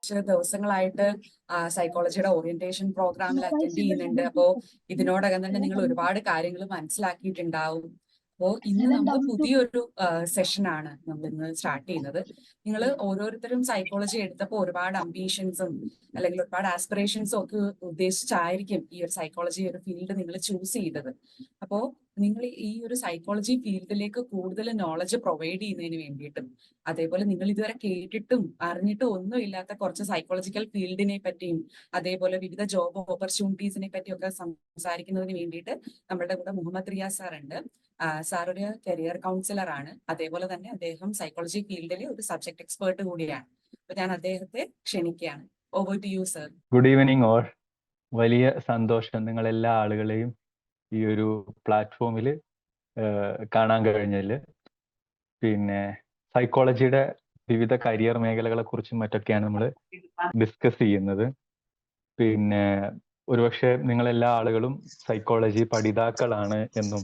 കുറച്ച് ദിവസങ്ങളായിട്ട് സൈക്കോളജിയുടെ ഓറിയന്റേഷൻ പ്രോഗ്രാമിൽ അറ്റൻഡ് ചെയ്യുന്നുണ്ട്. അപ്പോൾ ഇതിനോടകം തന്നെ നിങ്ങൾ ഒരുപാട് കാര്യങ്ങൾ മനസ്സിലാക്കിയിട്ടുണ്ടാവും. അപ്പോൾ ഇന്ന് നമ്മൾ പുതിയൊരു സെഷനാണ് നമ്മൾ ഇന്ന് സ്റ്റാർട്ട് ചെയ്യുന്നത്. നിങ്ങൾ ഓരോരുത്തരും സൈക്കോളജി എടുത്തപ്പോൾ ഒരുപാട് അംബീഷൻസും അല്ലെങ്കിൽ ഒരുപാട് ആസ്പിറേഷൻസും ഒക്കെ ഉദ്ദേശിച്ചായിരിക്കും ഈ ഒരു സൈക്കോളജി ഒരു ഫീൽഡ് നിങ്ങൾ ചൂസ് ചെയ്തത്. അപ്പോൾ നിങ്ങൾ ഈ ഒരു സൈക്കോളജി ഫീൽഡിലേക്ക് കൂടുതൽ നോളജ് പ്രൊവൈഡ് ചെയ്യുന്നതിന് വേണ്ടിയിട്ടും അതേപോലെ നിങ്ങൾ ഇതുവരെ കേട്ടിട്ടും അറിഞ്ഞിട്ടും ഒന്നും ഇല്ലാത്ത കുറച്ച് സൈക്കോളജിക്കൽ ഫീൽഡിനെ പറ്റിയും അതേപോലെ വിവിധ ജോബ് ഓപ്പർച്യൂണിറ്റീസിനെ പറ്റിയൊക്കെ സംസാരിക്കുന്നതിന് വേണ്ടിയിട്ട് നമ്മുടെ കൂടെ മുഹമ്മദ് റിയാസ് സാർ ഉണ്ട്. സാർ ഒരു കരിയർ കൗൺസിലർ ആണ്. അതേപോലെ തന്നെ അദ്ദേഹം സൈക്കോളജി ഫീൽഡിലെ ഒരു സബ്ജക്ട് എക്സ്പേർട്ട് കൂടിയാണ്. അപ്പൊ ഞാൻ അദ്ദേഹത്തെ ക്ഷണിക്കുകയാണ്. Over to you sir. Good evening all. വലിയ സന്തോഷം നിങ്ങൾ എല്ലാ ആളുകളെയും ഈ ഒരു പ്ലാറ്റ്ഫോമിൽ കാണാൻ കഴിഞ്ഞതിൽ. പിന്നെ സൈക്കോളജിയുടെ വിവിധ കരിയർ മേഖലകളെ കുറിച്ചും മറ്റൊക്കെയാണ് നമ്മൾ ഡിസ്കസ് ചെയ്യുന്നത്. പിന്നെ ഒരുപക്ഷെ നിങ്ങളെല്ലാ ആളുകളും സൈക്കോളജി പഠിതാക്കളാണ് എന്നും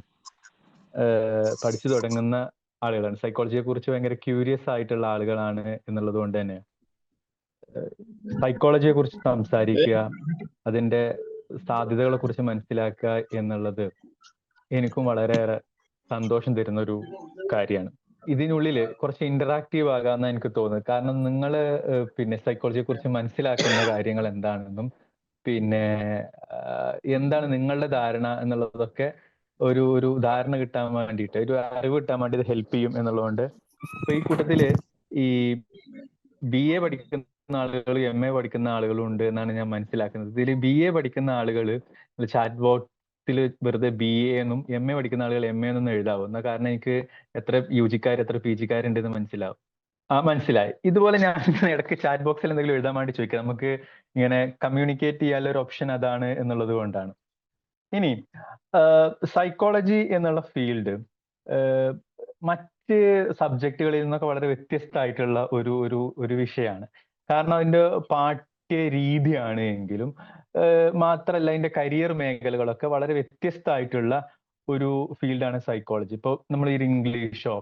പഠിച്ചു തുടങ്ങുന്ന ആളുകളാണ്, സൈക്കോളജിയെ കുറിച്ച് ഭയങ്കര ക്യൂരിയസ് ആയിട്ടുള്ള ആളുകളാണ് എന്നുള്ളത് കൊണ്ട് തന്നെ സൈക്കോളജിയെ കുറിച്ച് സംസാരിക്കുക, അതിന്റെ സാധ്യതകളെ കുറിച്ച് മനസ്സിലാക്കുക എന്നുള്ളത് എനിക്കും വളരെയേറെ സന്തോഷം തരുന്ന ഒരു കാര്യമാണ്. ഇതിനുള്ളിൽ കുറച്ച് ഇന്ററാക്റ്റീവ് ആകാമെന്ന് എനിക്ക് തോന്നുന്നത്. കാരണം നിങ്ങൾ പിന്നെ സൈക്കോളജിയെ കുറിച്ച് മനസ്സിലാക്കുന്ന കാര്യങ്ങൾ എന്താണെന്നും പിന്നെ എന്താണ് നിങ്ങളുടെ ധാരണ എന്നുള്ളതൊക്കെ ഒരു ധാരണ കിട്ടാൻ വേണ്ടിയിട്ട്, ഒരു അറിവ് കിട്ടാൻ വേണ്ടി ഇത് ഹെൽപ്പ് ചെയ്യും എന്നുള്ളതുകൊണ്ട് ഇപ്പൊ ഈ കൂട്ടത്തില് ഈ BA പഠിക്കുന്ന ആളുകൾ, MA പഠിക്കുന്ന ആളുകളും ഉണ്ട് എന്നാണ് ഞാൻ മനസ്സിലാക്കുന്നത്. ഇതിൽ BA പഠിക്കുന്ന ആളുകൾ ചാറ്റ് ബോക്സിൽ വെറുതെ BA എന്നും MA പഠിക്കുന്ന ആളുകൾ MA എന്നും എഴുതാവും. എന്നാ കാരണം എനിക്ക് എത്ര UG എത്ര PG ഉണ്ടെന്ന് മനസ്സിലാവും. മനസ്സിലായി. ഇതുപോലെ ഞാൻ ഇടയ്ക്ക് ചാറ്റ് ബോക്സിൽ എന്തെങ്കിലും എഴുതാൻ വേണ്ടി ചോദിക്കാം. നമുക്ക് ഇങ്ങനെ കമ്മ്യൂണിക്കേറ്റ് ചെയ്യാനുള്ള ഒരു ഓപ്ഷൻ അതാണ് എന്നുള്ളത് കൊണ്ടാണ്. ഇനി സൈക്കോളജി എന്നുള്ള ഫീൽഡ് മറ്റ് സബ്ജക്റ്റുകളിൽ നിന്നൊക്കെ വളരെ വ്യത്യസ്തമായിട്ടുള്ള ഒരു വിഷയമാണ്. കാരണം അതിന്റെ പാഠ്യ രീതിയാണ് എങ്കിലും മാത്രമല്ല അതിന്റെ കരിയർ മേഖലകളൊക്കെ വളരെ വ്യത്യസ്തമായിട്ടുള്ള ഒരു ഫീൽഡാണ് സൈക്കോളജി. ഇപ്പോൾ നമ്മൾ ഈ ഇംഗ്ലീഷോ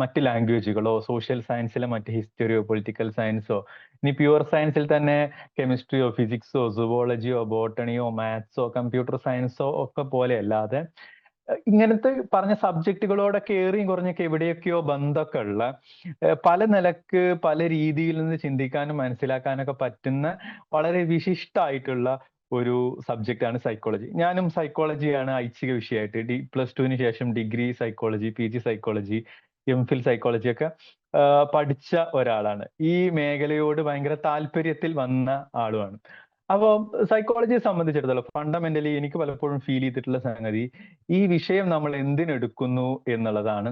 മറ്റ് ലാംഗ്വേജുകളോ സോഷ്യൽ സയൻസിലെ മറ്റ് ഹിസ്റ്ററിയോ പൊളിറ്റിക്കൽ സയൻസോ ഇനി പ്യുവർ സയൻസിൽ തന്നെ കെമിസ്ട്രിയോ ഫിസിക്സോ സുവോളജിയോ ബോട്ടണിയോ മാത്സോ കമ്പ്യൂട്ടർ സയൻസോ ഒക്കെ പോലെ അല്ലാതെ ഇങ്ങനത്തെ പറഞ്ഞ സബ്ജക്റ്റുകളോടൊക്കെ ഏറിയും കുറഞ്ഞൊക്കെ എവിടെയൊക്കെയോ ബന്ധമൊക്കെ ഉള്ള പല നിലക്ക് പല രീതിയിൽ നിന്ന് ചിന്തിക്കാനും മനസ്സിലാക്കാനൊക്കെ പറ്റുന്ന വളരെ വിശിഷ്ടമായിട്ടുള്ള ഒരു സബ്ജക്റ്റാണ് സൈക്കോളജി. ഞാനും സൈക്കോളജിയാണ് ഐച്ഛിക വിഷയമായിട്ട് +2 ശേഷം degree psychology, PG psychology, MPhil psychology ഒക്കെ പഠിച്ച ഒരാളാണ്. ഈ മേഖലയോട് ഭയങ്കര താല്പര്യത്തിൽ വന്ന ആളുമാണ്. അപ്പോൾ സൈക്കോളജിയെ സംബന്ധിച്ചിടത്തോളം ഫണ്ടമെന്റലി എനിക്ക് പലപ്പോഴും ഫീൽ ചെയ്തിട്ടുള്ള സംഗതി ഈ വിഷയം നമ്മൾ എന്തിനെടുക്കുന്നു എന്നുള്ളതാണ്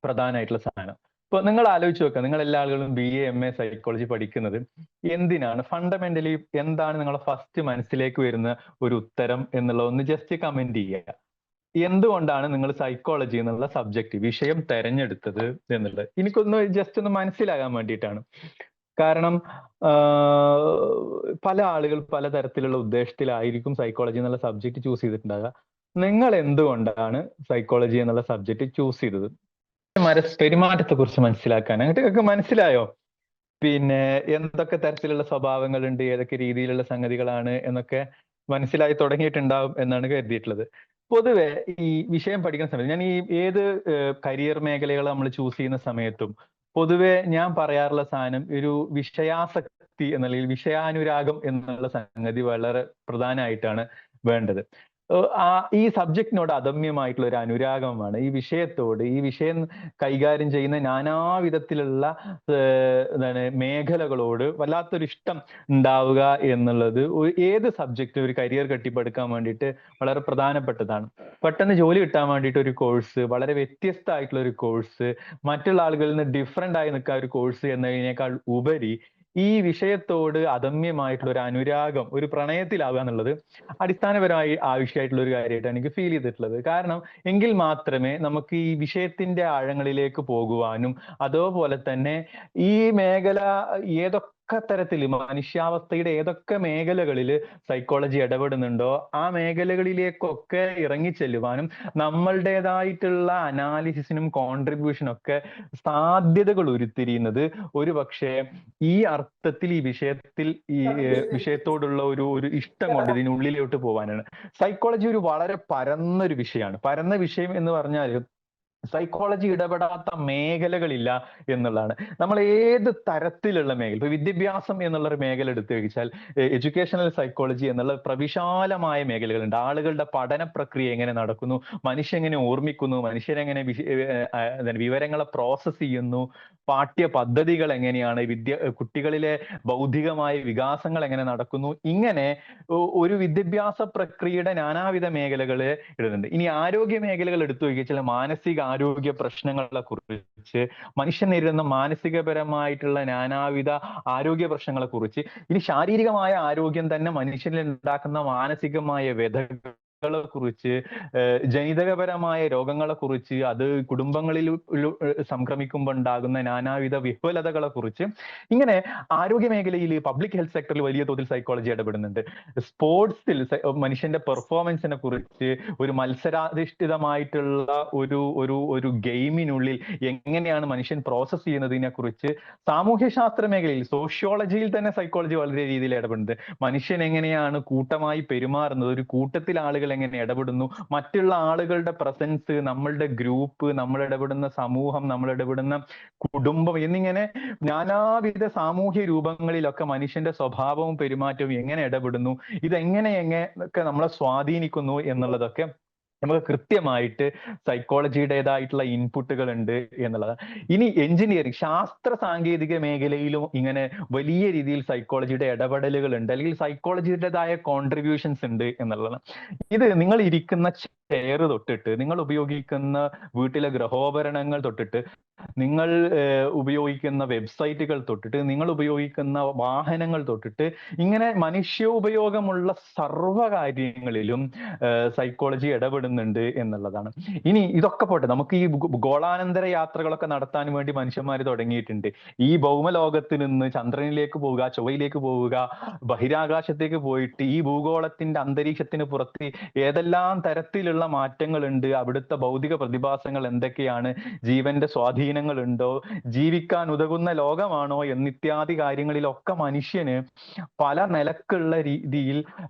പ്രധാനമായിട്ടുള്ള സാധനം. ഇപ്പൊ നിങ്ങൾ ആലോചിച്ച് നോക്കുക, നിങ്ങൾ എല്ലാ ആളുകളും BA MA സൈക്കോളജി പഠിക്കുന്നത് എന്തിനാണ്? ഫണ്ടമെന്റലി എന്താണ് നിങ്ങളുടെ ഫസ്റ്റ് മനസ്സിലേക്ക് വരുന്ന ഒരു ഉത്തരം എന്നുള്ളത് ഒന്ന് ജസ്റ്റ് കമന്റ് ചെയ്യുക. എന്തുകൊണ്ടാണ് നിങ്ങൾ സൈക്കോളജി എന്നുള്ള സബ്ജക്റ്റ് വിഷയം തെരഞ്ഞെടുത്തത് എന്നുള്ളത് എനിക്കൊന്ന് ജസ്റ്റ് ഒന്ന് മനസ്സിലാകാൻ വേണ്ടിയിട്ടാണ്. കാരണം പല ആളുകൾ പലതരത്തിലുള്ള ഉദ്ദേശത്തിലായിരിക്കും സൈക്കോളജി എന്നുള്ള സബ്ജക്റ്റ് ചൂസ് ചെയ്തിട്ടുണ്ടാകുക. നിങ്ങൾ എന്തുകൊണ്ടാണ് സൈക്കോളജി എന്നുള്ള സബ്ജക്റ്റ് ചൂസ് ചെയ്തത്? പെരുമാറ്റത്തെ കുറിച്ച് മനസ്സിലാക്കാൻ അങ്ങോട്ടൊക്കെ മനസ്സിലായോ? പിന്നെ എന്തൊക്കെ തരത്തിലുള്ള സ്വഭാവങ്ങളുണ്ട്, ഏതൊക്കെ രീതിയിലുള്ള സംഗതികളാണ് എന്നൊക്കെ മനസ്സിലായി തുടങ്ങിയിട്ടുണ്ടാവും എന്നാണ് കരുതിയിട്ടുള്ളത്. പൊതുവെ ഈ വിഷയം പഠിക്കുന്ന സമയത്ത് ഞാൻ ഈ ഏത് കരിയർ മേഖലകൾ നമ്മൾ ചൂസ് ചെയ്യുന്ന സമയത്തും പൊതുവെ ഞാൻ പറയാറുള്ള സാധനം ഒരു വിഷയാസക്തി എന്നല്ലെങ്കിൽ വിഷയാനുരാഗം എന്നുള്ള സംഗതി വളരെ പ്രധാനമായിട്ടാണ് വേണ്ടത്. ഈ സബ്ജക്റ്റിനോട് അദമ്യമായിട്ടുള്ള ഒരു അനുരാഗമാണ് ഈ വിഷയത്തോട്. ഈ വിഷയം കൈകാര്യം ചെയ്യുന്ന നാനാവിധത്തിലുള്ള മേഖലകളോട് വല്ലാത്തൊരു ഇഷ്ടം ഉണ്ടാവുക എന്നുള്ളത് ഏത് സബ്ജക്റ്റ് ഒരു കരിയർ കെട്ടിപ്പടുക്കാൻ വേണ്ടിയിട്ട് വളരെ പ്രധാനപ്പെട്ടതാണ്. പെട്ടെന്ന് ജോലി കിട്ടാൻ വേണ്ടിയിട്ട് ഒരു കോഴ്സ്, വളരെ വ്യത്യസ്തമായിട്ടുള്ള ഒരു കോഴ്സ്, മറ്റുള്ള ആളുകളിൽ നിന്ന് ഡിഫറെന്റ് ആയി നിൽക്കുക ഒരു കോഴ്സ് എന്നതിനേക്കാൾ ഉപരി ഈ വിഷയത്തോട് അദമ്യമായിട്ടുള്ള ഒരു അനുരാഗം, ഒരു പ്രണയത്തിലാവുക എന്നുള്ളത് അടിസ്ഥാനപരമായി ആവശ്യമായിട്ടുള്ള ഒരു കാര്യമായിട്ടാണ് എനിക്ക് ഫീൽ ചെയ്തിട്ടുള്ളത്. കാരണം എങ്കിൽ മാത്രമേ നമുക്ക് ഈ വിഷയത്തിന്റെ ആഴങ്ങളിലേക്ക് പോകുവാനും അതുപോലെ തന്നെ ഈ മേഖല ഏതൊക്കെ ഏതൊക്കെ തരത്തിൽ മനുഷ്യാവസ്ഥയുടെ ഏതൊക്കെ മേഖലകളിൽ സൈക്കോളജി ഇടപെടുന്നുണ്ടോ ആ മേഖലകളിലേക്കൊക്കെ ഇറങ്ങിച്ചെല്ലുവാനും നമ്മളുടേതായിട്ടുള്ള അനാലിസിസിനും കോൺട്രിബ്യൂഷനും ഒക്കെ സാധ്യതകൾ ഉരുത്തിരിയുന്നത് ഒരു പക്ഷേ ഈ അർത്ഥത്തിൽ ഈ വിഷയത്തോടുള്ള ഒരു ഇഷ്ടം കൊണ്ട് ഇതിനുള്ളിലോട്ട് പോകാനാണ്. സൈക്കോളജി ഒരു വളരെ പരന്നൊരു വിഷയമാണ്. പരന്ന വിഷയം എന്ന് പറഞ്ഞാൽ സൈക്കോളജി ഇടപെടാത്ത മേഖലകളില്ല എന്നുള്ളതാണ്. നമ്മൾ ഏത് തരത്തിലുള്ള മേഖല, ഇപ്പൊ വിദ്യാഭ്യാസം എന്നുള്ളൊരു മേഖല എടുത്തു കഴിച്ചാൽ എഡ്യൂക്കേഷണൽ സൈക്കോളജി എന്നുള്ള പ്രവിശാലമായ മേഖലകളുണ്ട്. ആളുകളുടെ പഠന പ്രക്രിയ എങ്ങനെ നടക്കുന്നു, മനുഷ്യൻ എങ്ങനെ ഓർമ്മിക്കുന്നു, മനുഷ്യരെങ്ങനെ വിവരങ്ങളെ പ്രോസസ് ചെയ്യുന്നു, പാഠ്യ പദ്ധതികൾ എങ്ങനെയാണ്, കുട്ടികളിലെ ബൗദ്ധികമായ വികാസങ്ങൾ എങ്ങനെ നടക്കുന്നു, ഇങ്ങനെ ഒരു വിദ്യാഭ്യാസ പ്രക്രിയയുടെ നാനാവിധ മേഖലകൾ ഇടുന്നുണ്ട്. ഇനി ആരോഗ്യ മേഖലകൾ എടുത്തു നോക്കിയാൽ മാനസിക ആരോഗ്യ പ്രശ്നങ്ങളെ കുറിച്ച്, മനുഷ്യൻ നേരിടുന്ന മാനസികപരമായിട്ടുള്ള നാനാവിധ ആരോഗ്യ പ്രശ്നങ്ങളെ കുറിച്ച്, ഇനി ശാരീരികമായ ആരോഗ്യം തന്നെ മനുഷ്യനിൽ ഉണ്ടാക്കുന്ന മാനസികമായ വ്യഥകളെ കുറിച്ച്, ജനിതകപരമായ രോഗങ്ങളെ കുറിച്ച്, അത് കുടുംബങ്ങളിൽ സംക്രമിക്കുമ്പോൾ ഉണ്ടാകുന്ന നാനാവിധ വിഹ്വലതകളെ കുറിച്ച്, ഇങ്ങനെ ആരോഗ്യ മേഖലയിൽ പബ്ലിക് ഹെൽത്ത് സെക്ടറിൽ വലിയ തോതിൽ സൈക്കോളജി ഇടപെടുന്നുണ്ട്. സ്പോർട്സിൽ മനുഷ്യന്റെ പെർഫോമൻസിനെ കുറിച്ച്, ഒരു മത്സരാധിഷ്ഠിതമായിട്ടുള്ള ഒരു ഗെയിമിനുള്ളിൽ എങ്ങനെയാണ് മനുഷ്യൻ പ്രോസസ് ചെയ്യുന്നതിനെ കുറിച്ച്, സാമൂഹ്യശാസ്ത്ര മേഖലയിൽ സോഷ്യോളജിയിൽ തന്നെ സൈക്കോളജി വളരെ രീതിയിൽ ഇടപെടുന്നുണ്ട്. മനുഷ്യൻ എങ്ങനെയാണ് കൂട്ടമായി പെരുമാറുന്നത്, ഒരു കൂട്ടത്തിൽ ആളുകൾ എങ്ങനെ ഇടപെടുന്നു, മറ്റുള്ള ആളുകളുടെ പ്രസൻസ്, നമ്മളുടെ ഗ്രൂപ്പ്, നമ്മൾ ഇടപെടുന്ന സമൂഹം, നമ്മൾ ഇടപെടുന്ന കുടുംബം എന്നിങ്ങനെ നാനാവിധ സാമൂഹ്യ രൂപങ്ങളിലൊക്കെ മനുഷ്യന്റെ സ്വഭാവവും പെരുമാറ്റവും എങ്ങനെ ഇടപെടുന്നു, ഇതെങ്ങനെയൊക്കെ നമ്മളെ സ്വാധീനിക്കുന്നു എന്നുള്ളതൊക്കെ നമുക്ക് കൃത്യമായിട്ട് സൈക്കോളജിയുടേതായിട്ടുള്ള ഇൻപുട്ടുകൾ ഉണ്ട് എന്നുള്ളതാണ്. ഇനി എഞ്ചിനീയറിംഗ്, ശാസ്ത്ര സാങ്കേതിക മേഖലയിലും ഇങ്ങനെ വലിയ രീതിയിൽ സൈക്കോളജിയുടെ ഇടപെടലുകൾ ഉണ്ട്, അല്ലെങ്കിൽ സൈക്കോളജിയുടേതായ കോൺട്രിബ്യൂഷൻസ് ഉണ്ട് എന്നുള്ളതാണ്. ഇത് നിങ്ങൾ ഇരിക്കുന്ന ചെയർ തൊട്ടിട്ട്, നിങ്ങൾ ഉപയോഗിക്കുന്ന വീട്ടിലെ ഗൃഹോപകരണങ്ങൾ തൊട്ടിട്ട്, നിങ്ങൾ ഉപയോഗിക്കുന്ന വെബ്സൈറ്റുകൾ തൊട്ടിട്ട്, നിങ്ങൾ ഉപയോഗിക്കുന്ന വാഹനങ്ങൾ തൊട്ടിട്ട്, ഇങ്ങനെ മനുഷ്യോപയോഗമുള്ള സർവ്വകാര്യങ്ങളിലും സൈക്കോളജി ഇടപെടുന്നുണ്ട് എന്നുള്ളതാണ്. ഇനി ഇതൊക്കെ പോട്ടെ, നമുക്ക് ഈ ഗോളാനന്തര യാത്രകളൊക്കെ നടത്താൻ വേണ്ടി മനുഷ്യന്മാർ തുടങ്ങിയിട്ടുണ്ട്. ഈ ഭൗമലോകത്ത് നിന്ന് ചന്ദ്രനിലേക്ക് പോവുക, ചൊവ്വയിലേക്ക് പോവുക, ബഹിരാകാശത്തേക്ക് പോയിട്ട് ഈ ഭൂഗോളത്തിന്റെ അന്തരീക്ഷത്തിന് പുറത്ത് ഏതെല്ലാം തരത്തിലുള്ള മാറ്റങ്ങളുണ്ട്, അവിടുത്തെ ഭൗതിക പ്രതിഭാസങ്ങൾ എന്തൊക്കെയാണ്, ജീവന്റെ സ്വാധീനങ്ങൾ ഉണ്ടോ, ജീവിക്കാൻ ഉതകുന്ന ലോകമാണോ എന്നിത്യാദി കാര്യങ്ങളിലൊക്കെ മനുഷ്യന് പല നിലക്കുള്ള രീതിയിൽ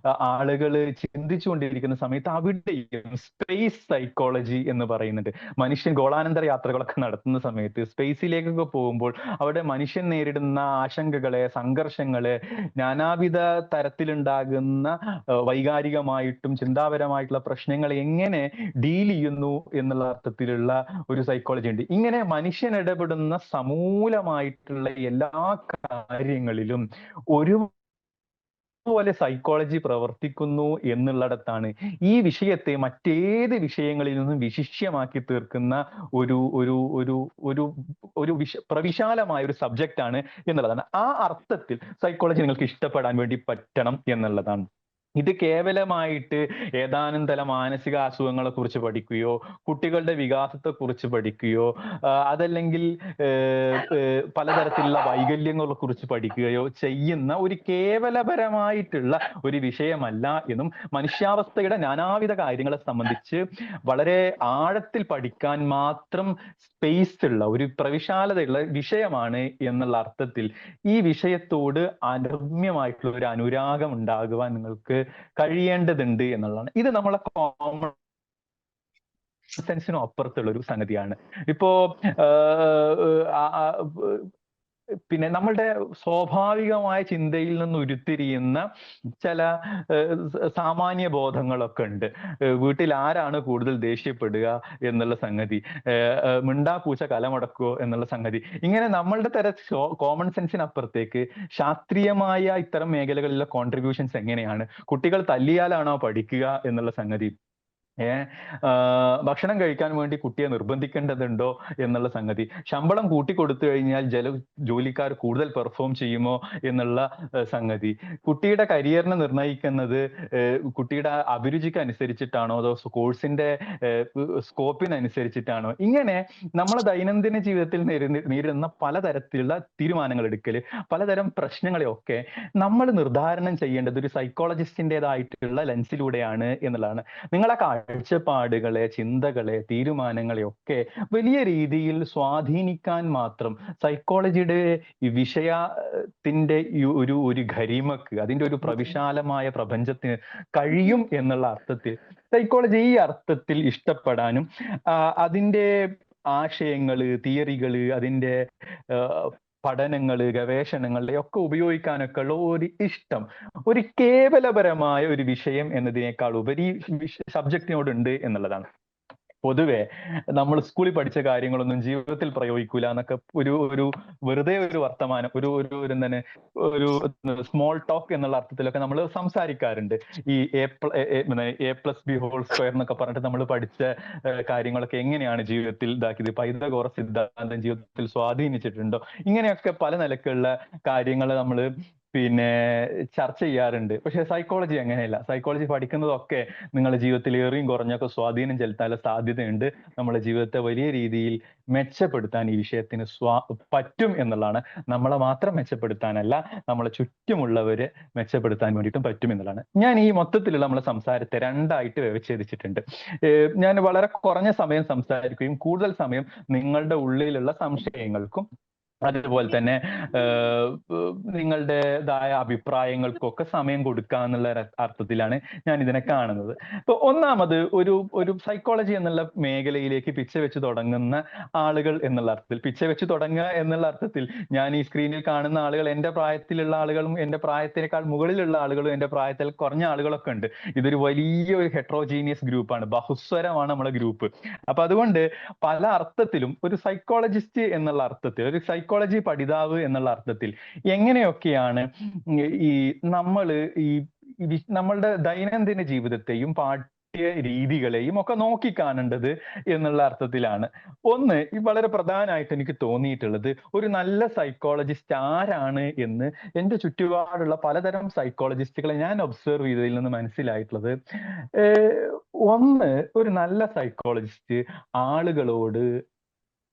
ആളുകൾ ചിന്തിച്ചുകൊണ്ടിരിക്കുന്ന സമയത്ത് അവിടെയും സ്പേസ് സൈക്കോളജി എന്ന് പറയുന്നുണ്ട്. മനുഷ്യൻ ഗോളാനന്തര യാത്രകളൊക്കെ നടത്തുന്ന സമയത്ത് സ്പേസിലേക്കൊക്കെ പോകുമ്പോൾ അവിടെ മനുഷ്യൻ നേരിടുന്ന ആശങ്കകളെ, സംഘർഷങ്ങളെ, നാനാവിധ തരത്തിലുണ്ടാകുന്ന വൈകാരികമായിട്ടും ചിന്താപരമായിട്ടുള്ള പ്രശ്നങ്ങൾ എങ്ങനെ ഡീൽ ചെയ്യുന്നു എന്നുള്ള അർത്ഥത്തിലുള്ള ഒരു സൈക്കോളജി ഉണ്ട്. ഇങ്ങനെ മനുഷ്യൻ ഇടപെടുന്ന സമൂലമായിട്ടുള്ള എല്ലാ കാര്യങ്ങളിലും ഒരുപോലെ സൈക്കോളജി പ്രവർത്തിക്കുന്നു എന്നുള്ളിടത്താണ് ഈ വിഷയത്തെ മറ്റേത് വിഷയങ്ങളിൽ നിന്നും വിശിഷ്യമാക്കി തീർക്കുന്ന ഒരു ഒരു ഒരു ഒരു ഒരു പ്രവിശാലമായ ഒരു സബ്ജക്റ്റ് ആണ് എന്നുള്ളതാണ്. ആ അർത്ഥത്തിൽ സൈക്കോളജി നിങ്ങൾക്ക് ഇഷ്ടപ്പെടാൻ വേണ്ടി പറ്റണം എന്നുള്ളതാണ്. ഇത് കേവലമായിട്ട് ഏതാനും തരം മാനസിക അസുഖങ്ങളെ കുറിച്ച് പഠിക്കുകയോ, കുട്ടികളുടെ വികാസത്തെ കുറിച്ച് പഠിക്കുകയോ, അതല്ലെങ്കിൽ പലതരത്തിലുള്ള വൈകല്യങ്ങളെ കുറിച്ച് പഠിക്കുകയോ ചെയ്യുന്ന ഒരു കേവലപരമായിട്ടുള്ള ഒരു വിഷയമല്ല എന്നും, മനുഷ്യാവസ്ഥയുടെ നാനാവിധ കാര്യങ്ങളെ സംബന്ധിച്ച് വളരെ ആഴത്തിൽ പഠിക്കാൻ മാത്രം സ്പേസ് ഉള്ള ഒരു പ്രവിശാലതയുള്ള വിഷയമാണ് എന്നുള്ള അർത്ഥത്തിൽ ഈ വിഷയത്തോട് അനമ്യമായിട്ടുള്ള ഒരു അനുരാഗം ഉണ്ടാകുവാൻ നിങ്ങൾക്ക് കഴിയേണ്ടതുണ്ട് എന്നുള്ളതാണ്. ഇത് നമ്മളെ കോമൺ സെൻസിനും അപ്പുറത്തുള്ള ഒരു സംഗതിയാണ്. ഇപ്പോ പിന്നെ നമ്മളുടെ സ്വാഭാവികമായ ചിന്തയിൽ നിന്ന് ഉരുത്തിരിയുന്ന ചില സാമാന്യ ബോധങ്ങളൊക്കെ ഉണ്ട്. വീട്ടിൽ ആരാണ് കൂടുതൽ ദേഷ്യപ്പെടുക എന്നുള്ള സംഗതി, മിണ്ടാപ്പൂച്ച കലമടക്കുവോ എന്നുള്ള സംഗതി, ഇങ്ങനെ നമ്മളുടെ കോമൺ സെൻസിനപ്പുറത്തേക്ക് ശാസ്ത്രീയമായ ഇത്തരം മേഖലകളിലെ കോൺട്രിബ്യൂഷൻസ് എങ്ങനെയാണ്, കുട്ടികൾ തല്ലിയാലാണോ പഠിക്കുക എന്നുള്ള സംഗതി, ഭക്ഷണം കഴിക്കാൻ വേണ്ടി കുട്ടിയെ നിർബന്ധിക്കേണ്ടതുണ്ടോ എന്നുള്ള സംഗതി, ശമ്പളം കൂട്ടിക്കൊടുത്തു കഴിഞ്ഞാൽ ജോലിക്കാർ കൂടുതൽ പെർഫോം ചെയ്യുമോ എന്നുള്ള സംഗതി, കുട്ടിയുടെ കരിയറിനെ നിർണ്ണയിക്കുന്നത് കുട്ടിയുടെ അഭിരുചിക്ക് അനുസരിച്ചിട്ടാണോ അതോ കോഴ്സിന്റെ സ്കോപ്പിനനുസരിച്ചിട്ടാണോ, ഇങ്ങനെ നമ്മളെ ദൈനംദിന ജീവിതത്തിൽ നേരിടുന്ന പലതരത്തിലുള്ള തീരുമാനങ്ങൾ എടുക്കൽ, പലതരം പ്രശ്നങ്ങളെയൊക്കെ നമ്മൾ നിർദ്ധാരണം ചെയ്യേണ്ടത് ഒരു സൈക്കോളജിസ്റ്റിൻ്റെതായിട്ടുള്ള ലെൻസിലൂടെയാണ് എന്നുള്ളതാണ്. നിങ്ങളെ കാഴ്ചപ്പാടുകളെ, ചിന്തകളെ, തീരുമാനങ്ങളെ ഒക്കെ വലിയ രീതിയിൽ സ്വാധീനിക്കാൻ മാത്രം സൈക്കോളജിയുടെ ഈ വിഷയത്തിന്റെ ഒരു ഗരിമക്ക്, അതിന്റെ ഒരു പ്രവിശാലമായ പ്രപഞ്ചത്തിന് കഴിയും എന്നുള്ള അർത്ഥത്തിൽ സൈക്കോളജി ഈ അർത്ഥത്തിൽ ഇഷ്ടപ്പെടാനും അതിന്റെ ആശയങ്ങള്, തിയറികള്, അതിന്റെ പഠനങ്ങള്, ഗവേഷണങ്ങളുടെ ഒക്കെ ഉപയോഗിക്കാനൊക്കെ ഉള്ള ഒരു ഇഷ്ടം ഒരു കേവലപരമായ ഒരു വിഷയം എന്നതിനേക്കാൾ ഉപരി സബ്ജക്റ്റിനോടുണ്ട് എന്നുള്ളതാണ്. പൊതുവെ നമ്മൾ സ്കൂളിൽ പഠിച്ച കാര്യങ്ങളൊന്നും ജീവിതത്തിൽ പ്രയോഗിക്കൂല എന്നൊക്കെ ഒരു വെറുതെ ഒരു വർത്തമാനം, എന്താണ് ഒരു സ്മോൾ ടോക്ക് എന്നുള്ള അർത്ഥത്തിലൊക്കെ നമ്മൾ സംസാരിക്കാറുണ്ട്. ഈ A+B² എന്നൊക്കെ പറഞ്ഞിട്ട് നമ്മൾ പഠിച്ച കാര്യങ്ങളൊക്കെ എങ്ങനെയാണ് ജീവിതത്തിൽ ഇതാക്കിയത്, പൈതഗോറസ് സിദ്ധാന്തം ജീവിതത്തിൽ സ്വാധീനിച്ചിട്ടുണ്ടോ, ഇങ്ങനെയൊക്കെ പല നിലക്കുള്ള കാര്യങ്ങൾ നമ്മൾ ചർച്ച ചെയ്യാറുണ്ട്. പക്ഷെ സൈക്കോളജി അങ്ങനെയല്ല. സൈക്കോളജി പഠിക്കുന്നതൊക്കെ നിങ്ങളുടെ ജീവിതത്തിൽ ഏറിയും കുറഞ്ഞൊക്കെ സ്വാധീനം ചെലുത്താനുള്ള സാധ്യതയുണ്ട്. നമ്മുടെ ജീവിതത്തെ വലിയ രീതിയിൽ മെച്ചപ്പെടുത്താൻ ഈ വിഷയത്തിന് പറ്റും എന്നുള്ളതാണ്. നമ്മളെ മാത്രം മെച്ചപ്പെടുത്താനല്ല, നമ്മളെ ചുറ്റുമുള്ളവരെ മെച്ചപ്പെടുത്താൻ വേണ്ടിയിട്ടും പറ്റും എന്നുള്ളതാണ്. ഞാൻ ഈ മൊത്തത്തിലുള്ള നമ്മളെ സംസാരത്തെ രണ്ടായിട്ട് വ്യവച്ഛേദിച്ചിട്ടുണ്ട്. ഞാൻ വളരെ കുറഞ്ഞ സമയം സംസാരിക്കുകയും കൂടുതൽ സമയം നിങ്ങളുടെ ഉള്ളിലുള്ള സംശയങ്ങൾക്കും അതുപോലെ തന്നെ നിങ്ങളുടേതായ അഭിപ്രായങ്ങൾക്കൊക്കെ സമയം കൊടുക്കുക എന്നുള്ള അർത്ഥത്തിലാണ് ഞാൻ ഇതിനെ കാണുന്നത്. ഇപ്പൊ ഒന്നാമത് ഒരു സൈക്കോളജി എന്നുള്ള മേഖലയിലേക്ക് പിച്ച വെച്ച് തുടങ്ങുന്ന ആളുകൾ എന്നുള്ള അർത്ഥത്തിൽ, പിച്ച വെച്ച് തുടങ്ങുക എന്നുള്ള അർത്ഥത്തിൽ ഞാൻ ഈ സ്ക്രീനിൽ കാണുന്ന ആളുകൾ എൻ്റെ പ്രായത്തിലുള്ള ആളുകളും എൻ്റെ പ്രായത്തിനേക്കാൾ മുകളിലുള്ള ആളുകളും എൻ്റെ പ്രായത്തിൽ കുറഞ്ഞ ആളുകളൊക്കെ ഉണ്ട്. ഇതൊരു വലിയൊരു ഹെട്രോജീനിയസ് ഗ്രൂപ്പാണ്, ബഹുസ്വരമാണ് നമ്മുടെ ഗ്രൂപ്പ്. അപ്പൊ അതുകൊണ്ട് പല അർത്ഥത്തിലും ഒരു സൈക്കോളജിസ്റ്റ് എന്നുള്ള അർത്ഥത്തിൽ, ഒരു സൈക്കോളജി പഠിതാവ് എന്നുള്ള അർത്ഥത്തിൽ എങ്ങനെയൊക്കെയാണ് നമ്മളുടെ ദൈനംദിന ജീവിതത്തെയും പാഠ്യ രീതികളെയും ഒക്കെ നോക്കിക്കാണേണ്ടത് എന്നുള്ള അർത്ഥത്തിലാണ്. ഒന്ന് വളരെ പ്രധാനമായിട്ട് എനിക്ക് തോന്നിയിട്ടുള്ളത്, ഒരു നല്ല സൈക്കോളജിസ്റ്റ് ആരാണ് എന്ന് എൻ്റെ ചുറ്റുപാടുള്ള പലതരം സൈക്കോളജിസ്റ്റുകളെ ഞാൻ ഒബ്സർവ് ചെയ്തതിൽ നിന്ന് മനസ്സിലായിട്ടുള്ളത്, ഒന്ന്, ഒരു നല്ല സൈക്കോളജിസ്റ്റ് ആളുകളോട്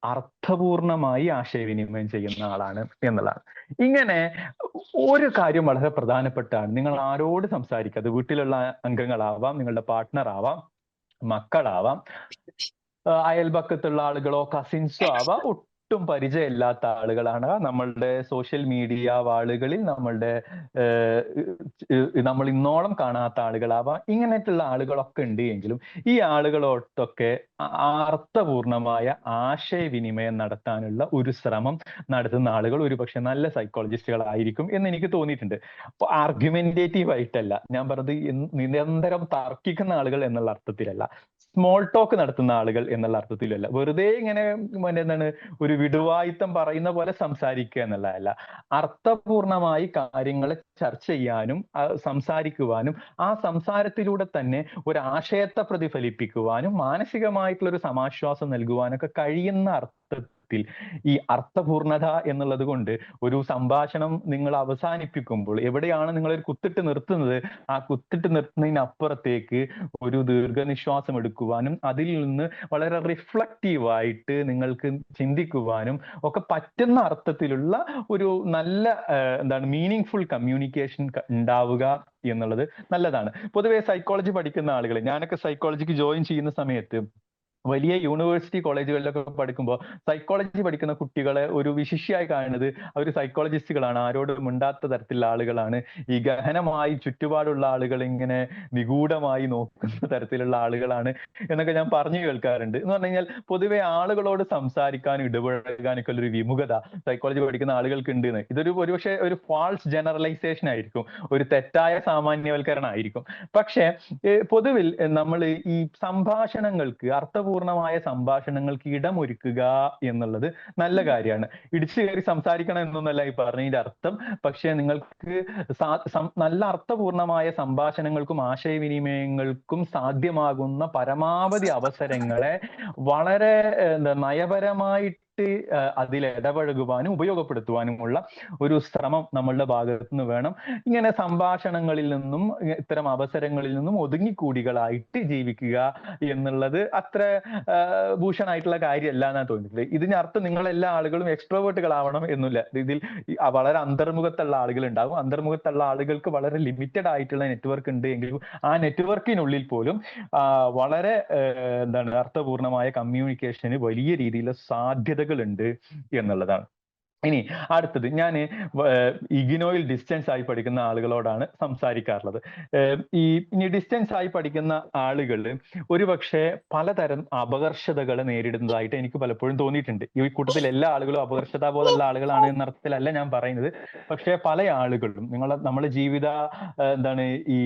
അർത്ഥപൂർണമായി ആശയവിനിമയം ചെയ്യുന്ന ആളാണ് എന്നുള്ളതാണ്. ഇങ്ങനെ ഒരു കാര്യം വളരെ പ്രധാനപ്പെട്ടാണ്. നിങ്ങൾ ആരോട് സംസാരിക്കുക, അത് വീട്ടിലുള്ള അംഗങ്ങളാവാം, നിങ്ങളുടെ പാർട്ട്ണർ ആവാം, മക്കളാവാം, അയൽപക്കത്തുള്ള ആളുകളോ കസിൻസോ ആവാം, ഒട്ടും പരിചയമില്ലാത്ത ആളുകളാണ്, നമ്മളുടെ സോഷ്യൽ മീഡിയ വാളുകളിൽ നമ്മൾ ഇന്നോളം കാണാത്ത ആളുകളാവാം, ഇങ്ങനെയുള്ള ആളുകളൊക്കെ ഉണ്ട് എങ്കിലും ഈ ആളുകളോട്ടൊക്കെ അർത്ഥപൂർണമായ ആശയവിനിമയം നടത്താനുള്ള ഒരു ശ്രമം നടത്തുന്ന ആളുകൾ ഒരുപക്ഷെ നല്ല സൈക്കോളജിസ്റ്റുകളായിരിക്കും എന്ന് എനിക്ക് തോന്നിയിട്ടുണ്ട്. അപ്പൊ ആർഗ്യുമെന്റേറ്റീവ് ആയിട്ടല്ല ഞാൻ പറഞ്ഞത്, നിരന്തരം തർക്കിക്കുന്ന ആളുകൾ എന്നുള്ള അർത്ഥത്തിലല്ല, സ്മോൾ ടോക്ക് നടത്തുന്ന ആളുകൾ എന്നുള്ള അർത്ഥത്തിലല്ല, വെറുതെ ഇങ്ങനെ എന്താണ് ഒരു വിടുവായിത്തം പറയുന്ന പോലെ സംസാരിക്കുക എന്നുള്ളതല്ല, അർത്ഥപൂർണമായി കാര്യങ്ങളെ ചർച്ച ചെയ്യാനും സംസാരിക്കുവാനും ആ സംസാരത്തിലൂടെ തന്നെ ഒരു ആശയത്തെ പ്രതിഫലിപ്പിക്കുവാനും മാനസികമായിട്ടുള്ള ഒരു സമാശ്വാസം നൽകുവാനൊക്കെ കഴിയുന്ന അർത്ഥത്തിൽ ഈ അർത്ഥപൂർണത എന്നുള്ളത് കൊണ്ട് ഒരു സംഭാഷണം നിങ്ങൾ അവസാനിപ്പിക്കുമ്പോൾ എവിടെയാണ് നിങ്ങൾ ഒരു കുത്തിട്ട് നിർത്തുന്നത്, ആ കുത്തിട്ട് നിർത്തുന്നതിനപ്പുറത്തേക്ക് ഒരു ദീർഘനിശ്വാസം എടുക്കുവാനും അതിൽ നിന്ന് വളരെ റിഫ്ലക്റ്റീവായിട്ട് നിങ്ങൾക്ക് ചിന്തിക്കുവാനും ഒക്കെ പറ്റുന്ന അർത്ഥത്തിലുള്ള ഒരു നല്ല മീനിങ് ഫുൾ കമ്മ്യൂണിക്കേഷൻ ഉണ്ടാവുക എന്നുള്ളത് നല്ലതാണ്. പൊതുവെ സൈക്കോളജി പഠിക്കുന്ന ആളുകൾ, ഞാനൊക്കെ സൈക്കോളജിക്ക് ജോയിൻ ചെയ്യുന്ന സമയത്ത് വലിയ യൂണിവേഴ്സിറ്റി കോളേജുകളിലൊക്കെ പഠിക്കുമ്പോൾ സൈക്കോളജി പഠിക്കുന്ന കുട്ടികളെ ഒരു വിശിഷ്യായി കാണുന്നത് അവർ സൈക്കോളജിസ്റ്റുകളാണ്, ആരോടും മിണ്ടാത്ത തരത്തിലുള്ള ആളുകളാണ്, ഈ ഗഹനമായി ചുറ്റുപാടുള്ള ആളുകൾ ഇങ്ങനെ നിഗൂഢമായി നോക്കുന്ന തരത്തിലുള്ള ആളുകളാണ് എന്നൊക്കെ ഞാൻ പറഞ്ഞു കേൾക്കാറുണ്ട്. എന്ന് പറഞ്ഞു കഴിഞ്ഞാൽ പൊതുവെ ആളുകളോട് സംസാരിക്കാനും ഇടപഴകാനൊക്കെ ഒരു വിമുഖത സൈക്കോളജി പഠിക്കുന്ന ആളുകൾക്ക് ഉണ്ട്. ഇതൊരു ഒരുപക്ഷെ ഒരു ഫാൾസ് ജനറലൈസേഷൻ ആയിരിക്കും, ഒരു തെറ്റായ സാമാന്യവൽക്കരണം ആയിരിക്കും. പക്ഷെ പൊതുവിൽ നമ്മൾ ഈ സംഭാഷണങ്ങൾക്ക്, അർത്ഥപൂർണ്ണ അർത്ഥപൂർണമായ സംഭാഷണങ്ങൾക്ക് ഇടമൊരുക്കുക എന്നുള്ളത് നല്ല കാര്യമാണ്. ഇടിച്ചു കയറി സംസാരിക്കണം എന്നൊന്നല്ല ഈ പറഞ്ഞതിന്റെ അർത്ഥം. പക്ഷെ നിങ്ങൾക്ക് നല്ല അർത്ഥപൂർണമായ സംഭാഷണങ്ങൾക്കും ആശയവിനിമയങ്ങൾക്കും സാധ്യമാകുന്ന പരമാവധി അവസരങ്ങളെ വളരെ നയപരമായിട്ട് അതിൽ ഇടപഴകുവാനും ഉപയോഗപ്പെടുത്തുവാനുമുള്ള ഒരു ശ്രമം നമ്മളുടെ ഭാഗത്തു നിന്ന് വേണം. ഇങ്ങനെ സംഭാഷണങ്ങളിൽ നിന്നും ഇത്തരം അവസരങ്ങളിൽ നിന്നും ഒതുങ്ങിക്കൂടികളായിട്ട് ജീവിക്കുക എന്നുള്ളത് അത്ര ഭൂഷണായിട്ടുള്ള കാര്യമല്ല എന്നാണ് തോന്നിയിട്ടുള്ളത്. ഇതിനർത്ഥം നിങ്ങളെല്ലാ ആളുകളും എക്സ്ട്രോവേർട്ടുകളാവണം എന്നില്ല. ഇതിൽ വളരെ അന്തർമുഖത്തുള്ള ആളുകൾ ഉണ്ടാകും. അന്തർമുഖത്തുള്ള ആളുകൾക്ക് വളരെ ലിമിറ്റഡ് ആയിട്ടുള്ള നെറ്റ്വർക്ക് ഉണ്ട് എങ്കിലും ആ നെറ്റ്വർക്കിനുള്ളിൽ പോലും വളരെ അർത്ഥപൂർണമായ കമ്മ്യൂണിക്കേഷന് വലിയ രീതിയിലുള്ള സാധ്യതകൾ ഉണ്ട് എന്നുള്ളതാണ്. ഇനി അടുത്തത്, ഞാൻ ഇഗ്നോയിൽ ഡിസ്റ്റൻസ് ആയി പഠിക്കുന്ന ആളുകളോടാണ് സംസാരിക്കാറുള്ളത്. ഇനി ഡിസ്റ്റൻസ് ആയി പഠിക്കുന്ന ആളുകൾ ഒരുപക്ഷെ പലതരം അപകർഷതകൾ നേരിടുന്നതായിട്ട് എനിക്ക് പലപ്പോഴും തോന്നിയിട്ടുണ്ട്. ഈ കൂട്ടത്തിൽ എല്ലാ ആളുകളും അപകർഷതാബോധമുള്ള ആളുകളാണ് എന്നർത്ഥത്തിലല്ല ഞാൻ പറയുന്നത്. പക്ഷെ പല ആളുകളും നമ്മളെ ഈ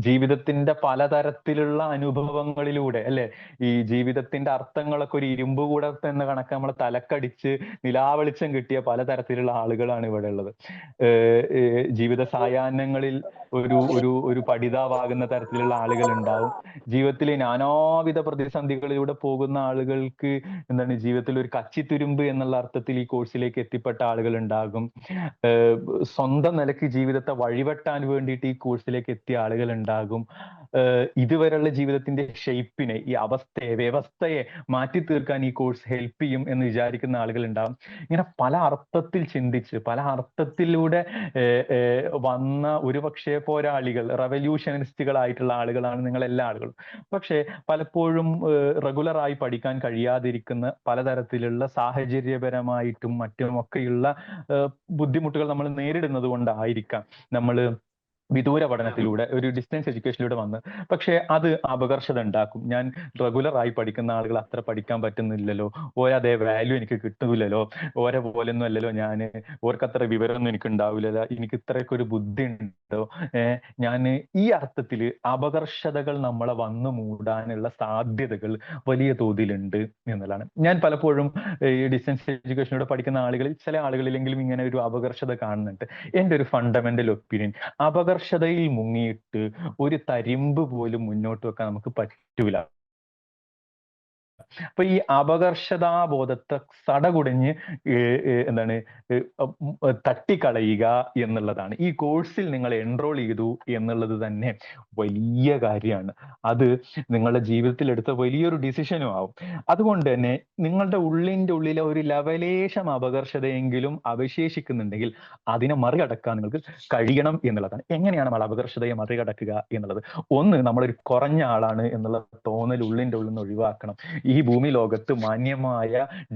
ജീവിതത്തിന്റെ പലതരത്തിലുള്ള അനുഭവങ്ങളിലൂടെ അല്ലെ, ഈ ജീവിതത്തിന്റെ അർത്ഥങ്ങളൊക്കെ ഒരു ഇരുമ്പ് കൂടെ എന്ന കണക്ക് നമ്മളെ തലക്കടിച്ച് നിലാവെളിച്ചം കിട്ടിയ പലതരത്തിലുള്ള ആളുകളാണ് ഇവിടെ ഉള്ളത്. ജീവിത സായാഹ്നങ്ങളിൽ ഒരു പഠിതാവാകുന്ന തരത്തിലുള്ള ആളുകൾ ഉണ്ടാവും. ജീവിതത്തിൽ നാനാവിധ പ്രതിസന്ധികളിലൂടെ പോകുന്ന ആളുകൾക്ക് ജീവിതത്തിൽ ഒരു കച്ചിത്തുരുമ്പ് എന്നുള്ള അർത്ഥത്തിൽ ഈ കോഴ്സിലേക്ക് എത്തിപ്പെട്ട ആളുകൾ ഉണ്ടാകും. സ്വന്തം നിലയ്ക്ക് ജീവിതത്തെ വഴിവെട്ടാൻ വേണ്ടിയിട്ട് ഈ കോഴ്സിലേക്ക് എത്തിയ ആളുകൾ ഉണ്ടാകും. ഇതുവരെയുള്ള ജീവിതത്തിന്റെ ഷെയ്പ്പിനെ, ഈ വ്യവസ്ഥയെ മാറ്റി തീർക്കാൻ ഈ കോഴ്സ് ഹെൽപ്പ് ചെയ്യും എന്ന് വിചാരിക്കുന്ന ആളുകൾ ഉണ്ടാകും. ഇങ്ങനെ പല അർത്ഥത്തിൽ ചിന്തിച്ച് പല അർത്ഥത്തിലൂടെ വന്ന ഒരുപക്ഷെ പോരാളികൾ, റവല്യൂഷനിസ്റ്റുകളായിട്ടുള്ള ആളുകളാണ് നിങ്ങൾ എല്ലാ ആളുകളും. പക്ഷെ പലപ്പോഴും റെഗുലറായി പഠിക്കാൻ കഴിയാതിരിക്കുന്ന പലതരത്തിലുള്ള സാഹചര്യപരമായിട്ടും മറ്റുമൊക്കെയുള്ള ബുദ്ധിമുട്ടുകൾ നമ്മൾ നേരിടുന്നത് കൊണ്ടായിരിക്കാം നമ്മൾ വിദൂര പഠനത്തിലൂടെ ഒരു ഡിസ്റ്റൻസ് എഡ്യൂക്കേഷനിലൂടെ വന്ന്. പക്ഷെ അത് അപകർഷത ഉണ്ടാക്കും. ഞാൻ റെഗുലറായി പഠിക്കുന്ന ആളുകൾ അത്ര പഠിക്കാൻ പറ്റുന്നില്ലല്ലോ, അതേ വാല്യൂ എനിക്ക് കിട്ടുന്നില്ലല്ലോ, ഓരോ പോലൊന്നും അല്ലല്ലോ ഞാൻ, ഓർക്കത്ര വിവരമൊന്നും എനിക്ക് ഉണ്ടാവില്ലല്ലോ, എനിക്ക് ഇത്രയൊക്കെ ഒരു ബുദ്ധി ഉണ്ടോ. ഞാൻ ഈ അർത്ഥത്തിൽ അപകർഷതകൾ നമ്മളെ വന്നു മൂടാനുള്ള സാധ്യതകൾ വലിയ തോതിലുണ്ട് എന്നുള്ളതാണ്. ഞാൻ പലപ്പോഴും ഈ ഡിസ്റ്റൻസ് എഡ്യൂക്കേഷനിലൂടെ പഠിക്കുന്ന ആളുകളിൽ ചില ആളുകളിലെങ്കിലും ഇങ്ങനെ ഒരു അപകർഷത കാണുന്നുണ്ട്. എൻ്റെ ഒരു ഫണ്ടമെന്റൽ ഒപ്പീനിയൻ, അപകർഷതയിൽ മുങ്ങിയിട്ട് ഒരു തരിമ്പ് പോലും മുന്നോട്ട് വെക്കാൻ നമുക്ക് പറ്റൂല. അപ്പൊ ഈ അപകർഷതാബോധത്തെ സടകുടഞ്ഞ് തട്ടിക്കളയുക എന്നുള്ളതാണ്. ഈ കോഴ്സിൽ നിങ്ങൾ എൻറോൾ ചെയ്തു എന്നുള്ളത് തന്നെ വലിയ കാര്യമാണ്. അത് നിങ്ങളുടെ ജീവിതത്തിൽ എടുത്ത വലിയൊരു ഡിസിഷനും ആവും. അതുകൊണ്ട് തന്നെ നിങ്ങളുടെ ഉള്ളിലെ ഒരു ലവലേശം അപകർഷതയെങ്കിലും അവശേഷിക്കുന്നുണ്ടെങ്കിൽ അതിനെ മറികടക്കാൻ നിങ്ങൾക്ക് കഴിയണം എന്നുള്ളതാണ്. എങ്ങനെയാണ് നമ്മൾ അപകർഷതയെ മറികടക്കുക എന്നുള്ളത്? ഒന്ന്, നമ്മളൊരു കുറഞ്ഞ ആളാണ് എന്നുള്ള തോന്നൽ ഉള്ളിൻ്റെ ഉള്ളിൽ നിന്ന് ഒഴിവാക്കണം. ഈ ഭൂമി ലോകത്ത് മാന്യമായ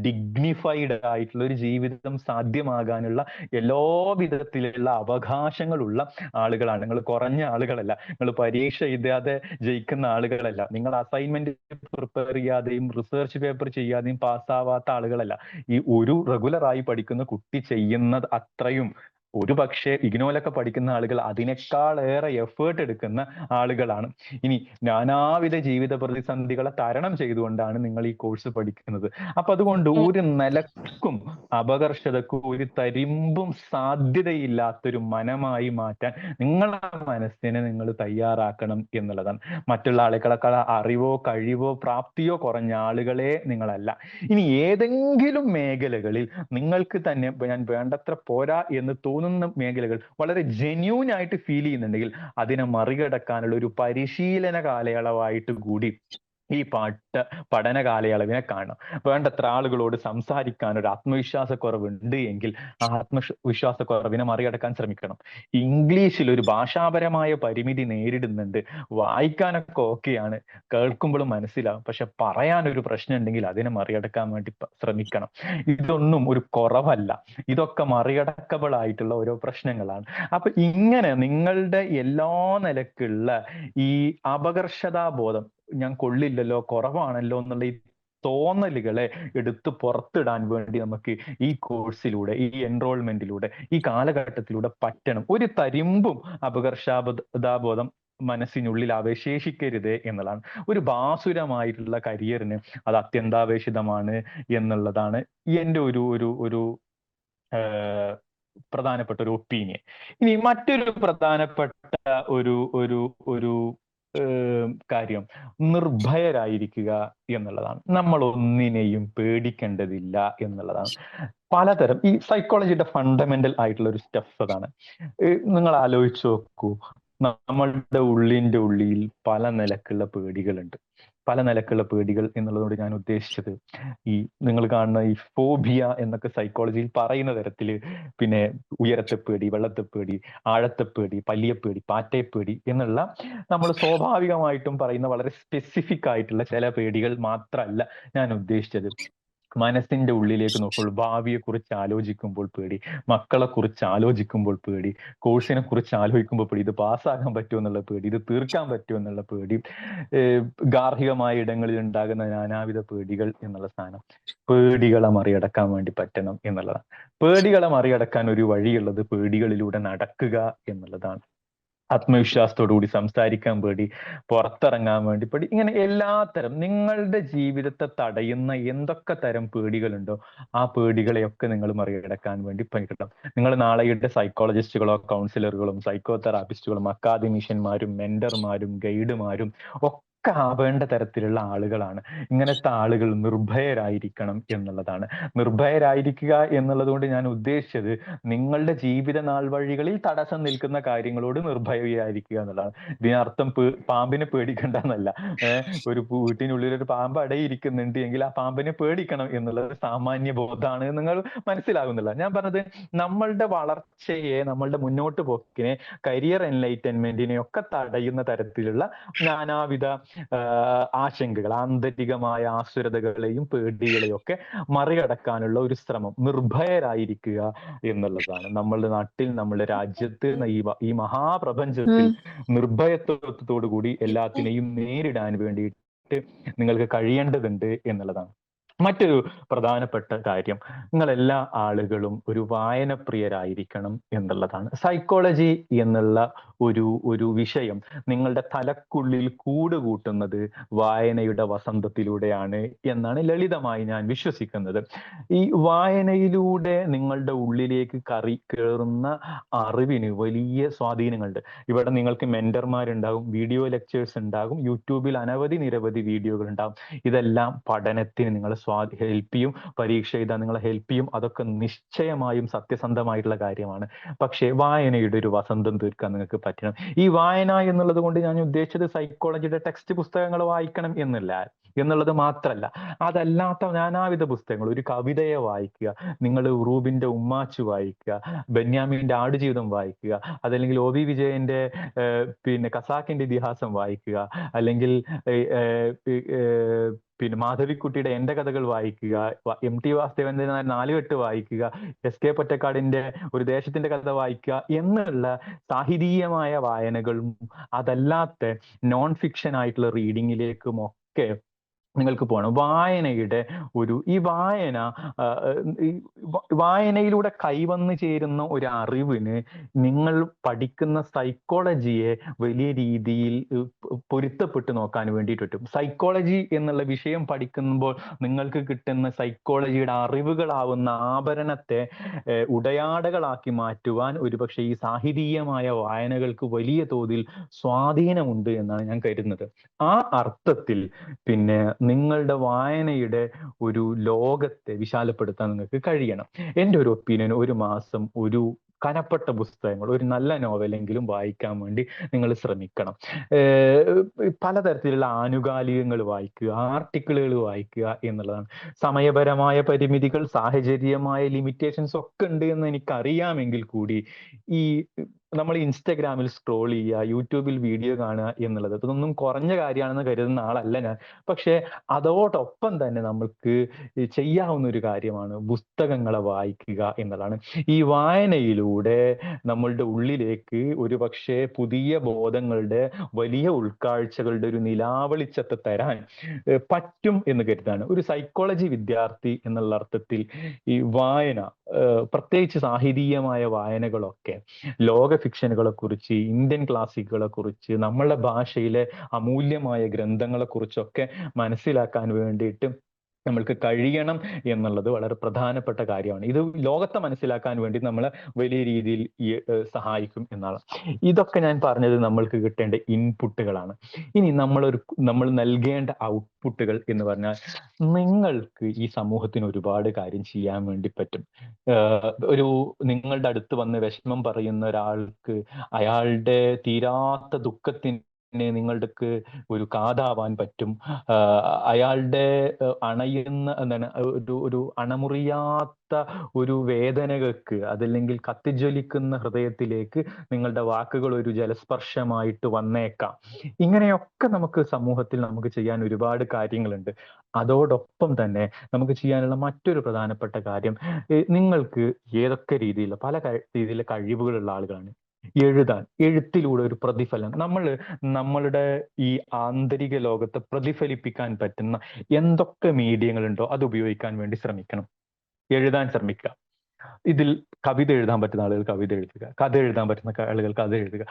ഡിഗ്നിഫൈഡ് ആയിട്ടുള്ള ഒരു ജീവിതം സാധ്യമാകാനുള്ള എല്ലാ വിധത്തിലുള്ള അവകാശങ്ങളുള്ള ആളുകളാണ് നിങ്ങൾ. കുറഞ്ഞ ആളുകളല്ല, നിങ്ങൾ പരീക്ഷ എഴുതാതെ ജയിക്കുന്ന ആളുകളല്ല, നിങ്ങൾ അസൈൻമെന്റ് പ്രിപ്പയർ ചെയ്യാതെയും റിസർച്ച് പേപ്പർ ചെയ്യാതെയും പാസ്സാവാത്ത ആളുകളല്ല. ഈ ഒരു റെഗുലറായി പഠിക്കുന്ന കുട്ടി ചെയ്യുന്നത് അത്രയും ഒരു പക്ഷേ ഇഗ്നോയിലൊക്കെ പഠിക്കുന്ന ആളുകൾ അതിനേക്കാളേറെ എഫേർട്ട് എടുക്കുന്ന ആളുകളാണ്. ഇനി നാനാവിധ ജീവിത പ്രതിസന്ധികളെ തരണം ചെയ്തുകൊണ്ടാണ് നിങ്ങൾ ഈ കോഴ്സ് പഠിക്കുന്നത്. അപ്പൊ അതുകൊണ്ട് ഒരു നിലക്കും അപകർഷതക്കും ഒരു തരിമ്പും സാധ്യതയില്ലാത്തൊരു മനമായി മാറ്റാൻ നിങ്ങളുടെ മനസ്സിനെ നിങ്ങൾ തയ്യാറാക്കണം എന്നുള്ളതാണ്. മറ്റുള്ള ആളുകളെക്കാൾ അറിവോ കഴിവോ പ്രാപ്തിയോ കുറഞ്ഞ ആളുകളെ നിങ്ങളല്ല. ഇനി ഏതെങ്കിലും മേഖലകളിൽ നിങ്ങൾക്ക് തന്നെ ഞാൻ വേണ്ടത്ര പോരാ എന്ന് തോന്നുന്ന മേഖലകൾ വളരെ ജെന്യൂൻ ആയിട്ട് ഫീൽ ചെയ്യുന്നുണ്ടെങ്കിൽ അതിനെ മറികടക്കാനുള്ള ഒരു പരിശീലന കാലയളവായിട്ട് കൂടി ഈ പഠന കാലയളവിനെ കാണണം. വേണ്ടത്ര ആളുകളോട് സംസാരിക്കാൻ ഒരു ആത്മവിശ്വാസക്കുറവുണ്ട് എങ്കിൽ ആ ആത്മവിശ്വാസക്കുറവിനെ മറികടക്കാൻ ശ്രമിക്കണം. ഇംഗ്ലീഷിൽ ഒരു ഭാഷാപരമായ പരിമിതി നേരിടുന്നുണ്ട്, വായിക്കാനൊക്കെ ഓക്കെയാണ്, കേൾക്കുമ്പോഴും മനസ്സിലാവും, പക്ഷെ പറയാനൊരു പ്രശ്നം ഉണ്ടെങ്കിൽ അതിനെ മറികടക്കാൻ വേണ്ടി ശ്രമിക്കണം. ഇതൊന്നും ഒരു കുറവല്ല, ഇതൊക്കെ മറികടക്കബിൾ ആയിട്ടുള്ള ഓരോ പ്രശ്നങ്ങളാണ്. അപ്പൊ ഇങ്ങനെ നിങ്ങളുടെ എല്ലാ നിലക്കുള്ള ഈ അപകർഷതാബോധം, ഞാൻ കൊള്ളില്ലല്ലോ, കുറവാണല്ലോ എന്നുള്ള ഈ തോന്നലുകളെ എടുത്ത് പുറത്തിടാൻ വേണ്ടി നമുക്ക് ഈ കോഴ്സിലൂടെ, ഈ എൻറോൾമെന്റിലൂടെ, ഈ കാലഘട്ടത്തിലൂടെ പറ്റണം. ഒരു തരിമ്പും അപകർഷതാബോധം മനസ്സിനുള്ളിൽ അവശേഷിക്കരുത് എന്നുള്ളതാണ്. ഒരു ഭാസുരമായിട്ടുള്ള കരിയറിന് അത് അത്യന്താപേക്ഷിതമാണ് എന്നുള്ളതാണ് എൻ്റെ ഒരു ഒരു ഒരു പ്രധാനപ്പെട്ട ഒരു ഒപ്പീനിയൻ. ഇനി മറ്റൊരു പ്രധാനപ്പെട്ട ഒരു ഒരു ഒരു കാര്യം നിർഭയരായിരിക്കുക എന്നുള്ളതാണ്. നമ്മൾ ഒന്നിനെയും പേടിക്കേണ്ടതില്ല എന്നുള്ളതാണ്. പലതരം ഈ സൈക്കോളജിയുടെ ഫണ്ടമെന്റൽ ആയിട്ടുള്ള ഒരു സ്റ്റെപ്പ് അതാണ്. നിങ്ങൾ ആലോചിച്ച് നോക്കൂ, നമ്മളുടെ ഉള്ളിന്റെ ഉള്ളിൽ പല നിലക്കുള്ള പേടികളുണ്ട്. പല നിലക്കുള്ള പേടികൾ എന്നുള്ളതുകൊണ്ട് ഞാൻ ഉദ്ദേശിച്ചത് ഈ നിങ്ങൾ കാണുന്ന ഈ ഫോബിയ എന്നൊക്കെ സൈക്കോളജിയിൽ പറയുന്ന തരത്തില്, പിന്നെ ഉയരത്തെപ്പേടി, വെള്ളത്തെപ്പേടി, ആഴത്തെപ്പേടി, പല്ലിയപ്പേടി, പാറ്റയപ്പേടി എന്നുള്ള നമ്മൾ സ്വാഭാവികമായിട്ടും പറയുന്ന വളരെ സ്പെസിഫിക് ആയിട്ടുള്ള ചില പേടികൾ മാത്രമല്ല ഞാൻ ഉദ്ദേശിച്ചത്. മനസ്സിന്റെ ഉള്ളിലേക്ക് നോക്കുമ്പോൾ ഭാവിയെ കുറിച്ച് ആലോചിക്കുമ്പോൾ പേടി, മക്കളെ കുറിച്ച് ആലോചിക്കുമ്പോൾ പേടി, കോഴ്സിനെ കുറിച്ച് ആലോചിക്കുമ്പോൾ പേടി, ഇത് പാസ്സാകാൻ പറ്റുമോ എന്നുള്ള പേടി, ഇത് തീർക്കാൻ പറ്റുമോ എന്നുള്ള പേടി, ഗാർഹികമായ ഇടങ്ങളിൽ ഉണ്ടാകുന്ന നാനാവിധ പേടികൾ എന്നുള്ള സാധനം. പേടികളെ മറികടക്കാൻ വേണ്ടി പറ്റണം എന്നുള്ളതാണ്. പേടികളെ മറികടക്കാൻ ഒരു വഴിയുള്ളത് പേടികളിലൂടെ നടക്കുക എന്നുള്ളതാണ്. ആത്മവിശ്വാസത്തോടുകൂടി സംസാരിക്കാൻ പേടി, പുറത്തിറങ്ങാൻ വേണ്ടി പേടി, ഇങ്ങനെ എല്ലാത്തരം നിങ്ങളുടെ ജീവിതത്തെ തടയുന്ന എന്തൊക്കെ തരം പേടികളുണ്ടോ ആ പേടികളെയൊക്കെ നിങ്ങൾ മറികടക്കാൻ വേണ്ടി പഠിക്കണം. നിങ്ങൾ നാളെയുടെ സൈക്കോളജിസ്റ്റുകളോ കൗൺസിലറുകളും സൈക്കോ തെറാപ്പിസ്റ്റുകളും അക്കാദമിഷ്യന്മാരും മെന്റർമാരും ഗൈഡുമാരും ഒക്കെ ആവേണ്ട തരത്തിലുള്ള ആളുകളാണ്. ഇങ്ങനത്തെ ആളുകൾ നിർഭയരായിരിക്കണം എന്നുള്ളതാണ്. നിർഭയരായിരിക്കുക എന്നുള്ളത് കൊണ്ട് ഞാൻ ഉദ്ദേശിച്ചത് നിങ്ങളുടെ ജീവിത നാൾ വഴികളിൽ തടസ്സം നിൽക്കുന്ന കാര്യങ്ങളോട് നിർഭയരായിരിക്കുക എന്നുള്ളതാണ്. ഇതിനർത്ഥം പാമ്പിനെ പേടിക്കണ്ട എന്നല്ല. ഒരു വീട്ടിനുള്ളിൽ ഒരു പാമ്പ് അടയിരിക്കുന്നുണ്ട് എങ്കിൽ ആ പാമ്പിനെ പേടിക്കണം എന്നുള്ളത് സാമാന്യ ബോധമാണ് നിങ്ങൾ മനസ്സിലാകുന്നില്ല. ഞാൻ പറഞ്ഞത് നമ്മളുടെ വളർച്ചയെ, നമ്മളുടെ മുന്നോട്ട് പോക്കിനെ, കരിയർ എൻലൈറ്റൻമെന്റിനെ ഒക്കെ തടയുന്ന തരത്തിലുള്ള നാനാവിധ ആശങ്കകൾ, ആന്തരികമായ ആസുരതകളെയും പേടികളെയും ഒക്കെ മറികടക്കാനുള്ള ഒരു ശ്രമം, നിർഭയരായിരിക്കുക എന്നുള്ളതാണ്. നമ്മളുടെ നാട്ടിൽ, നമ്മളുടെ രാജ്യത്ത്, ഈ മഹാപ്രപഞ്ചത്തിൽ നിർഭയത്വത്തോടു കൂടി എല്ലാത്തിനെയും നേരിടാൻ വേണ്ടിയിട്ട് നിങ്ങൾക്ക് കഴിയേണ്ടതുണ്ട് എന്നുള്ളതാണ്. മറ്റൊരു പ്രധാനപ്പെട്ട കാര്യം, നിങ്ങൾ എല്ലാ ആളുകളും ഒരു വായനപ്രിയരായിരിക്കണം എന്നുള്ളതാണ്. സൈക്കോളജി എന്നുള്ള ഒരു വിഷയം നിങ്ങളുടെ തലക്കുള്ളിൽ കൂടുകൂട്ടുന്നത് വായനയുടെ വസന്തത്തിലൂടെയാണ് എന്നാണ് ലളിതമായി ഞാൻ വിശ്വസിക്കുന്നത്. ഈ വായനയിലൂടെ നിങ്ങളുടെ ഉള്ളിലേക്ക് കയറുന്ന അറിവിന് വലിയ സ്വാധീനങ്ങളുണ്ട്. ഇവിടെ നിങ്ങൾക്ക് മെന്റർമാരുണ്ടാകും, വീഡിയോ ലെക്ചേഴ്സ് ഉണ്ടാകും, യൂട്യൂബിൽ നിരവധി വീഡിയോകൾ ഉണ്ടാകും. ഇതെല്ലാം പഠനത്തിന് നിങ്ങളെ ഹെൽപ്പ് ചെയ്യും, പരീക്ഷ എഴുതാൻ നിങ്ങളെ ഹെൽപ്പ് ചെയ്യും. അതൊക്കെ നിശ്ചയമായും സത്യസന്ധമായിട്ടുള്ള കാര്യമാണ്. പക്ഷേ വായനയുടെ ഒരു വസന്തം തീർക്കാൻ നിങ്ങൾക്ക് പറ്റണം. ഈ വായന എന്നുള്ളത് കൊണ്ട് ഞാൻ ഉദ്ദേശിച്ചത് സൈക്കോളജിയുടെ ടെക്സ്റ്റ് പുസ്തകങ്ങൾ വായിക്കണം എന്നുള്ളത് മാത്രമല്ല. അതല്ലാത്ത നാനാവിധ പുസ്തകങ്ങൾ, ഒരു കവിതയെ വായിക്കുക, നിങ്ങൾ ഉറൂബിന്റെ ഉമ്മാച്ചു വായിക്കുക, ബെന്യാമിന്റെ ആടുജീവിതം വായിക്കുക, അതല്ലെങ്കിൽ ഒ വി വിജയന്റെ പിന്നെ ഖസാക്കിന്റെ ഇതിഹാസം വായിക്കുക, അല്ലെങ്കിൽ പിന്നെ മാധവിക്കുട്ടിയുടെ എന്റെ കഥകൾ വായിക്കുക, എം ടി വാസുദേവന്റെ നാലുകെട്ട് വായിക്കുക, എസ് കെ പൊറ്റക്കാടിന്റെ ഒരു ദേശത്തിന്റെ കഥ വായിക്കുക എന്നുള്ള സാഹിതീയമായ വായനകളും അതല്ലാത്ത നോൺ ഫിക്ഷൻ ആയിട്ടുള്ള റീഡിങ്ങിലേക്കും ഒക്കെ നിങ്ങൾക്ക് പോകണം. വായനയുടെ ഈ വായനയിലൂടെ കൈവന്നു ചേരുന്ന ഒരു അറിവിന് നിങ്ങൾ പഠിക്കുന്ന സൈക്കോളജിയെ വലിയ രീതിയിൽ പൊരുത്തപ്പെട്ട് നോക്കാൻ വേണ്ടിയിട്ട് പറ്റും. സൈക്കോളജി എന്നുള്ള വിഷയം പഠിക്കുമ്പോൾ നിങ്ങൾക്ക് കിട്ടുന്ന സൈക്കോളജിയുടെ അറിവുകളാവുന്ന ആഭരണത്തെ ഉടയാടകളാക്കി മാറ്റുവാൻ ഒരുപക്ഷെ ഈ സാഹിതീയമായ വായനകൾക്ക് വലിയ തോതിൽ സ്വാധീനമുണ്ട് എന്നാണ് ഞാൻ കരുതുന്നത്. ആ അർത്ഥത്തിൽ പിന്നെ നിങ്ങളുടെ വായനയുടെ ഒരു ലോകത്തെ വിശാലപ്പെടുത്താൻ നിങ്ങൾക്ക് കഴിയണം. എൻ്റെ ഒരു ഒപ്പീനിയൻ, ഒരു മാസം ഒരു കനപ്പെട്ട പുസ്തകങ്ങൾ, ഒരു നല്ല നോവലെങ്കിലും വായിക്കാൻ വേണ്ടി നിങ്ങൾ ശ്രമിക്കണം. പലതരത്തിലുള്ള ആനുകാലികങ്ങൾ വായിക്കുക, ആർട്ടിക്കിളുകൾ വായിക്കുക എന്നുള്ളതാണ്. സമയപരമായ പരിമിതികൾ, സാഹചര്യമായ ലിമിറ്റേഷൻസ് ഒക്കെ ഉണ്ട് എന്ന് എനിക്കറിയാമെങ്കിൽ കൂടി ഈ നമ്മൾ ഇൻസ്റ്റഗ്രാമിൽ സ്ക്രോൾ ചെയ്യുക, യൂട്യൂബിൽ വീഡിയോ കാണുക എന്നുള്ളത് ഇതൊന്നും കുറഞ്ഞ കാര്യമാണെന്ന് കരുതുന്ന ആളല്ല ഞാൻ. പക്ഷെ അതോടൊപ്പം തന്നെ നമുക്ക് ചെയ്യാവുന്ന ഒരു കാര്യമാണ് പുസ്തകങ്ങളെ വായിക്കുക എന്നുള്ളതാണ്. ഈ വായനയിലൂടെ നമ്മളുടെ ഉള്ളിലേക്ക് ഒരു പക്ഷേ പുതിയ ബോധങ്ങളുടെ, വലിയ ഉൾക്കാഴ്ചകളുടെ ഒരു നിലാവെളിച്ചത്തെ തരാൻ പറ്റും എന്ന് കരുതാണ്. ഒരു സൈക്കോളജി വിദ്യാർത്ഥി എന്നുള്ള അർത്ഥത്തിൽ ഈ വായന, പ്രത്യേകിച്ച് സാഹിതീയമായ വായനകളൊക്കെ ലോക ഫിക്ഷനുകളെ കുറിച്ച്, ഇന്ത്യൻ ക്ലാസിക്കുകളെ കുറിച്ച്, നമ്മളുടെ ഭാഷയിലെ അമൂല്യമായ ഗ്രന്ഥങ്ങളെ കുറിച്ചൊക്കെ മനസ്സിലാക്കാൻ വേണ്ടിയിട്ട് നമ്മൾക്ക് കഴിയണം എന്നുള്ളത് വളരെ പ്രധാനപ്പെട്ട കാര്യമാണ്. ഇത് ലോകത്തെ മനസ്സിലാക്കാൻ വേണ്ടി നമ്മളെ വലിയ രീതിയിൽ സഹായിക്കും എന്നാണ്. ഇതൊക്കെ ഞാൻ പറഞ്ഞത് നമ്മൾക്ക് കിട്ടേണ്ട ഇൻപുട്ടുകളാണ്. ഇനി നമ്മൾ നൽകേണ്ട ഔട്ട്പുട്ടുകൾ എന്ന് പറഞ്ഞാൽ, നിങ്ങൾക്ക് ഈ സമൂഹത്തിന് ഒരുപാട് കാര്യം ചെയ്യാൻ വേണ്ടി പറ്റും. നിങ്ങളുടെ അടുത്ത് വന്ന് വിഷമം പറയുന്ന ഒരാൾക്ക് അയാളുടെ തീരാത്ത ദുഃഖത്തിന് നിങ്ങൾക്ക് ഒരു കാതാവാൻ പറ്റും. അയാളുടെ എന്താണ് ഒരു അണമുറിയാത്ത ഒരു വേദനകൾക്ക്, അതല്ലെങ്കിൽ കത്തിജ്വലിക്കുന്ന ഹൃദയത്തിലേക്ക് നിങ്ങളുടെ വാക്കുകൾ ഒരു ജലസ്പർശമായിട്ട് വന്നേക്കാം. ഇങ്ങനെയൊക്കെ നമുക്ക് സമൂഹത്തിൽ നമുക്ക് ചെയ്യാൻ ഒരുപാട് കാര്യങ്ങളുണ്ട്. അതോടൊപ്പം തന്നെ നമുക്ക് ചെയ്യാനുള്ള മറ്റൊരു പ്രധാനപ്പെട്ട കാര്യം, നിങ്ങൾക്ക് ഏതൊക്കെ രീതിയിലുള്ള പല രീതിയിലുള്ള കഴിവുകളുള്ള ആളുകളാണ്. എഴുത്തിലൂടെ ഒരു പ്രതിഫലനം, നമ്മളുടെ ഈ ആന്തരിക ലോകത്തെ പ്രതിഫലിപ്പിക്കാൻ പറ്റുന്ന എന്തൊക്കെ മീഡിയങ്ങളുണ്ടോ അത് ഉപയോഗിക്കാൻ വേണ്ടി ശ്രമിക്കണം. എഴുതാൻ ശ്രമിക്കുക. ഇതിൽ കവിത എഴുതാൻ പറ്റുന്ന ആളുകൾ കവിത എഴുതുക, കഥ എഴുതാൻ പറ്റുന്ന ആളുകൾ കഥ എഴുതുക,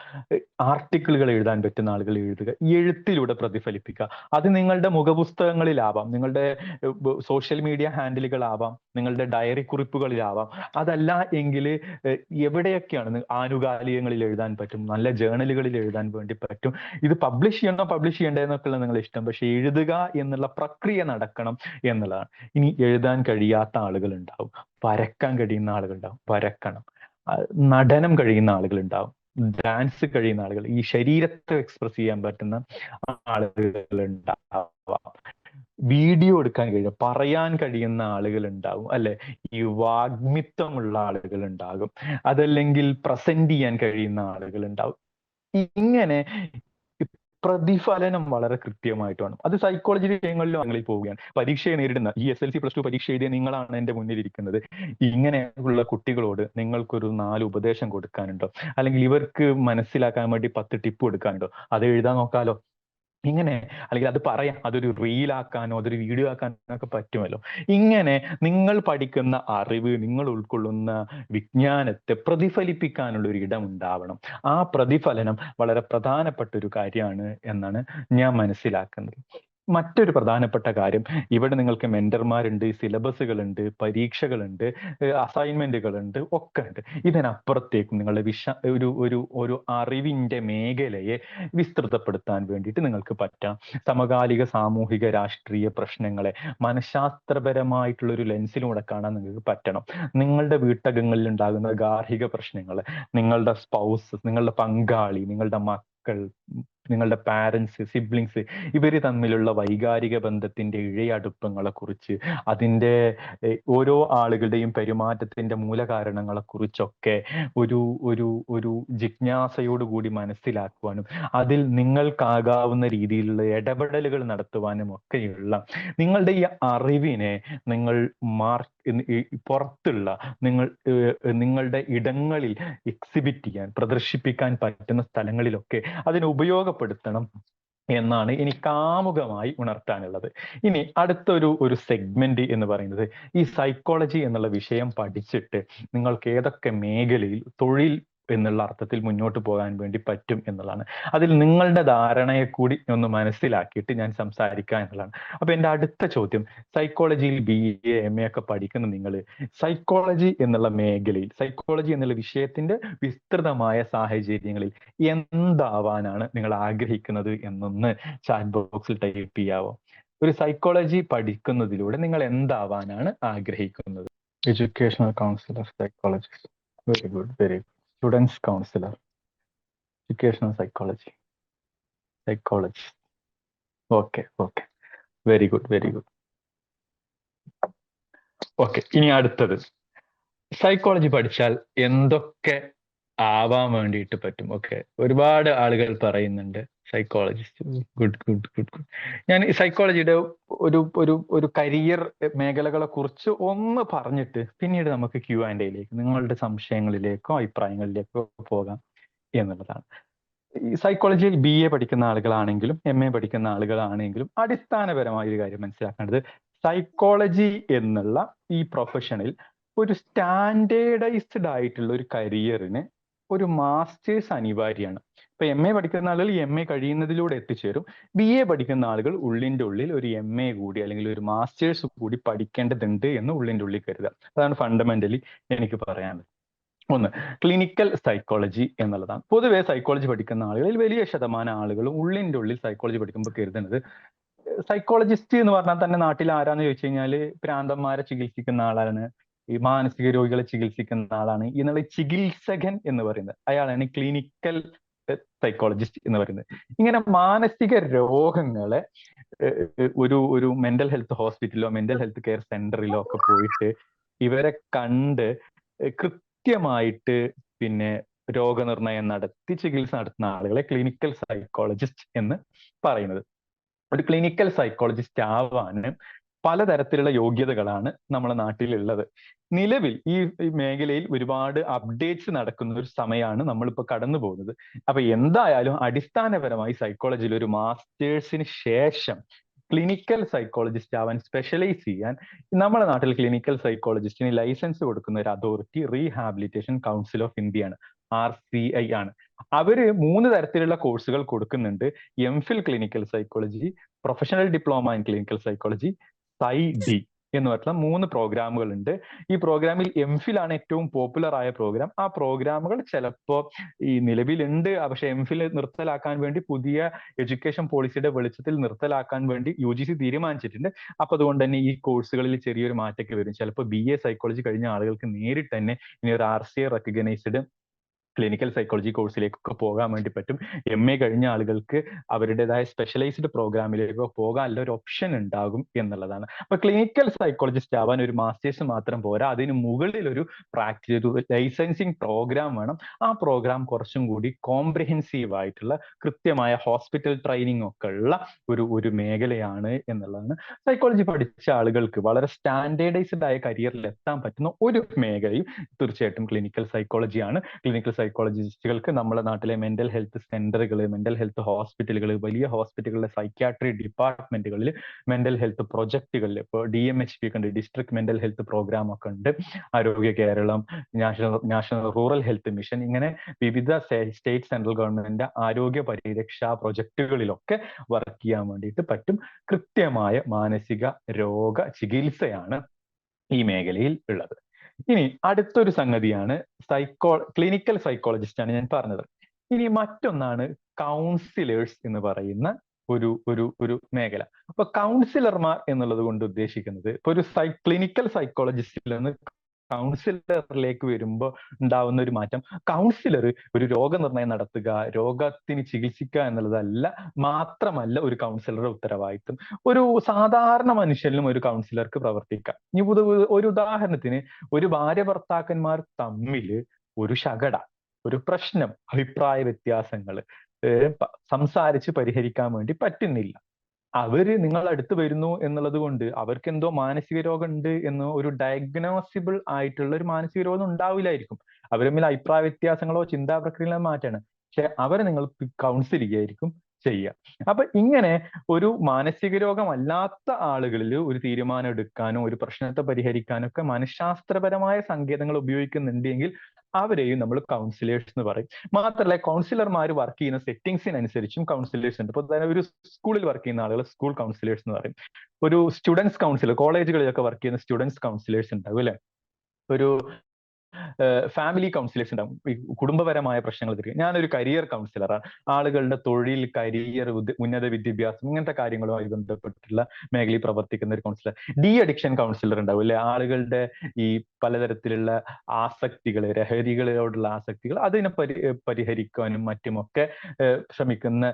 ആർട്ടിക്കിളുകൾ എഴുതാൻ പറ്റുന്ന ആളുകൾ എഴുതുക. എഴുത്തിലൂടെ പ്രതിഫലിപ്പിക്കുക. അത് നിങ്ങളുടെ മുഖപുസ്തകങ്ങളിലാവാം, നിങ്ങളുടെ സോഷ്യൽ മീഡിയ ഹാൻഡിലുകളാവാം, നിങ്ങളുടെ ഡയറി കുറിപ്പുകളിലാവാം. അതല്ല എങ്കിൽ എവിടെയൊക്കെയാണ് ആനുകാലികങ്ങളിൽ എഴുതാൻ പറ്റും, നല്ല ജേർണലുകളിൽ എഴുതാൻ വേണ്ടി പറ്റും. ഇത് പബ്ലിഷ് ചെയ്യണ്ടേന്നൊക്കെയുള്ള നിങ്ങളുടെ ഇഷ്ടം, പക്ഷെ എഴുതുക എന്നുള്ള പ്രക്രിയ നടക്കണം എന്നുള്ളതാണ്. ഇനി എഴുതാൻ കഴിയാത്ത ആളുകൾ ഉണ്ടാവും, വരക്കാൻ കഴിയുന്ന ആളുകളുണ്ടാവും, വരക്കണം. നടനം കഴിയുന്ന ആളുകളുണ്ടാവും, ഡാൻസ് കഴിയുന്ന ആളുകൾ, ഈ ശരീരത്തെ എക്സ്പ്രസ് ചെയ്യാൻ പറ്റുന്ന ആളുകൾ ഉണ്ടാവാം, വീഡിയോ എടുക്കാൻ കഴിയും, പറയാൻ കഴിയുന്ന ആളുകൾ ഉണ്ടാവും, അല്ലെ? ഈ വാഗ്മിത്വമുള്ള ആളുകൾ ഉണ്ടാകും, അതല്ലെങ്കിൽ പ്രസന്റ് ചെയ്യാൻ കഴിയുന്ന ആളുകൾ ഉണ്ടാവും. ഇങ്ങനെ പ്രതിഫലനം വളരെ കൃത്യമായിട്ട് വേണം. അത് സൈക്കോളജി വിഷയങ്ങളിലും അങ്ങനെ പോവുകയാണ്. പരീക്ഷയെ നേരിടുന്ന ഈ SLC+2 പരീക്ഷ എഴുതിയ നിങ്ങളാണ് എൻ്റെ മുന്നിലിരിക്കുന്നത്. ഇങ്ങനെയുള്ള കുട്ടികളോട് നിങ്ങൾക്കൊരു 4 ഉപദേശം കൊടുക്കാനുണ്ടോ, അല്ലെങ്കിൽ ഇവർക്ക് മനസ്സിലാക്കാൻ വേണ്ടി 10 ടിപ്പ് കൊടുക്കാനുണ്ടോ? അത് എഴുതാൻ നോക്കാലോ. ഇങ്ങനെ, അല്ലെങ്കിൽ അത് പറയാം, അതൊരു റീലാക്കാനോ അതൊരു വീഡിയോ ആക്കാനോ ഒക്കെ പറ്റുമല്ലോ. ഇങ്ങനെ നിങ്ങൾ പഠിക്കുന്ന അറിവ്, നിങ്ങൾ ഉൾക്കൊള്ളുന്ന വിജ്ഞാനത്തെ പ്രതിഫലിപ്പിക്കാനുള്ള ഒരു ഇടം ഉണ്ടാവണം. ആ പ്രതിഫലനം വളരെ പ്രധാനപ്പെട്ട ഒരു കാര്യമാണ് എന്നാണ് ഞാൻ മനസ്സിലാക്കുന്നത്. മറ്റൊരു പ്രധാനപ്പെട്ട കാര്യം, ഇവിടെ നിങ്ങൾക്ക് മെന്റർമാരുണ്ട്, സിലബസുകളുണ്ട്, പരീക്ഷകളുണ്ട്, അസൈൻമെന്റുകളുണ്ട്, ഒക്കെ ഉണ്ട്. ഇതിനപ്പുറത്തേക്കും നിങ്ങളുടെ ഒരു അറിവിന്റെ മേഖലയെ വിസ്തൃതപ്പെടുത്താൻ വേണ്ടിയിട്ട് നിങ്ങൾക്ക് പറ്റാം. സമകാലിക സാമൂഹിക രാഷ്ട്രീയ പ്രശ്നങ്ങളെ മനഃശാസ്ത്രപരമായിട്ടുള്ള ഒരു ലെൻസിലൂടെ കാണാൻ നിങ്ങൾക്ക് പറ്റണം. നിങ്ങളുടെ വീട്ടകങ്ങളിൽ ഉണ്ടാകുന്ന ഗാർഹിക പ്രശ്നങ്ങൾ, നിങ്ങളുടെ സ്പൗസ്, നിങ്ങളുടെ പങ്കാളി, നിങ്ങളുടെ മക്കൾ, നിങ്ങളുടെ പാരൻസ്, സിബ്ലിങ്സ്, ഇവര് തമ്മിലുള്ള വൈകാരിക ബന്ധത്തിന്റെ ഇഴയടുപ്പങ്ങളെ കുറിച്ച്, അതിൻ്റെ ഓരോ ആളുകളുടെയും പെരുമാറ്റത്തിന്റെ മൂലകാരണങ്ങളെ കുറിച്ചൊക്കെ ഒരു ഒരു ഒരു ജിജ്ഞാസയോടുകൂടി മനസ്സിലാക്കുവാനും അതിൽ നിങ്ങൾക്കാകാവുന്ന രീതിയിലുള്ള ഇടപെടലുകൾ നടത്തുവാനും ഒക്കെയുള്ള നിങ്ങളുടെ ഈ അറിവിനെ നിങ്ങൾ പുറത്തുള്ള നിങ്ങളുടെ ഇടങ്ങളിൽ എക്സിബിറ്റ് ചെയ്യാൻ, പ്രദർശിപ്പിക്കാൻ പറ്റുന്ന സ്ഥലങ്ങളിലൊക്കെ അതിനെ ഉപയോഗപ്പെടുത്തണം എന്നാണ് എനിക്ക് ആമുഖമായി ഉണർത്താനുള്ളത്. ഇനി അടുത്തൊരു സെഗ്മെന്റ് എന്ന് പറയുന്നത്, ഈ സൈക്കോളജി എന്നുള്ള വിഷയം പഠിച്ചിട്ട് നിങ്ങൾക്ക് ഏതൊക്കെ മേഖലയിൽ തൊഴിൽ എന്നുള്ള അർത്ഥത്തിൽ മുന്നോട്ട് പോകാൻ വേണ്ടി പറ്റും എന്നുള്ളതാണ്. അതിൽ നിങ്ങളുടെ ധാരണയെ കൂടി ഒന്ന് മനസ്സിലാക്കിയിട്ട് ഞാൻ സംസാരിക്കുക എന്നുള്ളതാണ്. അപ്പൊ എൻ്റെ അടുത്ത ചോദ്യം, സൈക്കോളജിയിൽ BA MA ഒക്കെ പഠിക്കുന്ന നിങ്ങൾ സൈക്കോളജി എന്നുള്ള മേഖലയിൽ, സൈക്കോളജി എന്നുള്ള വിഷയത്തിന്റെ വിസ്തൃതമായ സാഹചര്യങ്ങളിൽ എന്താവാനാണ് നിങ്ങൾ ആഗ്രഹിക്കുന്നത് എന്നൊന്ന് ചാറ്റ് ബോക്സിൽ ടൈപ്പ് ചെയ്യാവോ? ഒരു സൈക്കോളജി പഠിക്കുന്നതിലൂടെ നിങ്ങൾ എന്താവാനാണ് ആഗ്രഹിക്കുന്നത്? Educational councillor, psychologist. Very good, very good. Students councillor, educational psychology, psychologist. Okay, very good, very good. Okay, ഇനി അടുത്തത്, സൈക്കോളജി പഠിച്ചാൽ എന്തൊക്കെ ആവാൻ വേണ്ടിയിട്ട് പറ്റും? ഓക്കെ, ഒരുപാട് ആളുകൾ പറയുന്നുണ്ട് സൈക്കോളജിസ്റ്റ്. ഗുഡ്. ഞാൻ സൈക്കോളജിയുടെ ഒരു കരിയർ മേഖലകളെ കുറിച്ച് ഒന്ന് പറഞ്ഞിട്ട് പിന്നീട് നമുക്ക് Q&Aയിലേക്ക്, നിങ്ങളുടെ സംശയങ്ങളിലേക്കോ അഭിപ്രായങ്ങളിലേക്കോ പോകാം എന്നുള്ളതാണ്. ഈ സൈക്കോളജിയിൽ BA പഠിക്കുന്ന ആളുകളാണെങ്കിലും MA പഠിക്കുന്ന ആളുകളാണെങ്കിലും അടിസ്ഥാനപരമായ ഒരു കാര്യം മനസ്സിലാക്കേണ്ടത്, സൈക്കോളജി എന്നുള്ള ഈ പ്രൊഫഷനിൽ ഒരു സ്റ്റാൻഡേർഡൈസ്ഡ് ആയിട്ടുള്ള ഒരു കരിയറിന് ഒരു മാസ്റ്റേഴ്സ് അനിവാര്യമാണ്. ഇപ്പൊ MA പഠിക്കുന്ന ആളുകൾ MA കഴിയുന്നതിലൂടെ എത്തിച്ചേരും. BA പഠിക്കുന്ന ആളുകൾ ഉള്ളിന്റെ ഉള്ളിൽ ഒരു MA കൂടി അല്ലെങ്കിൽ ഒരു മാസ്റ്റേഴ്സ് കൂടി പഠിക്കേണ്ടതുണ്ട് എന്ന് ഉള്ളിന്റെ ഉള്ളിൽ കരുതുക. അതാണ് ഫണ്ടമെന്റലി എനിക്ക് പറയാനുള്ളത്. ഒന്ന്, ക്ലിനിക്കൽ സൈക്കോളജി എന്നുള്ളതാണ്. പൊതുവെ സൈക്കോളജി പഠിക്കുന്ന ആളുകളിൽ വലിയ ശതമാനം ആളുകളും ഉള്ളിന്റെ ഉള്ളിൽ സൈക്കോളജി പഠിക്കുമ്പോൾ കരുതുന്നത് സൈക്കോളജിസ്റ്റ് എന്ന് പറഞ്ഞാൽ തന്നെ നാട്ടിൽ ആരാന്ന് ചോദിച്ചു കഴിഞ്ഞാൽ പ്രാന്തന്മാരെ ചികിത്സിക്കുന്ന ആളാണ്, ഈ മാനസിക രോഗികളെ ചികിത്സിക്കുന്ന ആളാണ് എന്നുള്ള ചികിത്സകൻ എന്ന് പറയുന്നത്. അയാളാണ് ക്ലിനിക്കൽ സൈക്കോളജിസ്റ്റ് എന്ന് പറയുന്നത്. ഇങ്ങനെ മാനസിക രോഗങ്ങളെ ഒരു മെന്റൽ ഹെൽത്ത് ഹോസ്പിറ്റലിലോ മെന്റൽ ഹെൽത്ത് കെയർ സെന്ററിലോ ഒക്കെ പോയിട്ട് ഇവരെ കണ്ട് കൃത്യമായിട്ട് പിന്നെ രോഗനിർണയം നടത്തി ചികിത്സ നടത്തുന്ന ആളുകളെ ക്ലിനിക്കൽ സൈക്കോളജിസ്റ്റ് എന്ന് പറയുന്നത്. ഒരു ക്ലിനിക്കൽ സൈക്കോളജിസ്റ്റ് ആവാന് പലതരത്തിലുള്ള യോഗ്യതകളാണ് നമ്മുടെ നാട്ടിലുള്ളത്. നിലവിൽ ഈ മേഖലയിൽ ഒരുപാട് അപ്ഡേറ്റ്സ് നടക്കുന്ന ഒരു സമയമാണ് നമ്മളിപ്പോൾ കടന്നു പോകുന്നത്. അപ്പൊ എന്തായാലും അടിസ്ഥാനപരമായി സൈക്കോളജിയിൽ ഒരു മാസ്റ്റേഴ്സിന് ശേഷം ക്ലിനിക്കൽ സൈക്കോളജിസ്റ്റ് ആവാൻ സ്പെഷ്യലൈസ് ചെയ്യാൻ നമ്മുടെ നാട്ടിൽ ക്ലിനിക്കൽ സൈക്കോളജിസ്റ്റിന് ലൈസൻസ് കൊടുക്കുന്ന ഒരു authority rehabilitation council of India ആണ്, RCI ആണ്. അവര് 3 തരത്തിലുള്ള കോഴ്സുകൾ കൊടുക്കുന്നുണ്ട്. MPhil clinical psychology, professional diploma in clinical psychology, PsyD എന്ന് പറഞ്ഞ 3 പ്രോഗ്രാമുകൾ ഉണ്ട്. ഈ പ്രോഗ്രാമിൽ MPhil ആണ് ഏറ്റവും പോപ്പുലർ ആയ പ്രോഗ്രാം. ആ പ്രോഗ്രാമുകൾ ചിലപ്പോൾ ഈ നിലവിലുണ്ട്, പക്ഷെ MPhil നിർത്തലാക്കാൻ വേണ്ടി പുതിയ എഡ്യൂക്കേഷൻ പോളിസിയുടെ വെളിച്ചത്തിൽ നിർത്തലാക്കാൻ വേണ്ടി UGC തീരുമാനിച്ചിട്ടുണ്ട്. അപ്പൊ അതുകൊണ്ട് തന്നെ ഈ കോഴ്സുകളിൽ ചെറിയൊരു മാറ്റമൊക്കെ വരും. ചിലപ്പോൾ BA സൈക്കോളജി കഴിഞ്ഞ ആളുകൾക്ക് നേരിട്ട് തന്നെ ഇനി ഒരു RCI റെക്കഗ്നൈസ്ഡ് ക്ലിനിക്കൽ സൈക്കോളജി കോഴ്സിലേക്കൊക്കെ പോകാൻ വേണ്ടി പറ്റും. MA കഴിഞ്ഞ ആളുകൾക്ക് അവരുടേതായ സ്പെഷ്യലൈസ്ഡ് പ്രോഗ്രാമിലേക്കോ പോകാനുള്ള ഒരു ഓപ്ഷൻ ഉണ്ടാകും എന്നുള്ളതാണ്. അപ്പൊ ക്ലിനിക്കൽ സൈക്കോളജിസ്റ്റ് ആവാൻ ഒരു മാസ്റ്റേഴ്സ് മാത്രം പോരാ, അതിന് മുകളിൽ ഒരു പ്രാക്ടീസ് ഒരു ലൈസൻസിങ് പ്രോഗ്രാം വേണം. ആ പ്രോഗ്രാം കുറച്ചും കൂടി കോംപ്രിഹെൻസീവ് ആയിട്ടുള്ള കൃത്യമായ ഹോസ്പിറ്റൽ ട്രെയിനിങ് ഒക്കെ ഉള്ള ഒരു മേഖലയാണ് എന്നുള്ളതാണ്. സൈക്കോളജി പഠിച്ച ആളുകൾക്ക് വളരെ സ്റ്റാൻഡേർഡൈസ്ഡ് ആയ കരിയറിൽ എത്താൻ പറ്റുന്ന ഒരു മേഖലയും തീർച്ചയായിട്ടും ക്ലിനിക്കൽ സൈക്കോളജിയാണ്. ക്ലിനിക്കൽ സൈക്കോളജിസ്റ്റുകൾക്ക് നമ്മുടെ നാട്ടിലെ മെന്റൽ ഹെൽത്ത് സെന്ററുകൾ, മെന്റൽ ഹെൽത്ത് ഹോസ്പിറ്റലുകൾ, വലിയ ഹോസ്പിറ്റലുകളിലെ സൈക്യാട്രി ഡിപ്പാർട്ട്മെന്റുകളിൽ മെന്റൽ ഹെൽത്ത് പ്രൊജക്ടുകളിൽ ഇപ്പോൾ DMHP ഒക്കെ ഉണ്ട്, ഡിസ്ട്രിക്ട് മെന്റൽ ഹെൽത്ത് പ്രോഗ്രാം ഒക്കെ ഉണ്ട്. Arogya Keralam, national rural health mission, ഇങ്ങനെ വിവിധ സ്റ്റേറ്റ് സെൻട്രൽ ഗവൺമെന്റിന്റെ ആരോഗ്യ പരിരക്ഷാ പ്രൊജക്ടുകളിലൊക്കെ വർക്ക് ചെയ്യാൻ വേണ്ടിയിട്ട് പറ്റും. കൃത്യമായ മാനസിക രോഗ ചികിത്സയാണ് ഈ മേഖലയിൽ ഉള്ളത്. ഇനി അടുത്തൊരു സംഗതിയാണ് ക്ലിനിക്കൽ സൈക്കോളജിസ്റ്റ് ആണ് ഞാൻ പറഞ്ഞത്. ഇനി മറ്റൊന്നാണ് കൗൺസിലേഴ്സ് എന്ന് പറയുന്ന ഒരു മേഖല. അപ്പൊ കൗൺസിലർമാർ എന്നുള്ളത് കൊണ്ട് ഉദ്ദേശിക്കുന്നത് ഇപ്പൊ ഒരു ക്ലിനിക്കൽ സൈക്കോളജിസ്റ്റിൽ നിന്ന് കൗൺസിലറിലേക്ക് വരുമ്പോൾ ഉണ്ടാവുന്ന ഒരു മാറ്റം, കൗൺസിലർ ഒരു രോഗനിർണയം നടത്തുക, രോഗത്തിന് ചികിത്സിക്കുക എന്നുള്ളതല്ല, മാത്രമല്ല ഒരു കൗൺസിലറുടെ ഉത്തരവാദിത്വം. ഒരു സാധാരണ മനുഷ്യനിലും ഒരു കൗൺസിലർക്ക് പ്രവർത്തിക്കാം. ഈ ഒരു ഉദാഹരണത്തിന്, ഒരു ഭാര്യ ഭർത്താക്കന്മാർ തമ്മിൽ ഒരു ശകട, ഒരു പ്രശ്നം, അഭിപ്രായ വ്യത്യാസങ്ങൾ സംസാരിച്ച് പരിഹരിക്കാൻ വേണ്ടി പറ്റുന്നില്ല. അവര് നിങ്ങൾ അടുത്ത് വരുന്നു എന്നുള്ളത് കൊണ്ട് അവർക്ക് എന്തോ മാനസിക രോഗം ഉണ്ട് എന്ന് ഒരു ഡയഗ്നോസിബിൾ ആയിട്ടുള്ള ഒരു മാനസിക രോഗം ഉണ്ടാവില്ലായിരിക്കും. അവർ തമ്മിൽ അഭിപ്രായ വ്യത്യാസങ്ങളോ ചിന്താ പ്രക്രിയകളോ മാറ്റാണ്. പക്ഷെ അവരെ നിങ്ങൾ കൗൺസിൽ ചെയ്യായിരിക്കും ചെയ്യുക. അപ്പൊ ഇങ്ങനെ ഒരു മാനസിക രോഗമല്ലാത്ത ആളുകളിൽ ഒരു തീരുമാനം എടുക്കാനോ ഒരു പ്രശ്നത്തെ പരിഹരിക്കാനോ ഒക്കെ മനഃശാസ്ത്രപരമായ സങ്കേതങ്ങൾ ഉപയോഗിക്കുന്നുണ്ടെങ്കിൽ അവരെയും നമ്മൾ കൗൺസിലേഴ്സ് എന്ന് പറയും. മാത്രമല്ല, കൗൺസിലർമാർ വർക്ക് ചെയ്യുന്ന സെറ്റിംഗ്സിനനുസരിച്ചും കൗൺസിലേഴ്സ് ഉണ്ട്. ഇപ്പൊ ഒരു സ്കൂളിൽ വർക്ക് ചെയ്യുന്ന ആളുകൾ സ്കൂൾ കൗൺസിലേഴ്സ് എന്ന് പറയും. ഒരു സ്റ്റുഡൻസ് കൗൺസിലർ, കോളേജുകളിലൊക്കെ വർക്ക് ചെയ്യുന്ന സ്റ്റുഡൻസ് കൗൺസിലേഴ്സ് ഉണ്ടാവും അല്ലെ. ഒരു ഫാമിലി കൗൺസിലേഴ്സ് ഉണ്ടാവും, കുടുംബപരമായ പ്രശ്നങ്ങൾ തീർക്കും. ഞാനൊരു കരിയർ കൗൺസിലറാണ്. ആളുകളുടെ തൊഴിൽ, കരിയർ, ഉന്നത വിദ്യാഭ്യാസം ഇങ്ങനത്തെ കാര്യങ്ങളുമായി ബന്ധപ്പെട്ടുള്ള മേഖലയിൽ പ്രവർത്തിക്കുന്ന ഒരു കൗൺസിലർ. അഡിക്ഷൻ കൗൺസിലർ ഉണ്ടാവും അല്ലെ. ആളുകളുടെ ഈ പലതരത്തിലുള്ള ആസക്തികൾ, ലഹരികളോടുള്ള ആസക്തികൾ, അതിനെ പരിഹരിക്കാനും മറ്റുമൊക്കെ ശ്രമിക്കുന്ന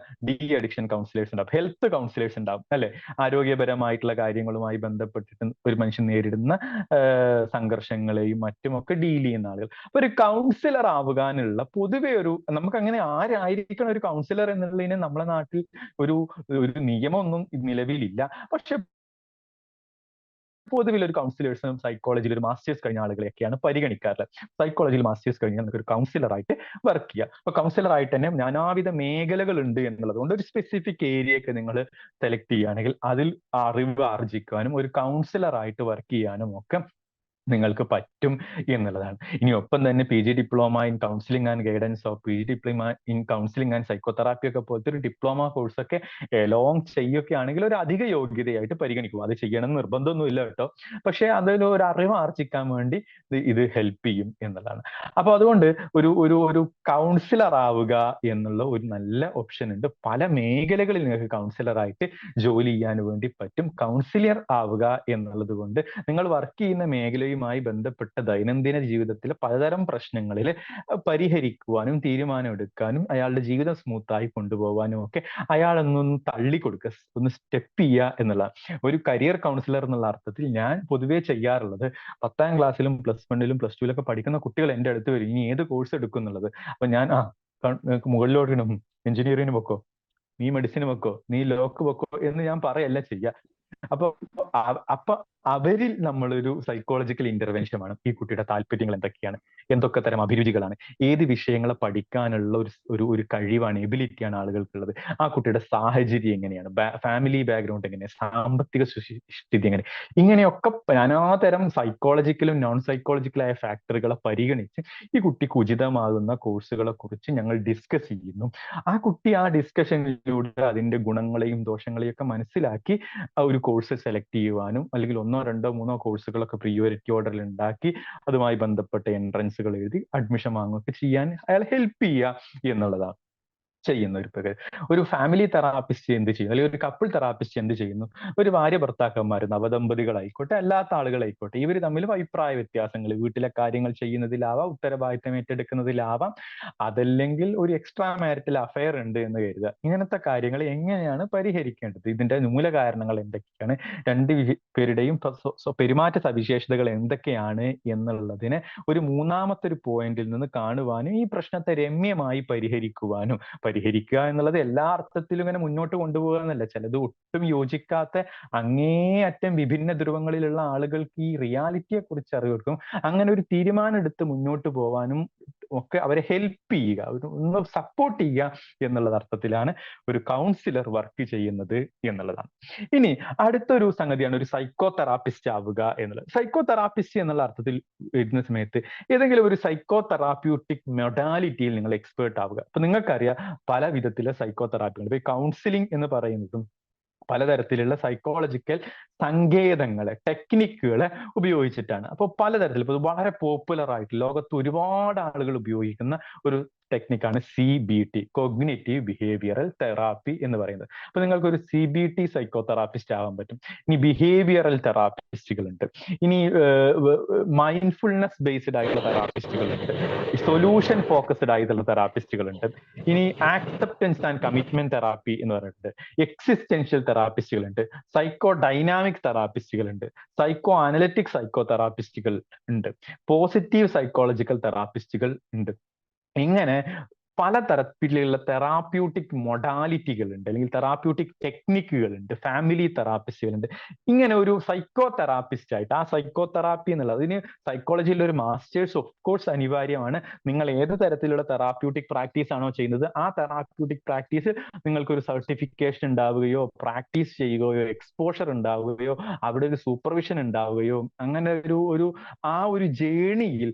അഡിക്ഷൻ കൗൺസിലേഴ്സ് ഉണ്ടാവും. ഹെൽത്ത് കൗൺസിലേഴ്സ് ഉണ്ടാവും അല്ലെ. ആരോഗ്യപരമായിട്ടുള്ള കാര്യങ്ങളുമായി ബന്ധപ്പെട്ടിട്ട് ഒരു മനുഷ്യൻ നേരിടുന്ന സംഘർഷങ്ങളെയും മറ്റുമൊക്കെ ഡീൽ ചെയ്യുന്ന ആളുകൾ. അപ്പൊ ഒരു കൗൺസിലർ ആവുകാനുള്ള പൊതുവെ നമുക്ക് അങ്ങനെ ആരായിരിക്കണം ഒരു കൗൺസിലർ എന്നുള്ളതിന് നമ്മുടെ നാട്ടിൽ ഒരു നിയമമൊന്നും നിലവിലില്ല. പക്ഷെ പൊതുവിൽ ഒരു കൗൺസിലേഴ്സും സൈക്കോളജിയിൽ ഒരു മാസ്റ്റേഴ്സ് കഴിഞ്ഞ ആളുകളെയൊക്കെയാണ് പരിഗണിക്കാറുള്ളത്. സൈക്കോളജിയിൽ മാസ്റ്റേഴ്സ് കഴിഞ്ഞാൽ നമുക്ക് ഒരു കൗൺസിലറായിട്ട് വർക്ക് ചെയ്യാം. അപ്പൊ കൗൺസിലറായിട്ട് തന്നെ നാനാവിധ മേഖലകൾ ഉണ്ട് എന്നുള്ളത് കൊണ്ട് ഒരു സ്പെസിഫിക് ഏരിയയൊക്കെ നിങ്ങൾ സെലക്ട് ചെയ്യുകയാണെങ്കിൽ അതിൽ അറിവ് ആർജിക്കാനും ഒരു കൗൺസിലറായിട്ട് വർക്ക് ചെയ്യാനും ഒക്കെ നിങ്ങൾക്ക് പറ്റും എന്നുള്ളതാണ്. ഇനി ഒപ്പം തന്നെ PG diploma in counselling and ഗൈഡൻസോ, PG diploma in counselling and psychotherapy ഒക്കെ പോലത്തെ ഒരു ഡിപ്ലോമ കോഴ്സൊക്കെ ലോങ് ചെയ്യുകയൊക്കെ ആണെങ്കിൽ ഒരു അധിക യോഗ്യതയായിട്ട് പരിഗണിക്കും. അത് ചെയ്യണം എന്ന് നിർബന്ധമൊന്നുമില്ല കേട്ടോ. പക്ഷെ അതിൽ ഒരു അറിവ് ആർജിക്കാൻ വേണ്ടി ഇത് ഹെൽപ്പ് ചെയ്യും എന്നുള്ളതാണ്. അപ്പൊ അതുകൊണ്ട് ഒരു ഒരു ഒരു കൗൺസിലർ ആവുക എന്നുള്ള ഒരു നല്ല ഓപ്ഷൻ ഉണ്ട്. പല മേഖലകളിൽ നിങ്ങൾക്ക് കൗൺസിലറായിട്ട് ജോലി ചെയ്യാൻ വേണ്ടി പറ്റും. കൗൺസിലർ ആവുക എന്നുള്ളത് കൊണ്ട് നിങ്ങൾ വർക്ക് ചെയ്യുന്ന മേഖലയുമായി ബന്ധപ്പെട്ട ദൈനംദിന ജീവിതത്തിലെ പലതരം പ്രശ്നങ്ങളിൽ പരിഹരിക്കുവാനും തീരുമാനം എടുക്കാനും അയാളുടെ ജീവിതം സ്മൂത്തായി കൊണ്ടുപോകാനും ഒക്കെ അയാളൊന്നൊന്ന് തള്ളിക്കൊടുക്കുക, ഒന്ന് സ്റ്റെപ്പ് ചെയ്യുക എന്നുള്ള ഒരു കരിയർ കൗൺസിലർ എന്നുള്ള അർത്ഥത്തിൽ ഞാൻ പൊതുവേ ചെയ്യാറുള്ളത് 10ാം ക്ലാസ്സിലും +1ലും +2ലൊക്കെ പഠിക്കുന്ന കുട്ടികൾ എൻ്റെ അടുത്ത് വരും, ഇനി ഏത് കോഴ്സ് എടുക്കും എന്നുള്ളത്. അപ്പൊ ഞാൻ മുകളിലോട്ടിനും എഞ്ചിനീയറിംഗിന് വെക്കോ, നീ മെഡിസിന് വെക്കോ, നീ ലോക്ക് വെക്കോ എന്ന് ഞാൻ പറയല്ല ചെയ്യുക. അപ്പൊ അവരിൽ നമ്മളൊരു സൈക്കോളജിക്കൽ ഇന്റർവെൻഷൻ ആണ്. ഈ കുട്ടിയുടെ താല്പര്യങ്ങൾ എന്തൊക്കെയാണ്, എന്തൊക്കെ തരം അഭിരുചികളാണ്, ഏത് വിഷയങ്ങളെ പഠിക്കാനുള്ള ഒരു കഴിവാണ്, എബിലിറ്റിയാണ് ആളുകൾക്കുള്ളത്, ആ കുട്ടിയുടെ സാഹചര്യം എങ്ങനെയാണ്, ഫാമിലി ബാക്ക്ഗ്രൗണ്ട് എങ്ങനെയാണ്, സാമ്പത്തിക സ്ഥിതി എങ്ങനെ, ഇങ്ങനെയൊക്കെ നാനാതരം സൈക്കോളജിക്കലും നോൺ സൈക്കോളജിക്കലായ ഫാക്ടറുകളെ പരിഗണിച്ച് ഈ കുട്ടിക്ക് ഉചിതമാകുന്ന കോഴ്സുകളെ കുറിച്ച് ഞങ്ങൾ ഡിസ്കസ് ചെയ്യുന്നു. ആ കുട്ടി ആ ഡിസ്കഷനിലൂടെ അതിന്റെ ഗുണങ്ങളെയും ദോഷങ്ങളെയും ഒക്കെ മനസ്സിലാക്കി ഒരു കോഴ്സ് സെലക്ട് ചെയ്യുവാനും അല്ലെങ്കിൽ 1, 2, 3 കോഴ്സുകളൊക്കെ പ്രിയോറിറ്റി ഓർഡറിൽ ഉണ്ടാക്കി അതുമായി ബന്ധപ്പെട്ട എൻട്രൻസുകൾ എഴുതി അഡ്മിഷൻ വാങ്ങുകയൊക്കെ ചെയ്യാൻ അയാൾ ഹെൽപ്പ് ചെയ്യുക എന്നുള്ളതാണ് ചെയ്യുന്ന ഒരു ഫാമിലി തെറാപ്പിസ്റ്റ് എന്ത് ചെയ്യുന്നു, അല്ലെങ്കിൽ ഒരു കപ്പിൾ തെറാപ്പിസ്റ്റ് എന്ത് ചെയ്യുന്നു, ഒരു ഭാര്യ ഭർത്താക്കന്മാർ, നവദമ്പതികളായിക്കോട്ടെ, അല്ലാത്ത ആളുകളായിക്കോട്ടെ, ഇവർ തമ്മിൽ അഭിപ്രായ വ്യത്യാസങ്ങൾ, വീട്ടിലെ കാര്യങ്ങൾ ചെയ്യുന്നതിലാവാം, ഉത്തരവാദിത്തം ഏറ്റെടുക്കുന്നതിലാവാം, അതല്ലെങ്കിൽ ഒരു എക്സ്ട്രാ മാരിറ്റൽ അഫയർ ഉണ്ട് എന്ന് കരുതുക. ഇങ്ങനത്തെ കാര്യങ്ങൾ എങ്ങനെയാണ് പരിഹരിക്കേണ്ടത്, ഇതിന്റെ മൂല കാരണങ്ങൾ എന്തൊക്കെയാണ്, രണ്ട് പേരുടെയും പെരുമാറ്റ സവിശേഷതകൾ എന്തൊക്കെയാണ് എന്നുള്ളതിനെ ഒരു മൂന്നാമത്തെ ഒരു പോയിന്റിൽ നിന്ന് കാണുവാനും ഈ പ്രശ്നത്തെ രമ്യമായി പരിഹരിക്കുക എന്നുള്ളത് എല്ലാ അർത്ഥത്തിലും ഇങ്ങനെ മുന്നോട്ട് കൊണ്ടുപോകുക എന്നല്ല. ചിലത് ഒട്ടും യോജിക്കാത്ത അങ്ങേയറ്റം വിഭിന്ന ധ്രുവങ്ങളിലുള്ള ആളുകൾക്ക് ഈ റിയാലിറ്റിയെ കുറിച്ച് അറിവെടുക്കും. അങ്ങനെ ഒരു തീരുമാനം എടുത്ത് മുന്നോട്ട് പോകാനും ഒക്കെ അവരെ ഹെൽപ്പ് ചെയ്യുക, ഒന്ന് സപ്പോർട്ട് ചെയ്യുക എന്നുള്ള അർത്ഥത്തിലാണ് ഒരു കൗൺസിലർ വർക്ക് ചെയ്യുന്നത് എന്നുള്ളതാണ്. ഇനി അടുത്തൊരു സംഗതിയാണ് ഒരു സൈക്കോ തെറാപ്പിസ്റ്റ് ആവുക എന്നുള്ളത്. സൈക്കോ തെറാപ്പിസ്റ്റ് എന്നുള്ള അർത്ഥത്തിൽ വരുന്ന സമയത്ത് ഏതെങ്കിലും ഒരു സൈക്കോ തെറാപ്യൂട്ടിക് മൊഡാലിറ്റിയിൽ നിങ്ങൾ എക്സ്പേർട്ട് ആവുക. അപ്പൊ നിങ്ങൾക്കറിയാം പല വിധത്തിലെ സൈക്കോ തെറാപ്പികൾ. ഇപ്പൊ കൗൺസിലിംഗ് എന്ന് പറയുന്നതും പലതരത്തിലുള്ള സൈക്കോളജിക്കൽ സങ്കേതങ്ങളെ, ടെക്നിക്കുകളെ ഉപയോഗിച്ചിട്ടാണ്. അപ്പോൾ പലതരത്തിൽ ഇപ്പോൾ വളരെ പോപ്പുലർ ആയിട്ട് ലോകത്ത് ഒരുപാട് ആളുകൾ ഉപയോഗിക്കുന്ന ഒരു ടെക്നിക്കാണ് CBT, കോഗ്നിറ്റീവ് ബിഹേവിയറൽ തെറാപ്പി എന്ന് പറയുന്നത്. അപ്പൊ നിങ്ങൾക്ക് ഒരു CBT സൈക്കോ തെറാപ്പിസ്റ്റ് ആവാൻ പറ്റും. ഇനി ബിഹേവിയറൽ തെറാപ്പിസ്റ്റുകളുണ്ട്, ഇനി മൈൻഡ്ഫുൾനെസ് ബേസ്ഡ് ആയിട്ടുള്ള തെറാപ്പിസ്റ്റുകളുണ്ട്, സൊല്യൂഷൻ ഫോക്കസ്ഡ് ആയിട്ടുള്ള തെറാപ്പിസ്റ്റുകളുണ്ട്, ഇനി ആക്സെപ്റ്റൻസ് ആൻഡ് കമ്മിറ്റ്മെന്റ് തെറാപ്പി എന്ന് പറഞ്ഞിട്ടുണ്ട്, എക്സിസ്റ്റൻഷ്യൽ തെറാപ്പിസ്റ്റുകളുണ്ട്, സൈക്കോ ഡൈനാമിക് തെറാപ്പിസ്റ്റുകളുണ്ട്, സൈക്കോ അനലിറ്റിക് സൈക്കോ തെറാപ്പിസ്റ്റുകൾ ഉണ്ട്, പോസിറ്റീവ് സൈക്കോളജിക്കൽ തെറാപ്പിസ്റ്റുകൾ ഉണ്ട്. ഇങ്ങനെ പലതരത്തിലുള്ള തെറാപ്യൂട്ടിക് മൊഡാലിറ്റികൾ ഉണ്ട്, അല്ലെങ്കിൽ തെറാപ്യൂട്ടിക് ടെക്നിക്കുകൾ ഉണ്ട്, ഫാമിലി തെറാപ്പിസ്റ്റുകളുണ്ട്. ഇങ്ങനെ ഒരു സൈക്കോ തെറാപ്പിസ്റ്റ് ആയിട്ട് ആ സൈക്കോ തെറാപ്പി എന്നുള്ളത് അതിന് സൈക്കോളജിയിൽ ഒരു മാസ്റ്റേഴ്സ് ഓഫ് കോഴ്സ് അനിവാര്യമാണ്. നിങ്ങൾ ഏത് തരത്തിലുള്ള തെറാപ്യൂട്ടിക് പ്രാക്ടീസ് ആണോ ചെയ്യുന്നത് ആ തെറാപ്യൂട്ടിക് പ്രാക്ടീസ് നിങ്ങൾക്ക് ഒരു സർട്ടിഫിക്കേഷൻ ഉണ്ടാവുകയോ, പ്രാക്ടീസ് ചെയ്യുകയോ, എക്സ്പോഷർ ഉണ്ടാവുകയോ, അവിടെ ഒരു സൂപ്പർവിഷൻ ഉണ്ടാവുകയോ, അങ്ങനെ ആ ഒരു ജേണിയിൽ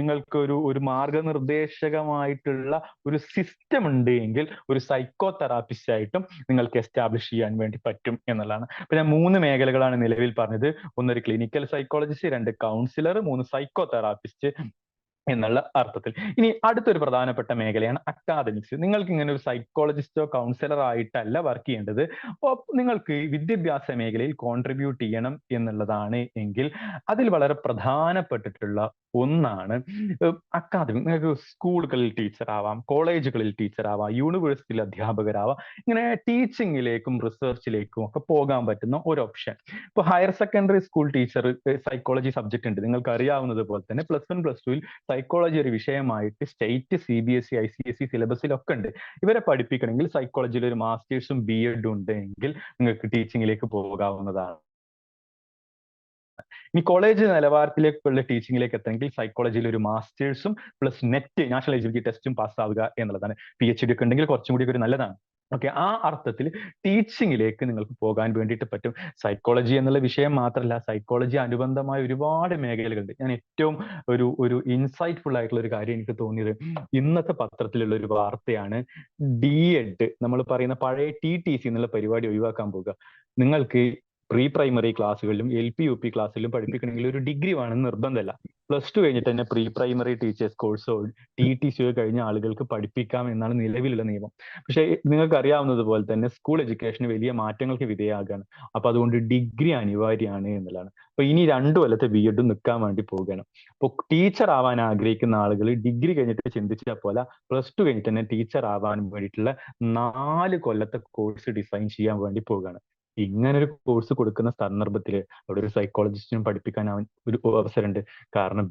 നിങ്ങൾക്ക് ഒരു മാർഗനിർദ്ദേശകമായിട്ടുള്ള ഒരു സിസ്റ്റം ഉണ്ട് എങ്കിൽ ഒരു സൈക്കോ തെറാപ്പിസ്റ്റ് ആയിട്ടും നിങ്ങൾക്ക് എസ്റ്റാബ്ലിഷ് ചെയ്യാൻ വേണ്ടി പറ്റും എന്നുള്ളതാണ്. അപ്പൊ ഞാൻ 3 മേഖലകളാണ് നിലവിൽ പറഞ്ഞത്. ഒന്ന് ഒരു clinical psychologist, 2 councillor, 3 psycho therapist എന്നുള്ള അർത്ഥത്തിൽ. ഇനി അടുത്തൊരു പ്രധാനപ്പെട്ട മേഖലയാണ് അക്കാദമിക്സ്. നിങ്ങൾക്ക് ഇങ്ങനെ ഒരു സൈക്കോളജിസ്റ്റോ കൗൺസിലറോ ആയിട്ടല്ല വർക്ക് ചെയ്യേണ്ടത്. അപ്പോൾ നിങ്ങൾക്ക് വിദ്യാഭ്യാസ മേഖലയിൽ കോൺട്രിബ്യൂട്ട് ചെയ്യണം എന്നുള്ളതാണ് എങ്കിൽ അതിൽ വളരെ പ്രധാനപ്പെട്ടിട്ടുള്ള ഒന്നാണ് അക്കാദമിക്. നിങ്ങൾക്ക് സ്കൂളുകളിൽ ടീച്ചർ ആവാം, കോളേജുകളിൽ ടീച്ചർ ആവാം, യൂണിവേഴ്സിറ്റിയിൽ അധ്യാപകരാവാം. ഇങ്ങനെ ടീച്ചിങ്ങിലേക്കും റിസർച്ചിലേക്കും ഒക്കെ പോകാൻ പറ്റുന്ന ഒരു ഓപ്ഷൻ. ഇപ്പൊ higher secondary school teacher psychology subject ഉണ്ട്. നിങ്ങൾക്ക് അറിയാവുന്നത് പോലെ തന്നെ +1 +2 സൈക്കോളജി ഒരു വിഷയമായിട്ട് സ്റ്റേറ്റ് CBSE ICSE സിലബസിലൊക്കെ ഉണ്ട്. ഇവരെ പഠിപ്പിക്കണമെങ്കിൽ സൈക്കോളജിയിൽ ഒരു മാസ്റ്റേഴ്സും BEd ഉണ്ടെങ്കിൽ നിങ്ങൾക്ക് ടീച്ചിങ്ങിലേക്ക് പോകാവുന്നതാണ്. ഇനി കോളേജ് നിലവാരത്തിലേക്കുള്ള ടീച്ചിങ്ങിലേക്ക് എത്തണമെങ്കിൽ സൈക്കോളജിയിൽ ഒരു മാസ്റ്റേഴ്സും +NET നാഷണൽ എലിജിബിലിറ്റി ടെസ്റ്റും പാസ്സാവുക എന്നുള്ളതാണ്. PhD ഒക്കെ ഉണ്ടെങ്കിൽ കുറച്ചും കൂടി ഒരു നല്ലതാണ്. ഓക്കെ, ആ അർത്ഥത്തിൽ ടീച്ചിങ്ങിലേക്ക് നിങ്ങൾക്ക് പോകാൻ വേണ്ടിയിട്ട് പറ്റും. സൈക്കോളജി എന്നുള്ള വിഷയം മാത്രമല്ല, സൈക്കോളജി അനുബന്ധമായ ഒരുപാട് മേഖലകളുണ്ട്. ഞാൻ ഏറ്റവും ഒരു ഇൻസൈറ്റ്ഫുൾ ആയിട്ടുള്ള ഒരു കാര്യം എനിക്ക് തോന്നിയത് ഇന്നത്തെ പത്രത്തിലുള്ള ഒരു വാർത്തയാണ്. DED നമ്മൾ പറയുന്ന പഴയ TTC എന്നുള്ള പരിപാടി ഒഴിവാക്കാൻ പോകുക. നിങ്ങൾക്ക് പ്രീ പ്രൈമറി ക്ലാസ്സുകളിലും LP UP ക്ലാസ്സിലും പഠിപ്പിക്കണമെങ്കിൽ ഒരു ഡിഗ്രി വേണമെന്ന് നിർബന്ധമല്ല. +2 കഴിഞ്ഞിട്ട് തന്നെ പ്രീ പ്രൈമറി ടീച്ചേഴ്സ് കോഴ്സോ TTC കഴിഞ്ഞ ആളുകൾക്ക് പഠിപ്പിക്കാം എന്നാണ് നിലവിലുള്ള നിയമം. പക്ഷെ നിങ്ങൾക്ക് അറിയാവുന്നതുപോലെ തന്നെ സ്കൂൾ എഡ്യൂക്കേഷൻ വലിയ മാറ്റങ്ങൾക്ക് വിധേയമാകാണ്. അപ്പൊ അതുകൊണ്ട് ഡിഗ്രി അനിവാര്യമാണ് എന്നുള്ളതാണ്. അപ്പൊ ഇനി 2 കൊല്ലത്തെ BEd നിൽക്കാൻ വേണ്ടി പോവുകയാണ്. അപ്പൊ ടീച്ചർ ആവാൻ ആഗ്രഹിക്കുന്ന ആളുകൾ ഡിഗ്രി കഴിഞ്ഞിട്ട് ചിന്തിച്ചാൽ പോലെ +2 കഴിഞ്ഞിട്ട് തന്നെ ടീച്ചർ ആവാൻ വേണ്ടിയിട്ടുള്ള 4 കൊല്ലത്തെ കോഴ്സ് ഡിസൈൻ ചെയ്യാൻ വേണ്ടി പോവുകയാണ്. ഇങ്ങനെ ഒരു കോഴ്സ് കൊടുക്കുന്ന സന്ദർഭത്തിൽ അവിടെ ഒരു സൈക്കോളജിസ്റ്റിനും പഠിപ്പിക്കാൻ ഒരു അവസരമുണ്ട്. കാരണം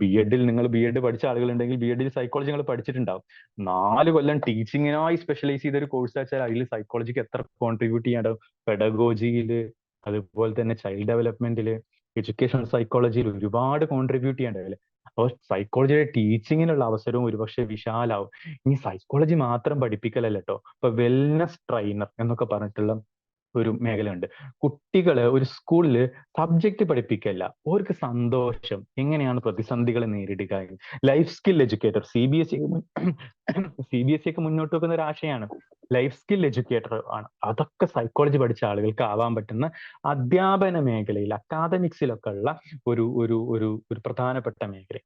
നിങ്ങൾ BEd പഠിച്ച ആളുകളുണ്ടെങ്കിൽ BEd സൈക്കോളജി നിങ്ങൾ പഠിച്ചിട്ടുണ്ടാവും. 4 കൊല്ലം ടീച്ചിങ്ങിനായി സ്പെഷ്യലൈസ് ചെയ്ത ഒരു കോഴ്സ് വെച്ചാൽ അതിൽ സൈക്കോളജിക്ക് എത്ര കോൺട്രിബ്യൂട്ട് ചെയ്യാണ്ടാവും. പെഡഗോജിയില്, അതുപോലെ തന്നെ ചൈൽഡ് ഡെവലപ്മെന്റില്, എഡ്യൂക്കേഷണൽ സൈക്കോളജിയിൽ ഒരുപാട് കോൺട്രിബ്യൂട്ട് ചെയ്യാണ്ടാവില്ലേ. അപ്പോൾ സൈക്കോളജിയുടെ ടീച്ചിങ്ങിനുള്ള അവസരവും ഒരുപക്ഷെ വിശാലാവും. ഇനി സൈക്കോളജി മാത്രം പഠിപ്പിക്കലല്ല കേട്ടോ. ഇപ്പൊ വെൽനസ് ട്രെയിനർ എന്നൊക്കെ പറഞ്ഞിട്ടുള്ള ഒരു മേഖലയുണ്ട്. കുട്ടികളെ ഒരു സ്കൂളിൽ സബ്ജക്റ്റ് പഠിപ്പിക്കല്ല, അവർക്ക് സന്തോഷം, എങ്ങനെയാണ് പ്രതിസന്ധികളെ നേരിടുക. ലൈഫ് സ്കിൽ എഡ്യൂക്കേറ്റർ CBSE ഒക്കെ മുന്നോട്ട് വെക്കുന്ന ഒരു ആശയമാണ്. ലൈഫ് സ്കിൽ എഡ്യൂക്കേറ്റർ ആണ്. അതൊക്കെ സൈക്കോളജി പഠിച്ച ആളുകൾക്ക് ആവാൻ പറ്റുന്ന അധ്യാപന മേഖലയിൽ, അക്കാദമിക്സിലൊക്കെ ഉള്ള ഒരു ഒരു ഒരു ഒരു പ്രധാനപ്പെട്ട മേഖല.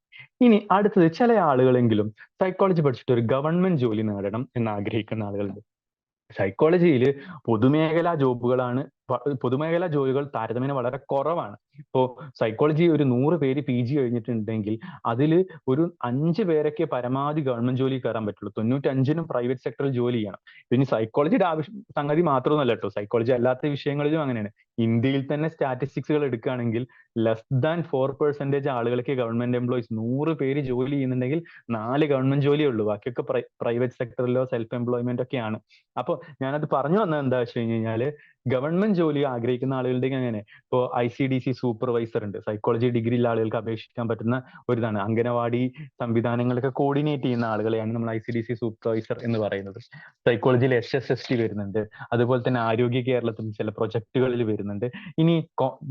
ഇനി അടുത്തത്, ചില ആളുകളെങ്കിലും സൈക്കോളജി പഠിച്ചിട്ട് ഒരു ഗവൺമെന്റ് ജോലി നേടണം എന്ന് ആഗ്രഹിക്കുന്ന ആളുകളുണ്ട്. സൈക്കോളജിയിൽ പൊതുമേഖലാ പൊതുമേഖലാ ജോലികൾ താരതമ്യേന വളരെ കുറവാണ്. ഇപ്പോ സൈക്കോളജി ഒരു 100 പേര് PG കഴിഞ്ഞിട്ടുണ്ടെങ്കിൽ അതിൽ ഒരു 5 പേരൊക്കെ പരമാവധി ഗവൺമെന്റ് ജോലി കയറാൻ പറ്റുള്ളൂ. 95നും പ്രൈവറ്റ് സെക്ടറിൽ ജോലി ചെയ്യണം. പിന്നെ സൈക്കോളജിയുടെ സംഗതി മാത്രമൊന്നുമല്ല കേട്ടോ, സൈക്കോളജി അല്ലാത്ത വിഷയങ്ങളിലും അങ്ങനെയാണ്. ഇന്ത്യയിൽ തന്നെ സ്റ്റാറ്റിസ്റ്റിക്സുകൾ എടുക്കുകയാണെങ്കിൽ <4% ആളുകൾക്ക് ഗവൺമെന്റ് എംപ്ലോയീസ്. 100 പേര് ജോലി ചെയ്യുന്നുണ്ടെങ്കിൽ 4 ഗവൺമെന്റ് ജോലിയേ ഉള്ളൂ, ബാക്കിയൊക്കെ പ്രൈവറ്റ് സെക്ടറിലോ സെൽഫ് എംപ്ലോയ്മെന്റ് ഒക്കെയാണ്. അപ്പൊ ഞാനത് പറഞ്ഞു വന്നത് എന്താ വെച്ച് കഴിഞ്ഞാല്, ഗവൺമെന്റ് ജോലി ആഗ്രഹിക്കുന്ന ആളുകളുടെ അങ്ങനെ ഇപ്പോൾ ICDC സൂപ്പർവൈസർ ഉണ്ട്. സൈക്കോളജി ഡിഗ്രി ഉള്ള ആളുകൾക്ക് അപേക്ഷിക്കാൻ പറ്റുന്ന ഒരിതാണ്. അംഗനവാടി സംവിധാനങ്ങളൊക്കെ കോർഡിനേറ്റ് ചെയ്യുന്ന ആളുകളെയാണ് നമ്മൾ ICDC സൂപ്പർവൈസർ എന്ന് പറയുന്നത്. സൈക്കോളജിയിൽ SSST വരുന്നുണ്ട്. അതുപോലെ തന്നെ ആരോഗ്യ കേരളത്തിൽ ചില പ്രൊജക്ടുകളിൽ വരുന്നുണ്ട്. ഇനി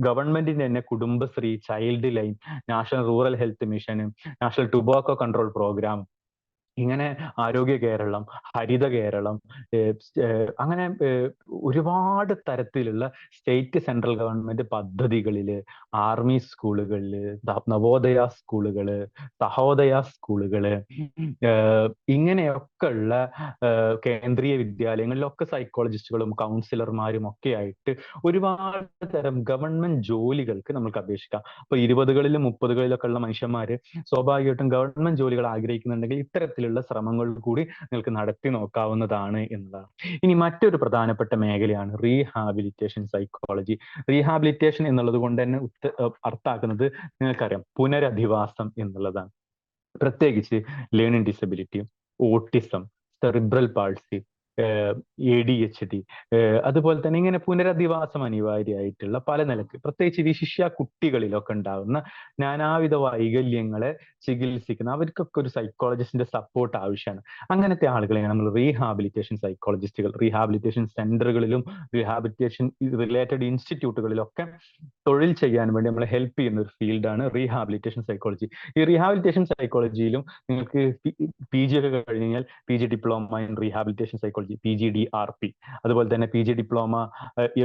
ഗവൺമെന്റിന്റെ തന്നെ Kudumbashree, Childline, national rural health mission, national tobacco control programme, ഇങ്ങനെ ആരോഗ്യ കേരളം, ഹരിത കേരളം, അങ്ങനെ ഒരുപാട് തരത്തിലുള്ള സ്റ്റേറ്റ് സെൻട്രൽ ഗവൺമെന്റ് പദ്ധതികളില്, ആർമി സ്കൂളുകളില്, നവോദയ സ്കൂളുകള്, സഹോദയ സ്കൂളുകള്, ഇങ്ങനെയൊക്കെ ഉള്ള കേന്ദ്രീയ വിദ്യാലയങ്ങളിലൊക്കെ സൈക്കോളജിസ്റ്റുകളും കൗൺസിലർമാരും ഒക്കെ ആയിട്ട് ഒരുപാട് തരം ഗവൺമെന്റ് ജോലികൾക്ക് നമുക്ക് അപേക്ഷിക്കാം. അപ്പൊ 20കളിലും 30കളിലൊക്കെ ഉള്ള മനുഷ്യന്മാര് സ്വാഭാവികമായിട്ടും ഗവൺമെന്റ് ജോലികൾ ആഗ്രഹിക്കുന്നുണ്ടെങ്കിൽ ഇത്തരത്തിലുള്ള ശ്രമങ്ങൾ കൂടി നിങ്ങൾക്ക് നടത്തി നോക്കാവുന്നതാണ് എന്നതാണ്. ഇനി മറ്റൊരു പ്രധാനപ്പെട്ട മേഖലയാണ് റീഹാബിലിറ്റേഷൻ സൈക്കോളജി. റീഹാബിലിറ്റേഷൻ എന്നുള്ളത് കൊണ്ട് തന്നെ അർത്ഥാക്കുന്നത് നിങ്ങൾക്കറിയാം, പുനരധിവാസം എന്നുള്ളതാണ്. പ്രത്യേകിച്ച് learning disability, autism, cerebral palsy, ADHD, അതുപോലെ തന്നെ ഇങ്ങനെ പുനരധിവാസം അനിവാര്യമായിട്ടുള്ള പല നിലക്ക്, പ്രത്യേകിച്ച് വിശിഷ്യ കുട്ടികളിലൊക്കെ ഉണ്ടാകുന്ന നാനാവിധ വൈകല്യങ്ങളെ ചികിത്സിക്കുന്ന അവർക്കൊക്കെ ഒരു സൈക്കോളജിസ്റ്റിന്റെ സപ്പോർട്ട് ആവശ്യമാണ്. അങ്ങനത്തെ ആളുകളെയാണ് നമ്മൾ റീഹാബിലിറ്റേഷൻ സൈക്കോളജിസ്റ്റുകൾ. റീഹാബിലിറ്റേഷൻ സെന്ററുകളിലും റീഹാബിലിറ്റേഷൻ റിലേറ്റഡ് ഇൻസ്റ്റിറ്റ്യൂട്ടുകളിലൊക്കെ തൊഴിൽ ചെയ്യാൻ വേണ്ടി നമ്മളെ ഹെൽപ്പ് ചെയ്യുന്ന ഒരു ഫീൽഡാണ് റീഹാബിലിറ്റേഷൻ സൈക്കോളജി. ഈ റീഹാബിലിറ്റേഷൻ സൈക്കോളജിയിലും നിങ്ങൾക്ക് PG ഒക്കെ കഴിഞ്ഞ് കഴിഞ്ഞാൽ PG diploma in rehabilitation psychology, PGDRP, അതുപോലെ തന്നെ PG diploma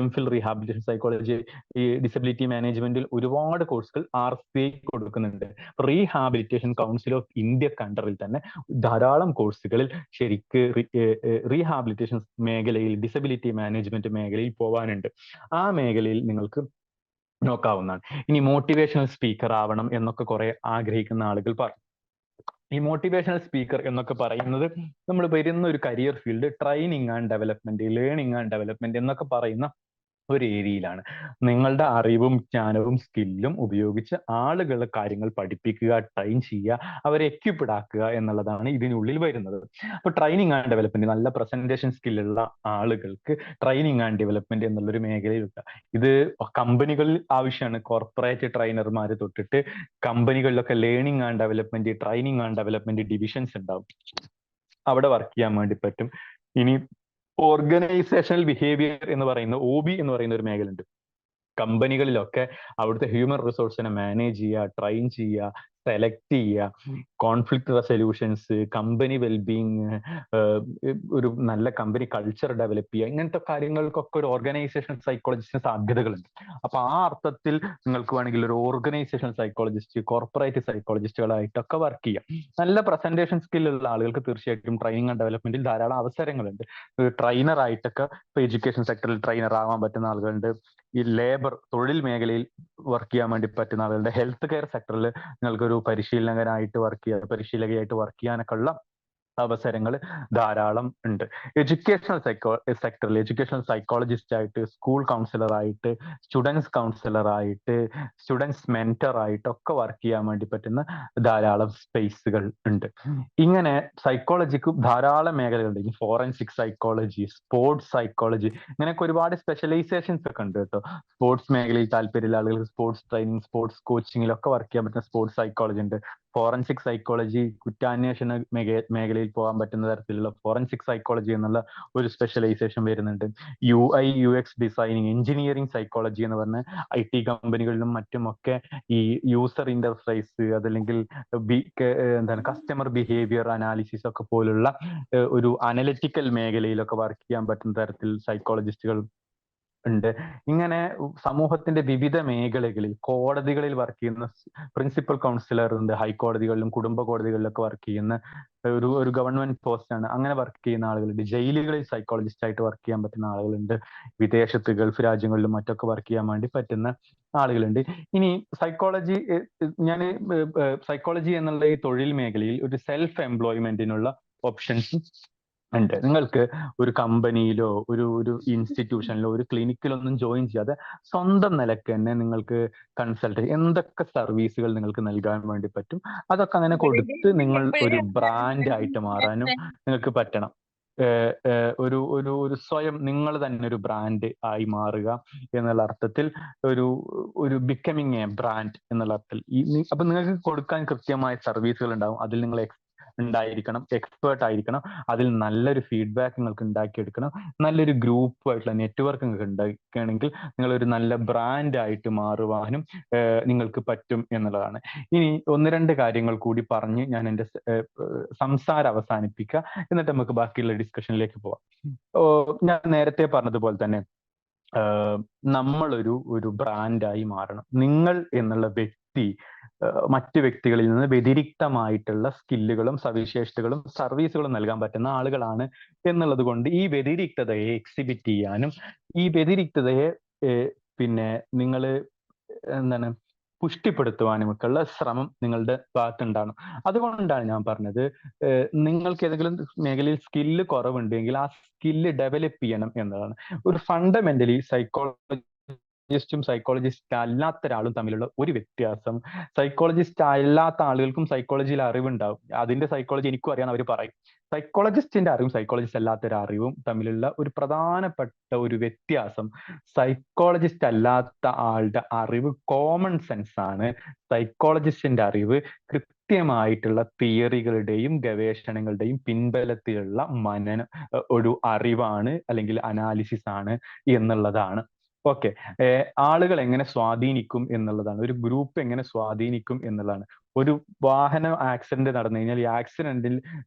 MPhil rehabilitation psychology, ഈ ഡിസബിലിറ്റി മാനേജ്മെന്റിൽ ഒരുപാട് കോഴ്സുകൾ RCI കൊടുക്കുന്നുണ്ട്. റീഹാബിലിറ്റേഷൻ കൗൺസിൽ ഓഫ് ഇന്ത്യ കണ്ടറിൽ തന്നെ ധാരാളം കോഴ്സുകളിൽ ശരിക്ക് റീഹാബിലിറ്റേഷൻ മേഖലയിൽ, ഡിസബിലിറ്റി മാനേജ്മെന്റ് മേഖലയിൽ പോകാനുണ്ട്. ആ മേഖലയിൽ നിങ്ങൾക്ക് നോക്കാവുന്നതാണ്. ഇനി മോട്ടിവേഷണൽ സ്പീക്കർ ആവണം എന്നൊക്കെ കുറെ ആഗ്രഹിക്കുന്ന ആളുകൾ പറയും. ഈ മോട്ടിവേഷണൽ സ്പീക്കർ എന്നൊക്കെ പറയുന്നത് നമ്മൾ വരുന്ന ഒരു career field training and development, learning and development എന്നൊക്കെ പറയുന്ന ഒരു ഏരിയയിലാണ്. നിങ്ങളുടെ അറിവും ജ്ഞാനവും സ്കില്ലും ഉപയോഗിച്ച് ആളുകളെ കാര്യങ്ങൾ പഠിപ്പിക്കുക, ട്രെയിൻ ചെയ്യുക, അവരെ എക്യുപ്ഡ് ആക്കുക എന്നുള്ളതാണ് ഇതിനുള്ളിൽ വരുന്നത്. അപ്പൊ ട്രെയിനിങ് ആൻഡ് ഡെവലപ്മെന്റ്, നല്ല പ്രസന്റേഷൻ സ്കില്ലുള്ള ആളുകൾക്ക് ട്രെയിനിങ് ആൻഡ് ഡെവലപ്മെന്റ് എന്നുള്ളൊരു മേഖലയിലുണ്ട്. ഇത് കമ്പനികളിൽ ആവശ്യമാണ്. കോർപ്പറേറ്റ് ട്രെയിനർമാർ തൊട്ടിട്ട് കമ്പനികളിലൊക്കെ learning and development, training and development divisions ഉണ്ടാവും. അവിടെ വർക്ക് ചെയ്യാൻ വേണ്ടി പറ്റും. ഇനി ഓർഗനൈസേഷണൽ ബിഹേവിയർ എന്ന് പറയുന്ന OB എന്ന് പറയുന്ന ഒരു മേഖല ഉണ്ട്. കമ്പനികളിലൊക്കെ അവിടുത്തെ ഹ്യൂമൻ റിസോഴ്സിനെ മാനേജ് ചെയ്യുക, ട്രെയിൻ ചെയ്യുക, സെലക്ട് ചെയ്യുക, കോൺഫ്ലിക്ട് റെസൊല്യൂഷൻസ്, കമ്പനി വെൽബീങ്, ഒരു നല്ല കമ്പനി കൾച്ചർ ഡെവലപ്പ് ചെയ്യുക, ഇങ്ങനത്തെ കാര്യങ്ങൾക്കൊക്കെ ഒരു ഓർഗനൈസേഷണൽ സൈക്കോളജിസ്റ്റിന് സാധ്യതകളുണ്ട്. അപ്പൊ ആ അർത്ഥത്തിൽ നിങ്ങൾക്ക് വേണമെങ്കിൽ ഒരു ഓർഗനൈസേഷണൽ സൈക്കോളജിസ്റ്റ്, കോർപ്പറേറ്റ് സൈക്കോളജിസ്റ്റുകളായിട്ടൊക്കെ വർക്ക് ചെയ്യാം. നല്ല പ്രസന്റേഷൻ സ്കില്ലുള്ള ആളുകൾക്ക് തീർച്ചയായിട്ടും ട്രെയിനിങ് ആൻഡ് ഡെവലപ്മെന്റിൽ ധാരാളം അവസരങ്ങളുണ്ട്. ട്രെയിനർ ആയിട്ടൊക്കെ ഇപ്പൊ എഡ്യൂക്കേഷൻ സെക്ടറിൽ ട്രെയിനർ ആവാൻ പറ്റുന്ന ആളുകളുണ്ട്. ഈ ലേബർ തൊഴിൽ മേഖലയിൽ വർക്ക് ചെയ്യാൻ വേണ്ടി പറ്റുന്ന ആളുകളുടെ, ഹെൽത്ത് കെയർ സെക്ടറിൽ നിങ്ങൾക്കൊരു പരിശീലകനായിട്ട് വർക്ക് ചെയ്യാൻ, പരിശീലകയായിട്ട് വർക്ക് ചെയ്യാനൊക്കെ ഉള്ള അവസരങ്ങൾ ധാരാളം ഉണ്ട്. എഡ്യൂക്കേഷണൽ സെക്ടറിൽ എഡ്യൂക്കേഷണൽ സൈക്കോളജിസ്റ്റ് ആയിട്ട്, സ്കൂൾ കൗൺസിലർ ആയിട്ട്, സ്റ്റുഡൻസ് കൗൺസിലർ ആയിട്ട്, സ്റ്റുഡൻസ് മെന്റർ ആയിട്ടൊക്കെ വർക്ക് ചെയ്യാൻ വേണ്ടി പറ്റുന്ന ധാരാളം സ്പേസുകൾ ഉണ്ട്. ഇങ്ങനെ സൈക്കോളജിക്ക് ധാരാളം മേഖലകളുണ്ട്. ഫോറൻസിക് സൈക്കോളജി, സ്പോർട്സ് സൈക്കോളജി, ഇങ്ങനെയൊക്കെ ഒരുപാട് സ്പെഷ്യലൈസേഷൻസ് ഒക്കെ ഉണ്ട് കേട്ടോ. സ്പോർട്സ് മേഖലയിൽ താല്പര്യമുള്ള ആളുകൾക്ക് സ്പോർട്സ് ട്രെയിനിങ്, സ്പോർട്സ് കോച്ചിങ്ങിലൊക്കെ വർക്ക് ചെയ്യാൻ പറ്റുന്ന സ്പോർട്സ് സൈക്കോളജി ഉണ്ട്. ഫോറൻസിക് സൈക്കോളജി, കുറ്റാന്വേഷണ മേഖലയിൽ പോകാൻ പറ്റുന്ന തരത്തിലുള്ള ഫോറൻസിക് സൈക്കോളജി എന്നുള്ള ഒരു സ്പെഷ്യലൈസേഷൻ വരുന്നുണ്ട്. UI/UX ഡിസൈനിങ്, എഞ്ചിനീയറിംഗ് സൈക്കോളജി എന്ന് പറഞ്ഞ IT കമ്പനികളിലും മറ്റുമൊക്കെ ഈ യൂസർ ഇന്റർഫേസ്, അതല്ലെങ്കിൽ എന്താണ് കസ്റ്റമർ ബിഹേവിയർ അനാലിസിസ് ഒക്കെ പോലുള്ള ഒരു അനലിറ്റിക്കൽ മേഖലയിലൊക്കെ വർക്ക് ചെയ്യാൻ പറ്റുന്ന തരത്തിൽ സൈക്കോളജിസ്റ്റുകൾ ഉണ്ട്. ഇങ്ങനെ സമൂഹത്തിന്റെ വിവിധ മേഖലകളിൽ, കോടതികളിൽ വർക്ക് ചെയ്യുന്ന പ്രിൻസിപ്പൽ കൗൺസിലർ ഉണ്ട്, ഹൈക്കോടതികളിലും കുടുംബ കോടതികളിലൊക്കെ വർക്ക് ചെയ്യുന്ന ഒരു ഗവൺമെന്റ് പോസ്റ്റ് ആണ്. അങ്ങനെ വർക്ക് ചെയ്യുന്ന ആളുകളുണ്ട്. ജയിലുകളിൽ സൈക്കോളജിസ്റ്റ് ആയിട്ട് വർക്ക് ചെയ്യാൻ പറ്റുന്ന ആളുകളുണ്ട്. വിദേശത്ത് ഗൾഫ് രാജ്യങ്ങളിലും മറ്റൊക്കെ വർക്ക് ചെയ്യാൻ വേണ്ടി പറ്റുന്ന ആളുകളുണ്ട്. ഇനി സൈക്കോളജി, ഞാൻ സൈക്കോളജി എന്നുള്ള ഈ തൊഴിൽ മേഖലയിൽ ഒരു സെൽഫ് എംപ്ലോയ്മെന്റിനുള്ള ഓപ്ഷൻസ് ഉണ്ട്. നിങ്ങൾക്ക് ഒരു കമ്പനിയിലോ ഒരു ഇൻസ്റ്റിറ്റ്യൂഷനിലോ ഒരു ക്ലിനിക്കിലോ ഒന്നും ജോയിൻ ചെയ്യാതെ സ്വന്തം നിലക്ക് തന്നെ നിങ്ങൾക്ക് കൺസൾട്ട് എന്തൊക്കെ സർവീസുകൾ നിങ്ങൾക്ക് നൽകാൻ വേണ്ടി പറ്റും, അതൊക്കെ അങ്ങനെ കൊടുത്ത് നിങ്ങൾ ഒരു ബ്രാൻഡ് ആയിട്ട് മാറാനും നിങ്ങൾക്ക് പറ്റണം. ഒരു ഒരു ഒരു സ്വയം നിങ്ങൾ തന്നെ ഒരു ബ്രാൻഡ് ആയി മാറുക എന്നുള്ള അർത്ഥത്തിൽ, ഒരു ബിക്കമിങ് എ ബ്രാൻഡ് എന്നുള്ള അർത്ഥത്തിൽ അപ്പൊ നിങ്ങൾക്ക് കൊടുക്കാൻ കൃത്യമായ സർവീസുകൾ ഉണ്ടാവും. അതിൽ നിങ്ങൾ ഉണ്ടായിരിക്കണം, എക്സ്പേർട്ട് ആയിരിക്കണം. അതിൽ നല്ലൊരു ഫീഡ്ബാക്ക് നിങ്ങൾക്ക് ഉണ്ടാക്കിയെടുക്കണം. നല്ലൊരു ഗ്രൂപ്പായിട്ടുള്ള നെറ്റ്വർക്ക് നിങ്ങൾക്ക് ഉണ്ടാക്കുകയാണെങ്കിൽ നിങ്ങൾ ഒരു നല്ല ബ്രാൻഡ് ആയിട്ട് മാറുവാനും നിങ്ങൾക്ക് പറ്റും എന്നുള്ളതാണ്. ഇനി 1-2 കാര്യങ്ങൾ കൂടി പറഞ്ഞ് ഞാൻ എൻ്റെ സംസാരം അവസാനിപ്പിക്കുക. എന്നിട്ട് നമുക്ക് ബാക്കിയുള്ള ഡിസ്കഷനിലേക്ക് പോവാം. ഞാൻ നേരത്തെ പറഞ്ഞതുപോലെ തന്നെ നമ്മളൊരു ബ്രാൻഡായി മാറണം. നിങ്ങൾ എന്നുള്ള വ്യക്തി മറ്റു വ്യക്തികളിൽ നിന്ന് വ്യതിരിക്തമായിട്ടുള്ള സ്കില്ലുകളും സവിശേഷതകളും സർവീസുകളും നൽകാൻ പറ്റുന്ന ആളുകളാണ് എന്നുള്ളത് കൊണ്ട് ഈ വ്യതിരിക്തതയെ എക്സിബിറ്റ് ചെയ്യാനും ഈ വ്യതിരിക്തതയെ പിന്നെ നിങ്ങൾ എന്താണ് പുഷ്ടിപ്പെടുത്തുവാനുമൊക്കെയുള്ള ശ്രമം നിങ്ങളുടെ ഭാഗത്തുണ്ടാകണം. അതുകൊണ്ടാണ് ഞാൻ പറഞ്ഞത്, നിങ്ങൾക്ക് ഏതെങ്കിലും മേഖലയിൽ സ്കില്ല് കുറവുണ്ടെങ്കിൽ ആ സ്കില്ല് ഡെവലപ്പ് ചെയ്യണം എന്നതാണ്. ഒരു ഫണ്ടമെന്റലി സൈക്കോളജിസ്റ്റും സൈക്കോളജിസ്റ്റ് അല്ലാത്ത ഒരാളും തമ്മിലുള്ള ഒരു വ്യത്യാസം, സൈക്കോളജിസ്റ്റ് അല്ലാത്ത ആളുകൾക്കും സൈക്കോളജിയിൽ അറിവുണ്ടാവും. അതിന്റെ സൈക്കോളജി എനിക്കും അറിയാൻ അവർ പറയും. സൈക്കോളജിസ്റ്റിന്റെ അറിവും സൈക്കോളജിസ്റ്റ് അല്ലാത്ത ഒരു അറിവും തമ്മിലുള്ള ഒരു പ്രധാനപ്പെട്ട ഒരു വ്യത്യാസം, സൈക്കോളജിസ്റ്റ് അല്ലാത്ത ആളുടെ അറിവ് കോമൺ സെൻസ് ആണ്. സൈക്കോളജിസ്റ്റിന്റെ അറിവ് കൃത്യമായിട്ടുള്ള തിയറികളുടെയും ഗവേഷണങ്ങളുടെയും പിൻബലത്തിലുള്ള ഒരു അറിവാണ്, അല്ലെങ്കിൽ അനാലിസിസ് ആണ് എന്നുള്ളതാണ്. ഓക്കെ, ആളുകൾ എങ്ങനെ സ്വാധീനിക്കും എന്നുള്ളതാണ്, ഒരു ഗ്രൂപ്പ് എങ്ങനെ സ്വാധീനിക്കും എന്നുള്ളതാണ്. ഒരു വാഹന ആക്സിഡന്റ് നടന്നു കഴിഞ്ഞാൽ ഈ ആക്സിഡന്റിൽ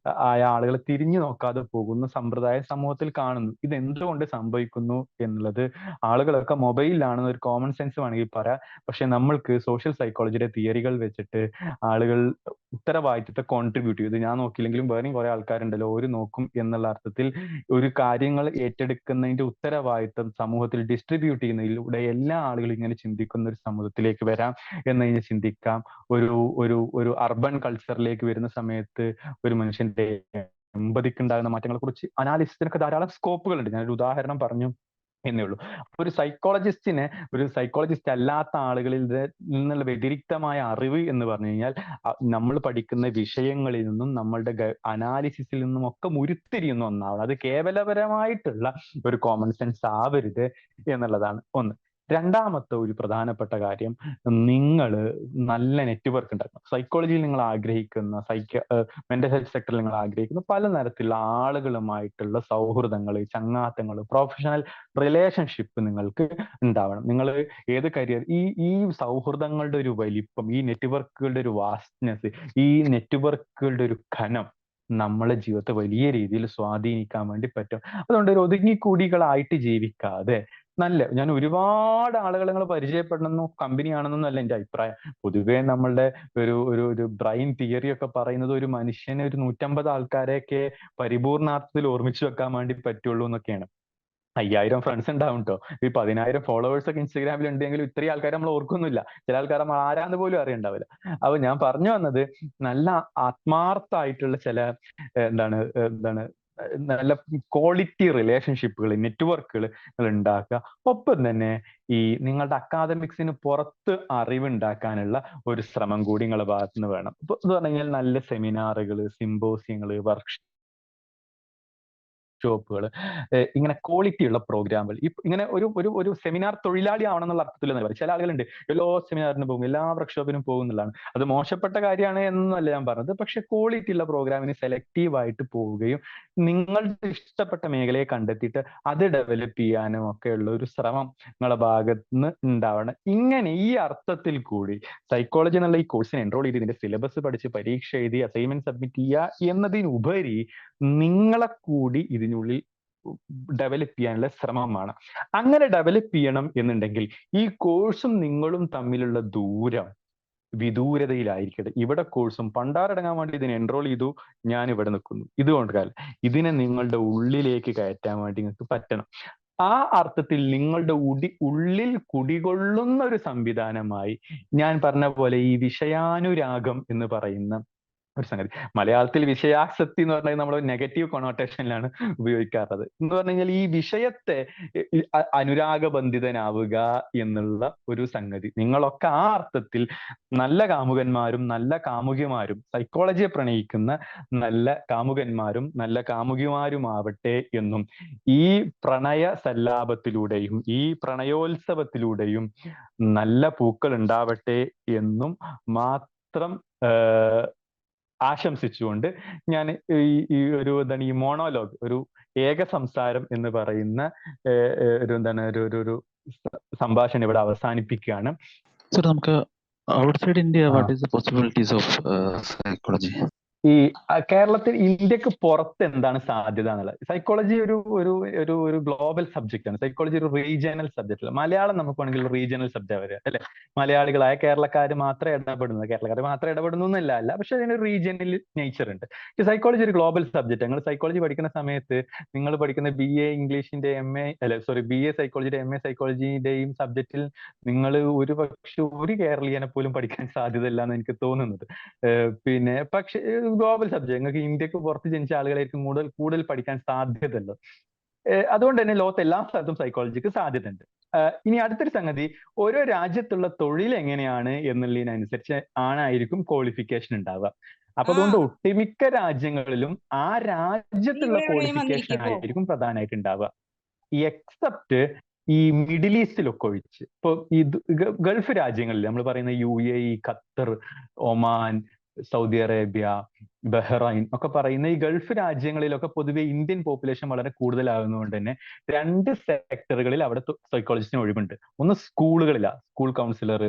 ആയ ആളുകൾ തിരിഞ്ഞു നോക്കാതെ പോകുന്ന സമ്പ്രദായം സമൂഹത്തിൽ കാണുന്നു. ഇത് എന്തുകൊണ്ട് സംഭവിക്കുന്നു എന്നുള്ളത്, ആളുകളൊക്കെ മൊബൈലിലാണെന്ന് ഒരു കോമൺ സെൻസ് വേണമെങ്കിൽ പറയാം. പക്ഷെ നമ്മൾക്ക് സോഷ്യൽ സൈക്കോളജിയുടെ തിയറികൾ വെച്ചിട്ട് ആളുകൾ ഉത്തരവാദിത്തത്തെ കോൺട്രിബ്യൂട്ട് ചെയ്തു, ഞാൻ നോക്കിയില്ലെങ്കിലും വേറെയും കുറെ ആൾക്കാരുണ്ടല്ലോ ഒരു നോക്കും എന്നുള്ള അർത്ഥത്തിൽ ഒരു കാര്യങ്ങൾ ഏറ്റെടുക്കുന്നതിന്റെ ഉത്തരവാദിത്തം സമൂഹത്തിൽ ഡിസ്ട്രിബ്യൂട്ട് ചെയ്യുന്നതിലൂടെ എല്ലാ ആളുകളും ഇങ്ങനെ ചിന്തിക്കുന്ന ഒരു സമൂഹത്തിലേക്ക് വരാം എന്നതിനെ ചിന്തിക്കാം. ഒരു അർബൻ കൾച്ചറിലേക്ക് വരുന്ന സമയത്ത് ഒരു മനുഷ്യന്റെ എമ്പതിക്ക് ഉണ്ടാകുന്ന മാറ്റങ്ങളെ കുറിച്ച് അനാലിസിസിനൊക്കെ ധാരാളം സ്കോപ്പുകൾ ഉണ്ട്. ഞാനൊരു ഉദാഹരണം പറഞ്ഞു എന്നേ ഉള്ളൂ. ഒരു സൈക്കോളജിസ്റ്റ് അല്ലാത്ത ആളുകളിൽ നിന്നുള്ള വ്യതിരിക്തമായ അറിവ് എന്ന് പറഞ്ഞു കഴിഞ്ഞാൽ നമ്മൾ പഠിക്കുന്ന വിഷയങ്ങളിൽ നിന്നും നമ്മളുടെ അനാലിസിസിൽ നിന്നും ഒക്കെ ഉരുത്തിരിയുന്ന ഒന്നാവണം. അത് കേവലപരമായിട്ടുള്ള ഒരു കോമൺ സെൻസ് ആവരുത് എന്നുള്ളതാണ് ഒന്ന്. രണ്ടാമത്തെ ഒരു പ്രധാനപ്പെട്ട കാര്യം, നിങ്ങൾ നല്ല നെറ്റ്വർക്ക് ഉണ്ടാക്കണം. സൈക്കോളജിയിൽ നിങ്ങൾ ആഗ്രഹിക്കുന്ന മെന്റൽ ഹെൽത്ത് സെക്ടറിൽ നിങ്ങൾ ആഗ്രഹിക്കുന്ന പല തരത്തിലുള്ള ആളുകളുമായിട്ടുള്ള സൗഹൃദങ്ങൾ, ചങ്ങാത്തങ്ങൾ, പ്രൊഫഷണൽ റിലേഷൻഷിപ്പ് നിങ്ങൾക്ക് ഉണ്ടാവണം. നിങ്ങൾ ഏത് കരിയർ, ഈ സൗഹൃദങ്ങളുടെ ഒരു വലിപ്പം, ഈ നെറ്റ്വർക്കുകളുടെ ഒരു വാസ്റ്റ്നെസ്, ഈ നെറ്റ്വർക്കുകളുടെ ഒരു ഘനം നമ്മളെ ജീവിതത്തെ വലിയ രീതിയിൽ സ്വാധീനിക്കാൻ വേണ്ടി പറ്റും. അതുകൊണ്ട് ഒരു ഒതുങ്ങിക്കൂടികളായിട്ട് ജീവിക്കാതെ ഞാൻ ഒരുപാട് ആളുകളെ നിങ്ങൾ പരിചയപ്പെടണമെന്നോ കമ്പനിയാണെന്നൊന്നും അല്ല എൻ്റെ അഭിപ്രായം. പൊതുവേ നമ്മളുടെ ഒരു ബ്രെയിൻ തിയറി ഒക്കെ പറയുന്നത് ഒരു മനുഷ്യന് ഒരു 150 ആൾക്കാരെയൊക്കെ പരിപൂർണാർത്ഥത്തിൽ ഓർമ്മിച്ചു വെക്കാൻ വേണ്ടി പറ്റുള്ളൂ എന്നൊക്കെയാണ്. 5000 ഫ്രണ്ട്സ് ഉണ്ടാവും കേട്ടോ. ഈ 10000 ഫോളോവേഴ്സ് ഒക്കെ ഇൻസ്റ്റാഗ്രാമിൽ ഉണ്ടെങ്കിലും ഇത്രയും ആൾക്കാർ നമ്മൾ ഓർക്കുന്നില്ല. ചില ആൾക്കാർ നമ്മൾ ആരാന്ന് പോലും അറിയണ്ടാവില്ല. അപ്പൊ ഞാൻ പറഞ്ഞു വന്നത്, നല്ല ആത്മാർത്ഥമായിട്ടുള്ള ചില നല്ല ക്വാളിറ്റി റിലേഷൻഷിപ്പുകൾ, നെറ്റ്വർക്കുകൾ നിങ്ങൾ ഉണ്ടാക്കുക. ഒപ്പം തന്നെ ഈ നിങ്ങളുടെ അക്കാദമിക്സിന് പുറത്ത് അറിവുണ്ടാക്കാനുള്ള ഒരു ശ്രമം കൂടി നിങ്ങളുടെ ഭാഗത്തുനിന്ന് വേണം. ഇപ്പൊ എന്ന് പറഞ്ഞു കഴിഞ്ഞാൽ നല്ല സെമിനാറുകൾ, സിമ്പോസിയങ്ങൾ, വർക്ക്ഷോപ്പുകൾ, ഇങ്ങനെ ക്വാളിറ്റി ഉള്ള പ്രോഗ്രാമുകൾ. ഇങ്ങനെ ഒരു സെമിനാർ തൊഴിലാളി ആവണം എന്നുള്ള അർത്ഥത്തിൽ എന്ന് പറയും. ചില ആളുകളുണ്ട് എല്ലാ സെമിനാറിനും പോകും, എല്ലാ വർക്ക്ഷോപ്പിനും പോകുന്നതാണ്. അത് മോശപ്പെട്ട കാര്യമാണ് എന്നല്ല ഞാൻ പറഞ്ഞത്. പക്ഷെ ക്വാളിറ്റി ഉള്ള പ്രോഗ്രാമിന് സെലക്റ്റീവായിട്ട് പോവുകയും നിങ്ങളുടെ ഇഷ്ടപ്പെട്ട മേഖലയെ കണ്ടെത്തിയിട്ട് അത് ഡെവലപ്പ് ചെയ്യാനും ഒക്കെ ഉള്ള ഒരു ശ്രമം നിങ്ങളുടെ ഭാഗത്ത് നിന്ന് ഉണ്ടാവണം. ഇങ്ങനെ ഈ അർത്ഥത്തിൽ കൂടി സൈക്കോളജി എന്നുള്ള ഈ കോഴ്സിന് എൻറോൾ ചെയ്ത് ഇതിന്റെ സിലബസ് പഠിച്ച് പരീക്ഷ എഴുതി അസൈൻമെന്റ് സബ്മിറ്റ് ചെയ്യുക എന്നതിനുപരി നിങ്ങളെ കൂടി ഇതിനുള്ളിൽ ഡെവലപ്പ് ചെയ്യാനുള്ള ശ്രമമാണ്. അങ്ങനെ ഡെവലപ്പ് ചെയ്യണം എന്നുണ്ടെങ്കിൽ ഈ കോഴ്സും നിങ്ങളും തമ്മിലുള്ള ദൂരം വിദൂരതയിലായിരിക്കട്ടെ. ഇവിടെ കോഴ്സും പണ്ടാരടങ്ങാൻ വേണ്ടി ഇതിനെ എൻറോൾ ചെയ്തു, ഞാൻ ഇവിടെ നിൽക്കുന്നു. ഇതുകൊണ്ട് ഇതിനെ നിങ്ങളുടെ ഉള്ളിലേക്ക് കയറ്റാൻ വേണ്ടി നിങ്ങൾക്ക് പറ്റണം. ആ അർത്ഥത്തിൽ നിങ്ങളുടെ ഉള്ളിൽ കുടികൊള്ളുന്ന ഒരു സംവിധാനമായി ഞാൻ പറഞ്ഞ പോലെ ഈ വിഷയാനുരാഗം എന്ന് പറയുന്ന ഒരു സംഗതി, മലയാളത്തിൽ വിഷയാസക്തി എന്ന് പറഞ്ഞാൽ നമ്മൾ നെഗറ്റീവ് കൊണോട്ടേഷനിലാണ് ഉപയോഗിക്കാറുള്ളത്. എന്ന് പറഞ്ഞു കഴിഞ്ഞാൽ ഈ വിഷയത്തെ അനുരാഗബന്ധിതനാവുക എന്നുള്ള ഒരു സംഗതി. നിങ്ങളൊക്കെ ആ അർത്ഥത്തിൽ നല്ല കാമുകന്മാരും നല്ല കാമുകിമാരും, സൈക്കോളജിയെ പ്രണയിക്കുന്ന നല്ല കാമുകന്മാരും നല്ല കാമുകിമാരുമാവട്ടെ എന്നും ഈ പ്രണയ സല്ലാപത്തിലൂടെയും ഈ പ്രണയോത്സവത്തിലൂടെയും നല്ല പൂക്കൾ ഉണ്ടാവട്ടെ എന്നും മാത്രം ആശംസിച്ചുകൊണ്ട് ഞാൻ ഈ ഈ മോണോലോഗ്, ഒരു ഏക സംസാരം എന്ന് പറയുന്ന ഒരു സംഭാഷണം ഇവിടെ അവസാനിപ്പിക്കുകയാണ്. സർ, നമുക്ക് outside India what is the possibilities of psychology? ഈ കേരളത്തിൽ, ഇന്ത്യക്ക് പുറത്ത് എന്താണ് സാധ്യത എന്നുള്ളത്. സൈക്കോളജി ഒരു ഗ്ലോബൽ സബ്ജക്റ്റ് ആണ്. സൈക്കോളജി ഒരു റീജിയണൽ സബ്ജക്റ്റ് അല്ല. മലയാളം നമുക്ക് വേണമെങ്കിൽ റീജിയണൽ സബ്ജക്റ്റ് വരിക അല്ലെ. മലയാളികളായ കേരളക്കാർ മാത്രം ഇടപെടുന്നു എന്നല്ല, പക്ഷെ അതിന് റീജിയണൽ നേച്ചർ ഉണ്ട്. സൈക്കോളജി ഒരു ഗ്ലോബൽ സബ്ജക്റ്റ്. നിങ്ങൾ സൈക്കോളജി പഠിക്കുന്ന സമയത്ത് നിങ്ങൾ പഠിക്കുന്ന BA ഇംഗ്ലീഷിന്റെ BA സൈക്കോളജിയുടെ MA സൈക്കോളജിയുടെയും സബ്ജക്റ്റിൽ നിങ്ങൾ ഒരു കേരളീയനെ പോലും പഠിക്കാൻ സാധ്യതയില്ല എന്ന് എനിക്ക് തോന്നുന്നത്. പിന്നെ പക്ഷെ ഗ്ലോബൽ സബ്ജക്ട്, നിങ്ങൾക്ക് ഇന്ത്യക്ക് പുറത്ത് ജനിച്ച ആളുകളായിരിക്കും കൂടുതൽ പഠിക്കാൻ സാധ്യതയുള്ളൂ. അതുകൊണ്ട് തന്നെ ലോകത്ത് എല്ലാ സ്ഥലത്തും സൈക്കോളജിക്ക് സാധ്യതയുണ്ട്. ഇനി അടുത്തൊരു സംഗതി, ഓരോ രാജ്യത്തുള്ള തൊഴിൽ എങ്ങനെയാണ് എന്നുള്ളതിനനുസരിച്ച് ആയിരിക്കും ക്വാളിഫിക്കേഷൻ ഉണ്ടാവുക. അപ്പൊ അതുകൊണ്ട് ഒട്ടുമിക്ക രാജ്യങ്ങളിലും ആ രാജ്യത്തുള്ള ക്വാളിഫിക്കേഷൻ ആയിരിക്കും പ്രധാനമായിട്ട് ഉണ്ടാവുക. എക്സെപ്റ്റ് ഈ മിഡിൽ ഈസ്റ്റിലൊക്കെ ഒഴിച്ച്. ഇപ്പൊ ഈ ഗൾഫ് രാജ്യങ്ങളിൽ നമ്മൾ പറയുന്ന UAE, Qatar, Oman, Saudi Arabia, Bahrain ഒക്കെ പറയുന്ന ഈ ഗൾഫ് രാജ്യങ്ങളിലൊക്കെ പൊതുവെ ഇന്ത്യൻ പോപ്പുലേഷൻ വളരെ കൂടുതലാകുന്നതുകൊണ്ട് തന്നെ 2 സെക്ടറുകളിൽ അവിടെ സൈക്കോളജിസ്റ്റിന് ഒഴിവുണ്ട്. ഒന്ന് സ്കൂളുകളിലാണ്, സ്കൂൾ കൗൺസിലർ,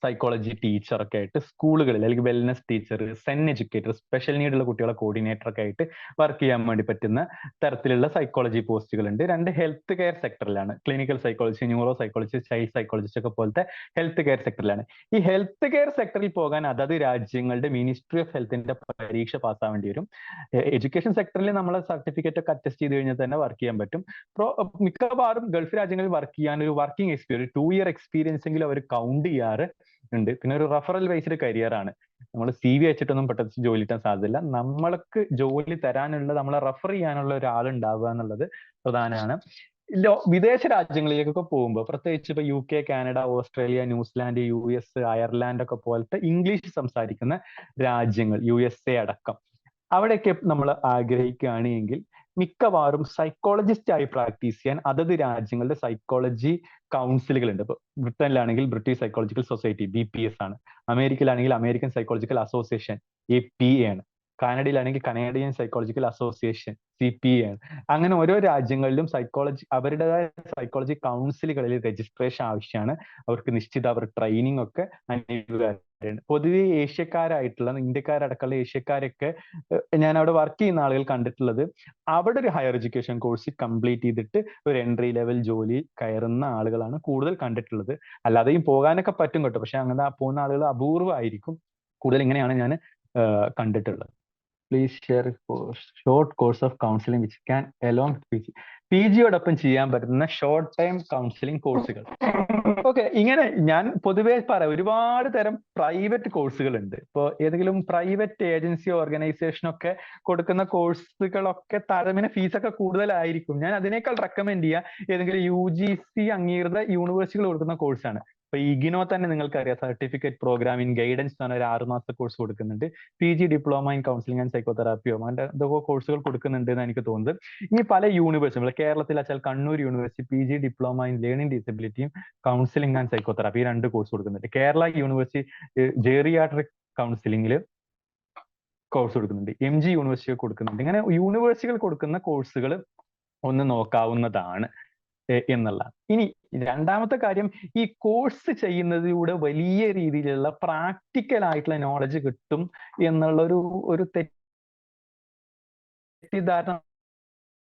സൈക്കോളജി ടീച്ചർ ഒക്കെ ആയിട്ട് സ്കൂളുകളിൽ, അല്ലെങ്കിൽ wellness teacher, SEN educator, special നീഡുള്ള കുട്ടികളെ കോർഡിനേറ്റർ ഒക്കെ ആയിട്ട് വർക്ക് ചെയ്യാൻ വേണ്ടി പറ്റുന്ന തരത്തിലുള്ള സൈക്കോളജി പോസ്റ്റുകൾ ഉണ്ട്. 2 ഹെൽത്ത് കെയർ സെക്ടറിലാണ്, clinical psychology, neuropsychology, child psychologist ഒക്കെ പോലത്തെ ഹെൽത്ത് കെയർ സെക്ടറിലാണ്. ഈ ഹെൽത്ത് കെയർ സെക്ടറിൽ പോകാൻ അതത് രാജ്യങ്ങളുടെ മിനിസ്ട്രി ഓഫ് ഹെൽത്തിന്റെ പരീക്ഷ പാസ്സാവേണ്ടി വരും. എഡ്യൂക്കേഷൻ സെക്ടറിൽ നമ്മളെ സർട്ടിഫിക്കറ്റ് ഒക്കെ അറ്റസ്റ്റ് ചെയ്ത് കഴിഞ്ഞാൽ തന്നെ വർക്ക് ചെയ്യാൻ പറ്റും. മിക്കവാറും ഗൾഫ് രാജ്യങ്ങളിൽ വർക്ക് ചെയ്യാൻ ഒരു വർക്കിംഗ് എക്സ്പീരിയൻസ്, 2 ഇയർ എക്സ്പീരിയൻസ് എങ്കിലും അവർ കൗണ്ട് ചെയ്യാറ് ഉണ്ട്. പിന്നെ ഒരു റെഫറൽ ബേസ്ഡ് കരിയർ ആണ്. നമ്മൾ CV വെച്ചിട്ടൊന്നും പെട്ടെന്ന് ജോലി കിട്ടാൻ സാധ്യതയില്ല. നമ്മൾക്ക് ജോലി തരാനുള്ള, നമ്മളെ റെഫർ ചെയ്യാനുള്ള ഒരാൾ ഉണ്ടാവുക എന്നുള്ളത് പ്രധാനമാണ്. വിദേശ രാജ്യങ്ങളിലേക്കൊക്കെ പോകുമ്പോൾ, പ്രത്യേകിച്ച് ഇപ്പൊ UK, Canada, Australia, New Zealand, US, Ireland ഒക്കെ പോലത്തെ ഇംഗ്ലീഷ് സംസാരിക്കുന്ന രാജ്യങ്ങൾ, USA അടക്കം, അവിടെയൊക്കെ നമ്മൾ ആഗ്രഹിക്കുകയാണെങ്കിൽ മിക്കവാറും സൈക്കോളജിസ്റ്റ് ആയി പ്രാക്ടീസ് ചെയ്യാൻ അതത് രാജ്യങ്ങളുടെ സൈക്കോളജി കൗൺസിലുകൾ ഉണ്ട്. ഇപ്പൊ ബ്രിട്ടനിലാണെങ്കിൽ ബ്രിട്ടീഷ് സൈക്കോളജിക്കൽ സൊസൈറ്റി BPS ആണ്, അമേരിക്കയിലാണെങ്കിൽ അമേരിക്കൻ സൈക്കോളജിക്കൽ അസോസിയേഷൻ APA ആണ്, കാനഡയിലാണെങ്കിൽ കനേഡിയൻ സൈക്കോളജിക്കൽ അസോസിയേഷൻ CPA ആണ്. അങ്ങനെ ഓരോ രാജ്യങ്ങളിലും അവരുടേതായ സൈക്കോളജി കൗൺസിലുകളിൽ രജിസ്ട്രേഷൻ ആവശ്യമാണ്. അവർക്ക് നിശ്ചിത ട്രെയിനിങ് ഒക്കെ അനിവാര്യമാണ്. പൊതുവെ ഏഷ്യക്കാരായിട്ടുള്ള ഇന്ത്യക്കാരടക്കമുള്ള ഏഷ്യക്കാരൊക്കെ ഞാൻ അവിടെ വർക്ക് ചെയ്യുന്ന ആളുകൾ കണ്ടിട്ടുള്ളത് അവിടെ ഒരു ഹയർ എഡ്യൂക്കേഷൻ കോഴ്സ് കംപ്ലീറ്റ് ചെയ്തിട്ട് ഒരു എൻട്രി ലെവൽ ജോലി കയറുന്ന ആളുകളാണ് കൂടുതൽ കണ്ടിട്ടുള്ളത്. അല്ലാതെയും പോകാനൊക്കെ പറ്റും കേട്ടോ, പക്ഷെ അങ്ങനെ പോകുന്ന ആളുകൾ അപൂർവമായിരിക്കും. കൂടുതൽ ഇങ്ങനെയാണ് ഞാൻ കണ്ടിട്ടുള്ളത്. Please share short course of counselling which can along PG ചെയ്യാൻ പറ്റുന്ന ഷോർട്ട് ടൈം കൗൺസിലിംഗ് കോഴ്സുകൾ. ഓക്കെ, ഇങ്ങനെ ഞാൻ പൊതുവേ പറയാം, ഒരുപാട് തരം പ്രൈവറ്റ് കോഴ്സുകൾ ഉണ്ട്. ഇപ്പോൾ ഏതെങ്കിലും പ്രൈവറ്റ് ഏജൻസി ഓർഗനൈസേഷനൊക്കെ കൊടുക്കുന്ന കോഴ്സുകളൊക്കെ താരതമ്യേന ഫീസൊക്കെ കൂടുതലായിരിക്കും. ഞാൻ അതിനേക്കാൾ റെക്കമെൻഡ് ചെയ്യുക ഏതെങ്കിലും UGC അംഗീകൃത യൂണിവേഴ്സിറ്റികൾ കൊടുക്കുന്ന കോഴ്സാണ്. ഇപ്പൊ IGNO തന്നെ നിങ്ങൾക്കറിയാം, സർട്ടിഫിക്കറ്റ് പ്രോഗ്രാം ഇൻ ഗൈഡൻസ് എന്ന് പറഞ്ഞ ഒരു 6 മാസത്തെ കോഴ്സ് കൊടുക്കുന്നുണ്ട്. PG diploma in counselling and സൈക്കോതെറാപ്പിയോ അങ്ങനെ ഇതൊക്കെ കോഴ്സുകൾ കൊടുക്കുന്നുണ്ട് എന്ന് എനിക്ക് തോന്നുന്നത്. ഇനി പല യൂണിവേഴ്സിറ്റികൾ കേരളത്തിൽ വെച്ചാൽ Kannur university PG diploma in learning ഡിസബിലിറ്റിയും കൗൺസിലിംഗ് ആൻഡ് സൈക്കോതെറാപ്പി ഈ 2 കോഴ്സ് കൊടുക്കുന്നുണ്ട്. കേരള യൂണിവേഴ്സിറ്റി ജെറിയാട്രിക് കൗൺസിലിംഗിൽ കോഴ്സ് കൊടുക്കുന്നുണ്ട്. MG യൂണിവേഴ്സിറ്റി കൊടുക്കുന്നുണ്ട്. ഇങ്ങനെ യൂണിവേഴ്സിറ്റികൾ കൊടുക്കുന്ന കോഴ്സുകൾ ഒന്ന് നോക്കാവുന്നതാണ് എന്നുള്ള. ഇനി രണ്ടാമത്തെ കാര്യം, ഈ കോഴ്സ് ചെയ്യുന്നതിലൂടെ വലിയ രീതിയിലുള്ള പ്രാക്ടിക്കൽ ആയിട്ടുള്ള നോളജ് കിട്ടും എന്നുള്ള ഒരു തെറ്റിദ്ധാരണ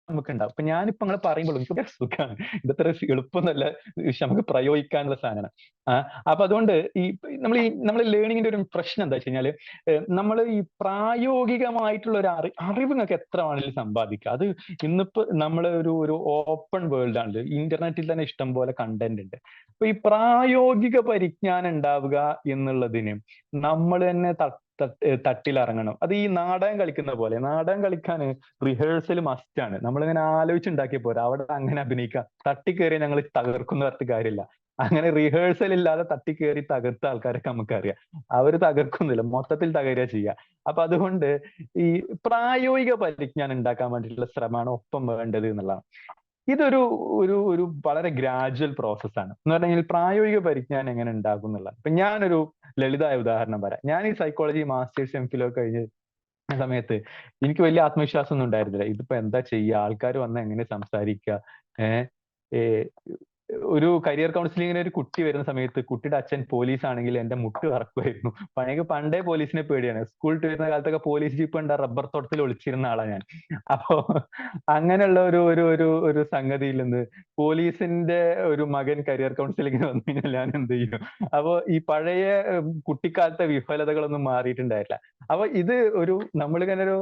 നമുക്കുണ്ടാവും. അപ്പൊ ഞാനിപ്പോ നിങ്ങൾ പറയുമ്പോൾ എനിക്ക് സുഖമാണ്, ഇതത്ര എളുപ്പമൊന്നുമല്ല നമുക്ക് പ്രയോഗിക്കാനുള്ള സാധനമാണ്. അപ്പൊ അതുകൊണ്ട് നമ്മൾ ലേണിങ്ങിന്റെ ഒരു പ്രശ്നം എന്താ വെച്ച് കഴിഞ്ഞാല്, നമ്മൾ ഈ പ്രായോഗികമായിട്ടുള്ള ഒരു അറിവ് നിങ്ങൾക്ക് എത്ര വേണമെങ്കിലും സമ്പാദിക്കുക. അത് ഇന്നിപ്പോ നമ്മൾ ഒരു ഓപ്പൺ വേൾഡ് ആണ്, ഇന്റർനെറ്റിൽ തന്നെ ഇഷ്ടം പോലെ കണ്ടന്റ് ഉണ്ട്. അപ്പൊ ഈ പ്രായോഗിക പരിജ്ഞാനം ഉണ്ടാവുക എന്നുള്ളതിന് നമ്മൾ തന്നെ തട്ടിലിറങ്ങണം. അത് ഈ നാടകം കളിക്കുന്ന പോലെ, നാടകം കളിക്കാൻ റിഹേഴ്സൽ മസ്റ്റ് ആണ്. നമ്മളിങ്ങനെ ആലോചിച്ചുണ്ടാക്കിയ പോരാ, അവിടെ അങ്ങനെ അഭിനയിക്കാം. തട്ടിക്കേറി ഞങ്ങൾ തകർക്കുന്ന പറഞ്ഞിട്ട് കാര്യമില്ല. അങ്ങനെ റിഹേഴ്സൽ ഇല്ലാതെ തട്ടിക്കേറി തകർത്ത ആൾക്കാരൊക്കെ നമുക്കറിയാം. അവര് തകർക്കുന്നില്ല, മൊത്തത്തിൽ തകരുക ചെയ്യുക. അപ്പൊ അതുകൊണ്ട് ഈ പ്രായോഗിക പരിജ്ഞാനം ഉണ്ടാക്കാൻ വേണ്ടിയിട്ടുള്ള ശ്രമമാണ് ഒപ്പം വേണ്ടത് എന്നുള്ളതാണ്. ഇതൊരു ഒരു വളരെ ഗ്രാജുവൽ പ്രോസസ്സാണ്. എന്ന് പറഞ്ഞാൽ പ്രായോഗിക പരിജ്ഞാനം എങ്ങനെ ഉണ്ടാകും എന്നുള്ളത്. ഇപ്പൊ ഞാനൊരു ലളിതമായ ഉദാഹരണം പറയാം. ഞാൻ ഈ സൈക്കോളജി മാസ്റ്റേഴ്സ് MPhil കഴിഞ്ഞ സമയത്ത് എനിക്ക് വലിയ ആത്മവിശ്വാസം ഒന്നും ഉണ്ടായിരുന്നില്ല. ഇതിപ്പോ എന്താ ചെയ്യുക, ആൾക്കാർ വന്നാൽ എങ്ങനെ സംസാരിക്കുക, ഒരു കരിയർ കൗൺസിലിങ്ങിന് ഒരു കുട്ടി വരുന്ന സമയത്ത് കുട്ടിയുടെ അച്ഛൻ പോലീസ് ആണെങ്കിൽ എന്റെ മുട്ട് കറക്കുമായിരുന്നു. പണ്ടേ പോലീസിനെ പേടിയാണ്. സ്കൂളിൽ വരുന്ന കാലത്തൊക്കെ പോലീസ് ജീപ്പ് ഉണ്ട്, റബ്ബർ തോട്ടത്തിൽ ഒളിച്ചിരുന്ന ആളാണ് ഞാൻ. അപ്പോ അങ്ങനെയുള്ള ഒരു സംഗതിയിൽ നിന്ന് പോലീസിന്റെ ഒരു മകൻ കരിയർ കൗൺസിലിങ്ങിന് വന്നു കഴിഞ്ഞാൽ ഞാൻ എന്ത് ചെയ്യും? അപ്പോ ഈ പഴയ കുട്ടിക്കാലത്തെ വിഫലതകളൊന്നും മാറിയിട്ടുണ്ടായിട്ടില്ല. അപ്പൊ ഇത് നമ്മളിങ്ങനെ ഒരു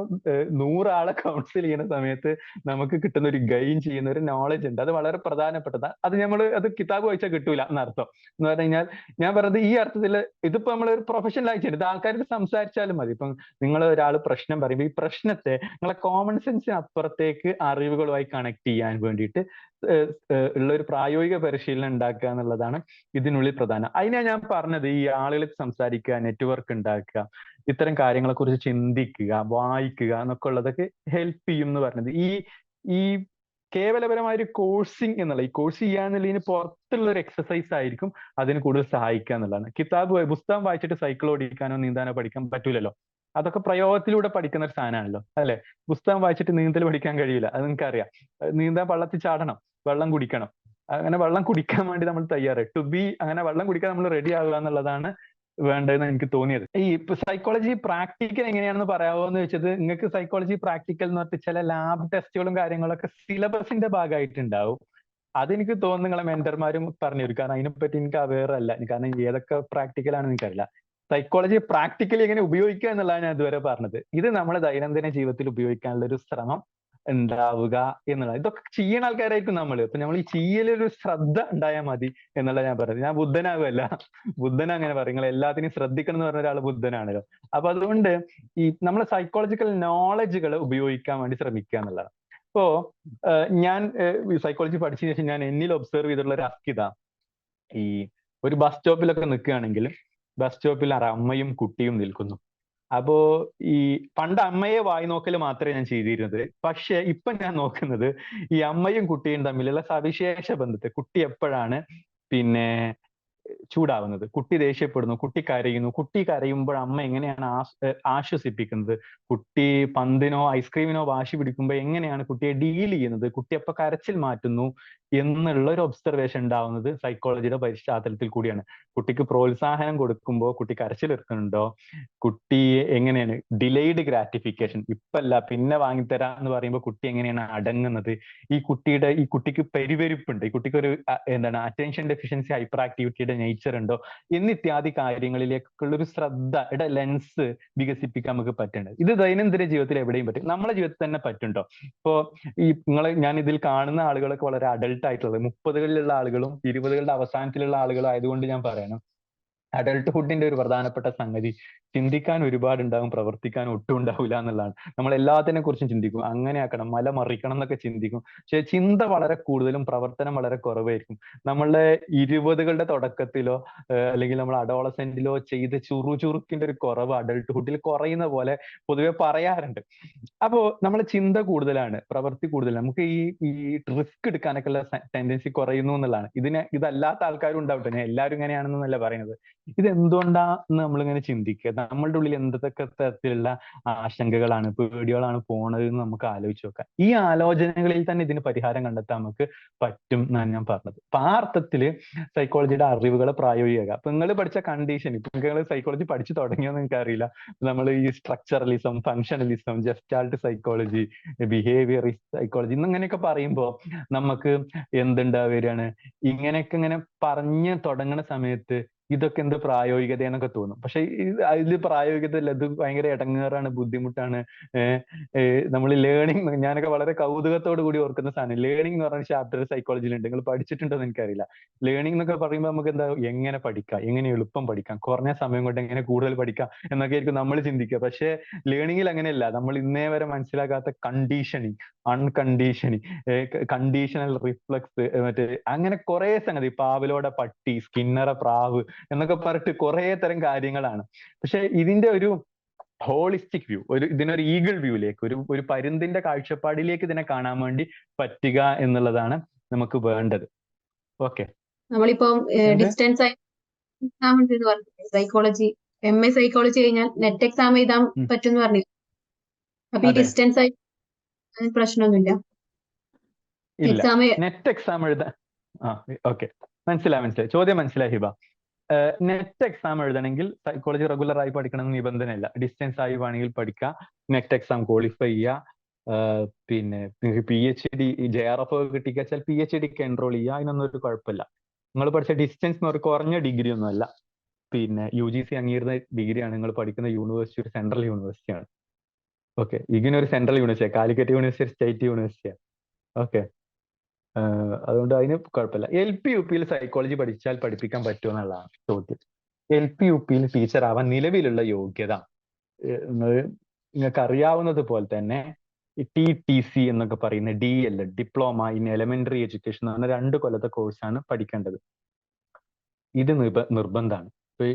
100 ആളെ കൗൺസിൽ ചെയ്യുന്ന സമയത്ത് നമുക്ക് കിട്ടുന്ന ഒരു ഗെയിൻ ചെയ്യുന്ന ഒരു നോളജ് ഉണ്ട്. അത് വളരെ പ്രധാനപ്പെട്ടതാണ്. അത് കിതാബ് വായിച്ചാൽ കിട്ടൂല എന്നർത്ഥം. എന്ന് പറഞ്ഞു കഴിഞ്ഞാൽ ഞാൻ പറഞ്ഞത് ഈ അർത്ഥത്തിൽ ഇതിപ്പോ നമ്മൾ ഒരു പ്രൊഫഷണൽ ആയിട്ട് ഇത് ആൾക്കാർക്ക് സംസാരിച്ചാലും മതി. ഇപ്പം നിങ്ങൾ ഒരാൾ പ്രശ്നം പറയുമ്പോൾ ഈ പ്രശ്നത്തെ നിങ്ങളെ കോമൺ സെൻസിന് അപ്പുറത്തേക്ക് അറിവുകളുമായി കണക്ട് ചെയ്യാൻ വേണ്ടിയിട്ട് ഉള്ള ഒരു പ്രായോഗിക പരിശീലനം ഉണ്ടാക്കുക എന്നുള്ളതാണ് ഇതിനുള്ളിൽ പ്രധാനം. അതിനാണ് ഞാൻ പറഞ്ഞത് ഈ ആളുകൾക്ക് സംസാരിക്കുക, നെറ്റ്വർക്ക് ഉണ്ടാക്കുക, ഇത്തരം കാര്യങ്ങളെ കുറിച്ച് ചിന്തിക്കുക, വായിക്കുക എന്നൊക്കെ ഉള്ളതൊക്കെ ഹെൽപ്പ് ചെയ്യും എന്ന് പറഞ്ഞത്. ഈ കേവലപരമായ ഒരു കോഴ്സിങ് എന്നുള്ള ഈ കോഴ്സ് ചെയ്യാന്നുള്ളതിന് പുറത്തുള്ള ഒരു എക്സസൈസ് ആയിരിക്കും അതിന് കൂടുതൽ സഹായിക്കുക എന്നുള്ളതാണ്. പുസ്തകം വായിച്ചിട്ട് സൈക്കിൾ ഓടിക്കാനോ നീന്താനോ പഠിക്കാൻ പറ്റൂലല്ലോ. അതൊക്കെ പ്രയോഗത്തിലൂടെ പഠിക്കുന്ന ഒരു സാധനമാണല്ലോ, അല്ലെ? പുസ്തകം വായിച്ചിട്ട് നീന്തൽ പഠിക്കാൻ കഴിയില്ല, അത് നിങ്ങൾക്കറിയാം. നീന്താൻ വെള്ളത്തിൽ ചാടണം, വെള്ളം കുടിക്കണം. അങ്ങനെ വെള്ളം കുടിക്കാൻ വേണ്ടി നമ്മൾ തയ്യാറ് അങ്ങനെ വെള്ളം കുടിക്കാൻ നമ്മൾ റെഡി ആവുക എന്നുള്ളതാണ് വേണ്ടതെന്ന് എനിക്ക് തോന്നിയത്. ഈ സൈക്കോളജി പ്രാക്ടിക്കൽ എങ്ങനെയാണെന്ന് പറയാമോ എന്ന് വെച്ചത്, നിങ്ങൾക്ക് സൈക്കോളജി പ്രാക്ടിക്കൽ എന്ന് പറഞ്ഞിട്ട് ചില ലാബ് ടെസ്റ്റുകളും കാര്യങ്ങളൊക്കെ സിലബസിന്റെ ഭാഗമായിട്ടുണ്ടാവും. അതെനിക്ക് തോന്നുന്നു നിങ്ങളെ മെന്റർമാരും പറഞ്ഞു തരും. കാരണം അതിനെപ്പറ്റി എനിക്ക് അവെയർ അല്ല, കാരണം ഏതൊക്കെ പ്രാക്ടിക്കൽ ആണെന്ന് എനിക്കറിയില്ല. സൈക്കോളജി പ്രാക്ടിക്കലി എങ്ങനെ ഉപയോഗിക്കുക എന്നുള്ളതാണ് ഞാൻ ഇതുവരെ പറഞ്ഞത്. ഇത് നമ്മുടെ ദൈനംദിന ജീവിതത്തിൽ ഉപയോഗിക്കാനുള്ള ഒരു ശ്രമം ഉണ്ടാവുക എന്നുള്ളത്. ഇതൊക്കെ ചെയ്യുന്ന ആൾക്കാരായിരിക്കും നമ്മൾ. ഇപ്പൊ നമ്മൾ ഈ ചെയ്യലൊരു ശ്രദ്ധ ഉണ്ടായാൽ മതി എന്നുള്ള ഞാൻ പറഞ്ഞത്. ഞാൻ ബുദ്ധനാവുകയല്ല, ബുദ്ധൻ അങ്ങനെ പറയും, നിങ്ങൾ എല്ലാത്തിനും ശ്രദ്ധിക്കണം എന്ന് പറഞ്ഞ ഒരാൾ ബുദ്ധനാണല്ലോ. അപ്പൊ അതുകൊണ്ട് ഈ നമ്മളെ സൈക്കോളജിക്കൽ നോളജുകൾ ഉപയോഗിക്കാൻ വേണ്ടി ശ്രമിക്കുക എന്നുള്ളതാണ്. ഇപ്പോ ഞാൻ സൈക്കോളജി പഠിച്ചതിന് ശേഷം ഞാൻ എന്നിൽ ഒബ്സർവ് ചെയ്തിട്ടുള്ള ഒരു അസ്കിത, ഈ ഒരു ബസ് സ്റ്റോപ്പിലൊക്കെ നിൽക്കുകയാണെങ്കിൽ ബസ് സ്റ്റോപ്പിൽ അമ്മയും കുട്ടിയും നിൽക്കുന്നു. അപ്പോ ഈ പണ്ട് അമ്മയെ വായി നോക്കൽ മാത്രമേ ഞാൻ ചെയ്തിരുന്നത്. പക്ഷെ ഇപ്പൊ ഞാൻ നോക്കുന്നത് ഈ അമ്മയും കുട്ടിയും തമ്മിലുള്ള സവിശേഷ ബന്ധത്തെ. കുട്ടി എപ്പോഴാണ് പിന്നെ ചൂടാവുന്നത്, കുട്ടി ദേഷ്യപ്പെടുന്നു, കുട്ടി കരയുന്നു, കുട്ടി കരയുമ്പോൾ അമ്മ എങ്ങനെയാണ് ആശ്വസിപ്പിക്കുന്നത്, കുട്ടി പന്തിനോ ഐസ്ക്രീമിനോ വാശി പിടിക്കുമ്പോൾ എങ്ങനെയാണ് കുട്ടിയെ ഡീൽ ചെയ്യുന്നത്, കുട്ടി എപ്പോ കരച്ചിൽ മാറ്റുന്നു എന്നുള്ള ഒരു ഒബ്സർവേഷൻ ഉണ്ടാവുന്നത് സൈക്കോളജിയുടെ പശ്ചാത്തലത്തിൽ കൂടിയാണ്. കുട്ടിക്ക് പ്രോത്സാഹനം കൊടുക്കുമ്പോൾ കുട്ടി കരച്ചിൽ എടുക്കുന്നുണ്ടോ, കുട്ടി എങ്ങനെയാണ് ഡിലേഡ് ഗ്രാറ്റിഫിക്കേഷൻ, ഇപ്പല്ല പിന്നെ വാങ്ങിത്തരാം എന്ന് പറയുമ്പോൾ കുട്ടി എങ്ങനെയാണ് അടങ്ങുന്നത്, ഈ കുട്ടിക്ക് പെരുവെരിപ്പുണ്ട്, ഈ കുട്ടിക്ക് ഒരു എന്താണ് അറ്റൻഷൻ ഡെഫിഷ്യൻസി ഹൈപ്പർ ആക്ടിവിറ്റിയുടെ നേച്ചർ ഉണ്ടോ എന്നിത്യാദി കാര്യങ്ങളിലേക്കുള്ള ഒരു ശ്രദ്ധയുടെ ലെൻസ് വികസിപ്പിക്കാൻ നമുക്ക് പറ്റുന്നുണ്ട്. ഇത് ദൈനംദിന ജീവിതത്തിൽ എവിടെയും പറ്റും, നമ്മളെ ജീവിതത്തിൽ തന്നെ പറ്റുണ്ടോ? ഇപ്പോ ഞാൻ ഇതിൽ കാണുന്ന ആളുകളൊക്കെ വളരെ അഡൾട്ട് ആയിട്ടുള്ളത്, 30കളിലുള്ള ആളുകളും 20കളുടെ അവസാനത്തിലുള്ള ആളുകളും ആയതുകൊണ്ട് ഞാൻ പറയണം, അഡൾട്ട്ഹുഡിന്റെ ഒരു പ്രധാനപ്പെട്ട സംഗതി ചിന്തിക്കാൻ ഒരുപാടുണ്ടാകും, പ്രവർത്തിക്കാൻ ഒട്ടും ഉണ്ടാവില്ല എന്നുള്ളതാണ്. നമ്മൾ എല്ലാത്തിനെ കുറിച്ചും ചിന്തിക്കും, അങ്ങനെ ആക്കണം, മല മറിക്കണം എന്നൊക്കെ ചിന്തിക്കും, പക്ഷെ ചിന്ത വളരെ കൂടുതലും പ്രവർത്തനം വളരെ കുറവായിരിക്കും. നമ്മളുടെ 20കളുടെ തുടക്കത്തിലോ അല്ലെങ്കിൽ നമ്മൾ അഡോളസെന്റിലോ ചെയ്ത ചുറുചുറുക്കിന്റെ ഒരു കുറവ് അഡൾട്ട്ഹുഡിൽ കുറയുന്ന പോലെ പൊതുവെ പറയാറുണ്ട്. അപ്പോ നമ്മൾ ചിന്ത കൂടുതലാണ്, പ്രവൃത്തി കൂടുതലാണ്, നമുക്ക് ഈ റിസ്ക് എടുക്കാനൊക്കെ ഉള്ള ടെൻഡൻസി കുറയുന്നു എന്നുള്ളതാണ്. ഇതല്ലാത്ത ആൾക്കാരും ഉണ്ടാവട്ടെ, ഞാൻ എല്ലാവരും ഇങ്ങനെയാണെന്നല്ല പറയുന്നത്. ഇത് എന്തുകൊണ്ടാന്ന് നമ്മളിങ്ങനെ ചിന്തിക്കുക, നമ്മളുടെ ഉള്ളിൽ എന്തൊക്കെ തരത്തിലുള്ള ആശങ്കകളാണ്, പേടികളാണ് പോണത് എന്ന് നമുക്ക് ആലോചിച്ച് നോക്കാം. ഈ ആലോചനകളിൽ തന്നെ ഇതിന് പരിഹാരം കണ്ടെത്താൻ നമുക്ക് പറ്റും എന്നാണ് ഞാൻ പറഞ്ഞത്. അപ്പൊ ആ അർത്ഥത്തില് സൈക്കോളജിയുടെ അറിവുകളെ പ്രായോഗിക. അപ്പൊ നിങ്ങൾ പഠിച്ച കണ്ടീഷൻ, ഇപ്പൊ നിങ്ങൾ സൈക്കോളജി പഠിച്ചു തുടങ്ങിയോന്ന് എനിക്കറിയില്ല, നമ്മൾ ഈ structuralism, functionalism, gestalt psychology, behaviourist psychology എന്നിങ്ങനെയൊക്കെ പറയുമ്പോൾ നമുക്ക് എന്തുണ്ടാവുകയാണ്, ഇങ്ങനെ പറഞ്ഞു തുടങ്ങുന്ന സമയത്ത് ഇതൊക്കെ എന്ത് പ്രായോഗികത എന്നൊക്കെ തോന്നും. പക്ഷെ അതിൽ പ്രായോഗികത അല്ല, ഇത് ഭയങ്കര ഇടങ്ങേറാണ്, ബുദ്ധിമുട്ടാണ്. നമ്മൾ ലേണിംഗ്, ഞാനൊക്കെ വളരെ കൗതുകത്തോടു കൂടി ഓർക്കുന്ന സാധനം ലേണിംഗ് എന്ന് പറഞ്ഞ ചാപ്റ്റർ സൈക്കോളജിയിലുണ്ട്. നിങ്ങൾ പഠിച്ചിട്ടുണ്ടോ എന്ന് എനിക്കറിയില്ല. ലേണിംഗ് എന്നൊക്കെ പറയുമ്പോൾ നമുക്ക് എന്താ, എങ്ങനെ പഠിക്കാം, എങ്ങനെ എളുപ്പം പഠിക്കാം, കുറഞ്ഞ സമയം കൊണ്ട് എങ്ങനെ കൂടുതൽ പഠിക്കാം എന്നൊക്കെ ആയിരിക്കും നമ്മൾ ചിന്തിക്കുക. പക്ഷെ ലേണിംഗിൽ അങ്ങനെയല്ല. നമ്മൾ ഇന്നേ വരെ മനസ്സിലാക്കാത്ത കണ്ടീഷനിങ്, അൺകണ്ടീഷനിങ്, കണ്ടീഷണൽ റിഫ്ലക്സ്, അങ്ങനെ കുറെ സംഗതി, പാവലോടെ പട്ടി, സ്കിന്നറെ പ്രാവ് എന്നൊക്കെ പറഞ്ഞിട്ട് കുറെ തരം കാര്യങ്ങളാണ്. പക്ഷെ ഇതിന്റെ ഒരു ഹോളിസ്റ്റിക് വ്യൂ, ഇതിനൊരു ഈഗിൾ വ്യൂയിലേക്ക്, ഒരു പരുന്തിന്റെ കാഴ്ചപ്പാടിലേക്ക് ഇതിനെ കാണാൻ വേണ്ടി പറ്റുക എന്നുള്ളതാണ് നമുക്ക് വേണ്ടത്. ഓക്കെ, നമ്മളിപ്പോ ഡിസ്റ്റൻസ് ആയി എക്സാം ഉണ്ടെന്ന് പറഞ്ഞു, സൈക്കോളജി MA സൈക്കോളജി കഴിഞ്ഞാൽ നെറ്റ് എക്സാം എഴുതാൻ പറ്റുമെന്ന് പറഞ്ഞു. അപ്പൊ ഈ ഡിസ്റ്റൻസ് ആയി പ്രശ്നമൊന്നുമില്ല, എക്സാം നെറ്റ് എക്സാം എഴുതാൻ. ഓക്കെ, മനസ്സിലായി, ചോദ്യം മനസ്സിലായി ഹിബ. നെറ്റ് എക്സാം എഴുതണമെങ്കിൽ സൈക്കോളജി റെഗുലർ ആയി പഠിക്കണമെന്ന് നിബന്ധനയില്ല. ഡിസ്റ്റൻസ് ആയി വേണമെങ്കിൽ പഠിക്കുക, നെറ്റ് എക്സാം ക്വാളിഫൈ ചെയ്യുക, പിന്നെ PhD JRF കിട്ടിക്കാച്ചാൽ PhDക്ക് എൻറോൾ ചെയ്യുക, അതിനൊന്നും ഒരു കുഴപ്പമില്ല. നിങ്ങൾ പഠിച്ച ഡിസ്റ്റൻസ് എന്ന് പറയുക കുറഞ്ഞ ഡിഗ്രി ഒന്നും അല്ല, പിന്നെ UGC അംഗീകൃത ഡിഗ്രിയാണ്. നിങ്ങൾ പഠിക്കുന്ന യൂണിവേഴ്സിറ്റി ഒരു സെൻട്രൽ യൂണിവേഴ്സിറ്റിയാണ്. ഓക്കെ, ഇങ്ങനൊരു central university, Calicut university state യൂണിവേഴ്സിറ്റിയാണ്. ഓക്കെ, അതുകൊണ്ട് അതിന് കുഴപ്പമില്ല. LP UPയിൽ സൈക്കോളജി പഠിപ്പിക്കാൻ പറ്റുമോ എന്നുള്ളതാണ് ചോദ്യം. LP UPയിൽ ടീച്ചർ ആവാൻ നിലവിലുള്ള യോഗ്യത നിങ്ങൾക്ക് അറിയാവുന്നത് പോലെ തന്നെ TTC എന്നൊക്കെ പറയുന്ന DL, diploma in elementary education എന്ന് പറഞ്ഞ 2 കൊല്ലത്തെ കോഴ്സാണ് പഠിക്കേണ്ടത്. ഇത് നിർബന്ധമാണ്. ഇപ്പൊ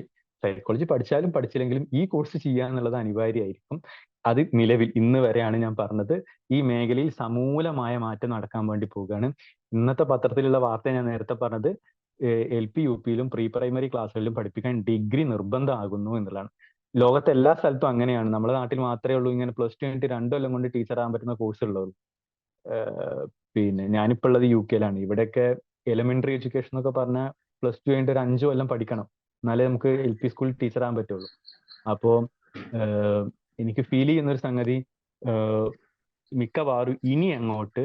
സൈക്കോളജി പഠിച്ചാലും പഠിച്ചില്ലെങ്കിലും ഈ കോഴ്സ് ചെയ്യുക എന്നുള്ളത് അനിവാര്യമായിരിക്കും. അത് നിലവിൽ ഇന്ന് വരെയാണ് ഞാൻ പറഞ്ഞത്. ഈ മേഖലയിൽ സമൂലമായ മാറ്റം നടക്കാൻ വേണ്ടി പോവുകയാണ്. ഇന്നത്തെ പത്രത്തിലുള്ള വാർത്ത ഞാൻ നേരത്തെ പറഞ്ഞത്, LP UPയിലും പ്രീ പ്രൈമറി ക്ലാസ്സുകളിലും പഠിപ്പിക്കാൻ ഡിഗ്രി നിർബന്ധമാകുന്നു എന്നുള്ളതാണ്. ലോകത്തെ എല്ലാ സ്ഥലത്തും അങ്ങനെയാണ്. നമ്മുടെ നാട്ടിൽ മാത്രമേ ഉള്ളൂ ഇങ്ങനെ +2 കഴിഞ്ഞിട്ട് 2 കൊല്ലം കൊണ്ട് ടീച്ചർ ആകാൻ പറ്റുന്ന കോഴ്സ് ഉള്ളൂ. പിന്നെ ഞാനിപ്പോൾ ഉള്ളത് UK-യിലാണ്. ഇവിടെയൊക്കെ എലിമെന്ററി എഡ്യൂക്കേഷൻ എന്നൊക്കെ പറഞ്ഞാൽ +2 കഴിഞ്ഞിട്ട് ഒരു 5 കൊല്ലം പഠിക്കണം, എന്നാലേ നമുക്ക് LP സ്കൂളിൽ ടീച്ചർ ആകാൻ പറ്റുള്ളൂ. അപ്പോ എനിക്ക് ഫീൽ ചെയ്യുന്ന ഒരു സംഗതി, മിക്കവാറും ഇനി അങ്ങോട്ട്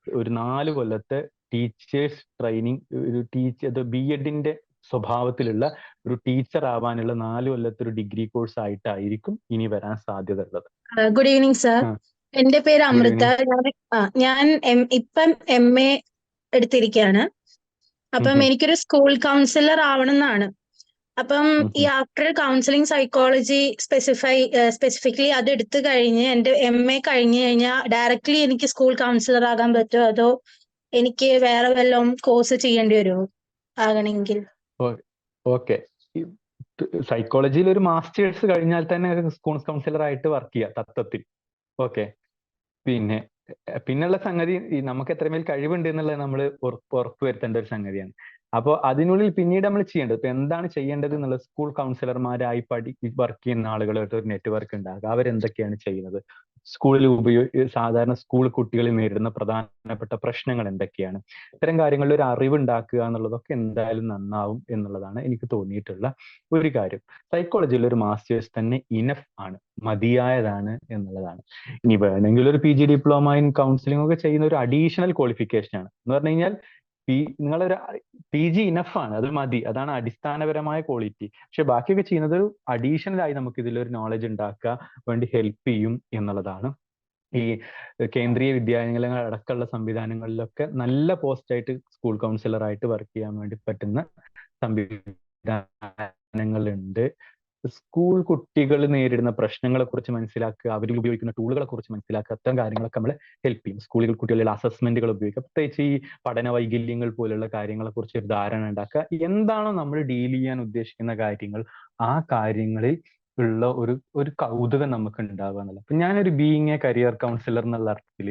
ഒരു 4 കൊല്ലത്തെ ടീച്ചേഴ്സ് ട്രെയിനിങ്, ഒരു B.Edന്റെ സ്വഭാവത്തിലുള്ള ഒരു ടീച്ചർ ആവാനുള്ള 4 കൊല്ലത്തെ ഒരു ഡിഗ്രി കോഴ്സ് ആയിട്ടായിരിക്കും ഇനി വരാൻ സാധ്യത ഉള്ളത്. ഗുഡ് ഈവനിങ് സർ, എന്റെ പേര് അമൃത. ഞാൻ ഇപ്പം MA എടുത്തിരിക്കുകയാണ്. അപ്പം എനിക്കൊരു സ്കൂൾ കൗൺസിലർ ആവണം എന്നാണ്. അപ്പം ഈ ആഫ്റ്റർ കൗൺസിലിംഗ് സൈക്കോളജി സ്പെസിഫിക്കലി അത് എടുത്തു കഴിഞ്ഞ് എന്റെ MA കഴിഞ്ഞു കഴിഞ്ഞാൽ ഡയറക്റ്റ്ലി എനിക്ക് സ്കൂൾ കൗൺസിലർ ആകാൻ പറ്റുമോ, അതോ എനിക്ക് വേറെ വല്ലതും കോഴ്സ് ചെയ്യേണ്ടി വരുമോ ആകണമെങ്കിൽ? ഓക്കെ, സൈക്കോളജിയിൽ ഒരു മാസ്റ്റേഴ്സ് കഴിഞ്ഞാൽ തന്നെ സ്കൂൾ കൗൺസിലർ ആയിട്ട് വർക്ക് ചെയ്യുക തത്വത്തിൽ. ഓക്കെ. പിന്നെ പിന്നുള്ള സംഗതി നമുക്ക് എത്രമേൽ കഴിവുണ്ട് എന്നുള്ളത് നമ്മൾ ഉറപ്പുവരുത്തേണ്ട ഒരു സംഗതിയാണ്. അപ്പോൾ അതിനുള്ളിൽ പിന്നീട് നമ്മൾ ചെയ്യേണ്ടത് ഇപ്പൊ എന്താണ് ചെയ്യേണ്ടത് എന്നുള്ളത് സ്കൂൾ കൗൺസിലർമാരായി വർക്ക് ചെയ്യുന്ന ആളുകളായിട്ട് ഒരു നെറ്റ്വർക്ക് ഉണ്ടാകുക. അവരെന്തൊക്കെയാണ് ചെയ്യുന്നത്, സ്കൂളിൽ സാധാരണ സ്കൂൾ കുട്ടികളിൽ നേരിടുന്ന പ്രധാനപ്പെട്ട പ്രശ്നങ്ങൾ എന്തൊക്കെയാണ്, ഇത്തരം കാര്യങ്ങളിൽ ഒരു അറിവ് ഉണ്ടാക്കുക എന്നുള്ളതൊക്കെ എന്തായാലും നന്നാവും എന്നുള്ളതാണ് എനിക്ക് തോന്നിയിട്ടുള്ള ഒരു കാര്യം. സൈക്കോളജിയിൽ ഒരു മാസ്റ്റേഴ്സ് തന്നെ ഇനഫ് ആണ്, മതിയായതാണ് എന്നുള്ളതാണ്. ഇനി വേണമെങ്കിൽ ഒരു PG ഡിപ്ലോമ ഇൻ കൗൺസിലിംഗ് ഒക്കെ ചെയ്യുന്ന ഒരു അഡീഷണൽ ക്വാളിഫിക്കേഷൻ ആണ്. എന്ന് പറഞ്ഞു കഴിഞ്ഞാൽ നിങ്ങളൊരു PG ഇനഫ് ആണ്, അത് മതി, അതാണ് അടിസ്ഥാനപരമായ ക്വാളിറ്റി. പക്ഷെ ബാക്കിയൊക്കെ ചെയ്യുന്നത് ഒരു അഡീഷണൽ ആയി നമുക്ക് ഇതിലൊരു നോളജ് ഉണ്ടാക്കാൻ വേണ്ടി ഹെൽപ്പ് ചെയ്യും എന്നുള്ളതാണ്. ഈ കേന്ദ്രീയ വിദ്യാലയങ്ങൾ അടക്കമുള്ള സംവിധാനങ്ങളിലൊക്കെ നല്ല പോസ്റ്റായിട്ട് സ്കൂൾ കൗൺസിലർ ആയിട്ട് വർക്ക് ചെയ്യാൻ വേണ്ടി പറ്റുന്ന സംവിധാനങ്ങളുണ്ട്. സ്കൂൾ കുട്ടികൾ നേരിടുന്ന പ്രശ്നങ്ങളെ കുറിച്ച് മനസ്സിലാക്കുക, അവരിൽ ഉപയോഗിക്കുന്ന ടൂളുകളെ കുറിച്ച് മനസ്സിലാക്കുക, അത്തരം കാര്യങ്ങളൊക്കെ നമ്മളെ ഹെൽപ്പ് ചെയ്യും. സ്കൂളുകൾ കുട്ടികളുടെ അസസ്മെന്റുകൾ ഉപയോഗിക്കുക, പ്രത്യേകിച്ച് ഈ പഠന വൈകല്യങ്ങൾ പോലുള്ള കാര്യങ്ങളെ കുറിച്ച് ഒരു ധാരണ ഉണ്ടാക്കുക. എന്താണോ നമ്മൾ ഡീൽ ചെയ്യാൻ ഉദ്ദേശിക്കുന്ന കാര്യങ്ങൾ, ആ കാര്യങ്ങളിൽ ഉള്ള ഒരു കൗതുകം നമുക്ക് ഉണ്ടാവുക എന്നുള്ളത്. അപ്പൊ ഞാനൊരു ബീയിങ് എ കരിയർ കൗൺസിലർ എന്നുള്ള അർത്ഥത്തിൽ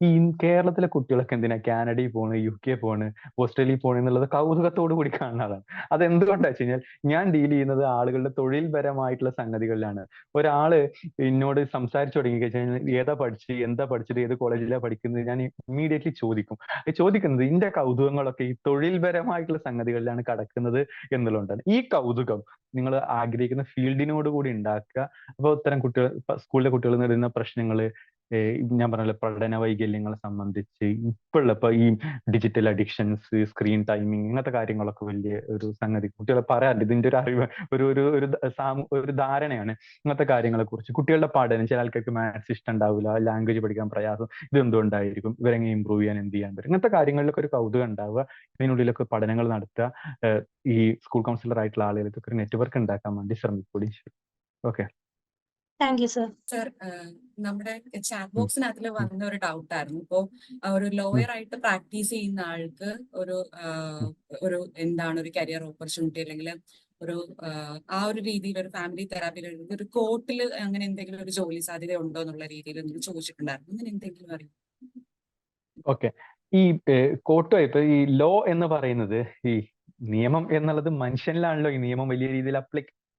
ഈ കേരളത്തിലെ കുട്ടികളൊക്കെ എന്തിനാ കാനഡയിൽ പോണ്, UK പോണ്, ഓസ്ട്രേലിയയിൽ പോണ് എന്നുള്ളത് കൗതുകത്തോടു കൂടി കാണുന്ന ആളാണ്. അത് എന്തുകൊണ്ടാ വെച്ച് കഴിഞ്ഞാൽ ഞാൻ ഡീൽ ചെയ്യുന്നത് ആളുകളുടെ തൊഴിൽപരമായിട്ടുള്ള സംഗതികളിലാണ്. ഒരാള് എന്നോട് സംസാരിച്ചു തുടങ്ങി കഴിഞ്ഞാൽ ഏതാ പഠിച്ച്, എന്താ പഠിച്ചത്, ഏത് കോളേജിലാണ് പഠിക്കുന്നത്, ഞാൻ ഇമ്മീഡിയറ്റ്ലി ചോദിക്കും. ചോദിക്കുന്നത് ഇതിന്റെ കൗതുകങ്ങളൊക്കെ ഈ തൊഴിൽപരമായിട്ടുള്ള സംഗതികളിലാണ് കിടക്കുന്നത് എന്നുള്ളതുകൊണ്ടാണ്. ഈ കൗതുകം നിങ്ങൾ ആഗ്രഹിക്കുന്ന ഫീൽഡിനോട് കൂടി ഉണ്ടാക്കുക. അപ്പോൾ ഇത്തരം കുട്ടികൾ, സ്കൂളിലെ കുട്ടികൾ നേരിടുന്ന പ്രശ്നങ്ങള്, ഞാൻ പറഞ്ഞ പഠന വൈകല്യങ്ങളെ സംബന്ധിച്ച് ഇപ്പൊ ഈ ഡിജിറ്റൽ അഡിക്ഷൻസ്, സ്ക്രീൻ ടൈമിങ്, ഇങ്ങനത്തെ കാര്യങ്ങളൊക്കെ വലിയ ഒരു സംഗതി കുട്ടികളെ പറയാറില്ല. ഇതിന്റെ ഒരു അറിവ് ഒരു ധാരണയാണ് ഇങ്ങനത്തെ കാര്യങ്ങളെ കുറിച്ച്. കുട്ടികളുടെ പഠനം, ചില ആൾക്കാർക്ക് മാത്സ് ഇഷ്ടം ഉണ്ടാവില്ല, ലാംഗ്വേജ് പഠിക്കാൻ പ്രയാസം, ഇത് എന്തുകൊണ്ടായിരിക്കും, ഇവരെങ്ങനെ ഇമ്പ്രൂവ് ചെയ്യാൻ എന്ത് ചെയ്യാൻ പറ്റും, ഇങ്ങനത്തെ കാര്യങ്ങളിലൊക്കെ ഒരു കൗതുകം ഉണ്ടാവുക, ഇതിനുള്ളിലൊക്കെ പഠനങ്ങൾ നടത്തുക. ഈ സ്കൂൾ കൗൺസിലർ ആയിട്ടുള്ള ആളുകൾക്ക് ഒരു നെറ്റ്വർക്ക് ഉണ്ടാക്കാൻ വേണ്ടി ശ്രമിക്കൂടി. Okay, thank you sir. Sir, നമ്മുടെ ചാറ്റ് ബോക്സിനകത്തിൽ വന്ന ഒരു ഡൗട്ട് ആയിരുന്നു. ഇപ്പോ ഒരു ലോയർ ആയിട്ട് പ്രാക്ടീസ് ചെയ്യുന്ന ആൾക്ക് ഒരു എന്താണ് ഒരു കരിയർ ഓപ്പർച്യൂണിറ്റി, അല്ലെങ്കിൽ ഒരു ആ ഒരു രീതിയിൽ ഒരു ഫാമിലി തെറാപ്പിയിൽ ഒരു കോർട്ടിൽ അങ്ങനെ എന്തെങ്കിലും ഒരു ജോലി സാധ്യത ഉണ്ടോ എന്നുള്ള രീതിയിൽ നിങ്ങൾ ചോദിച്ചിട്ടുണ്ടായിരുന്നു. അങ്ങനെ എന്തെങ്കിലും അറിയാം? ഓക്കെ. ഈ കോർട്ട് ഇപ്പൊ ഈ ലോ എന്ന് പറയുന്നത്, ഈ നിയമം എന്നുള്ളത് മനുഷ്യനിലാണല്ലോ ഈ നിയമം വലിയ രീതിയിൽ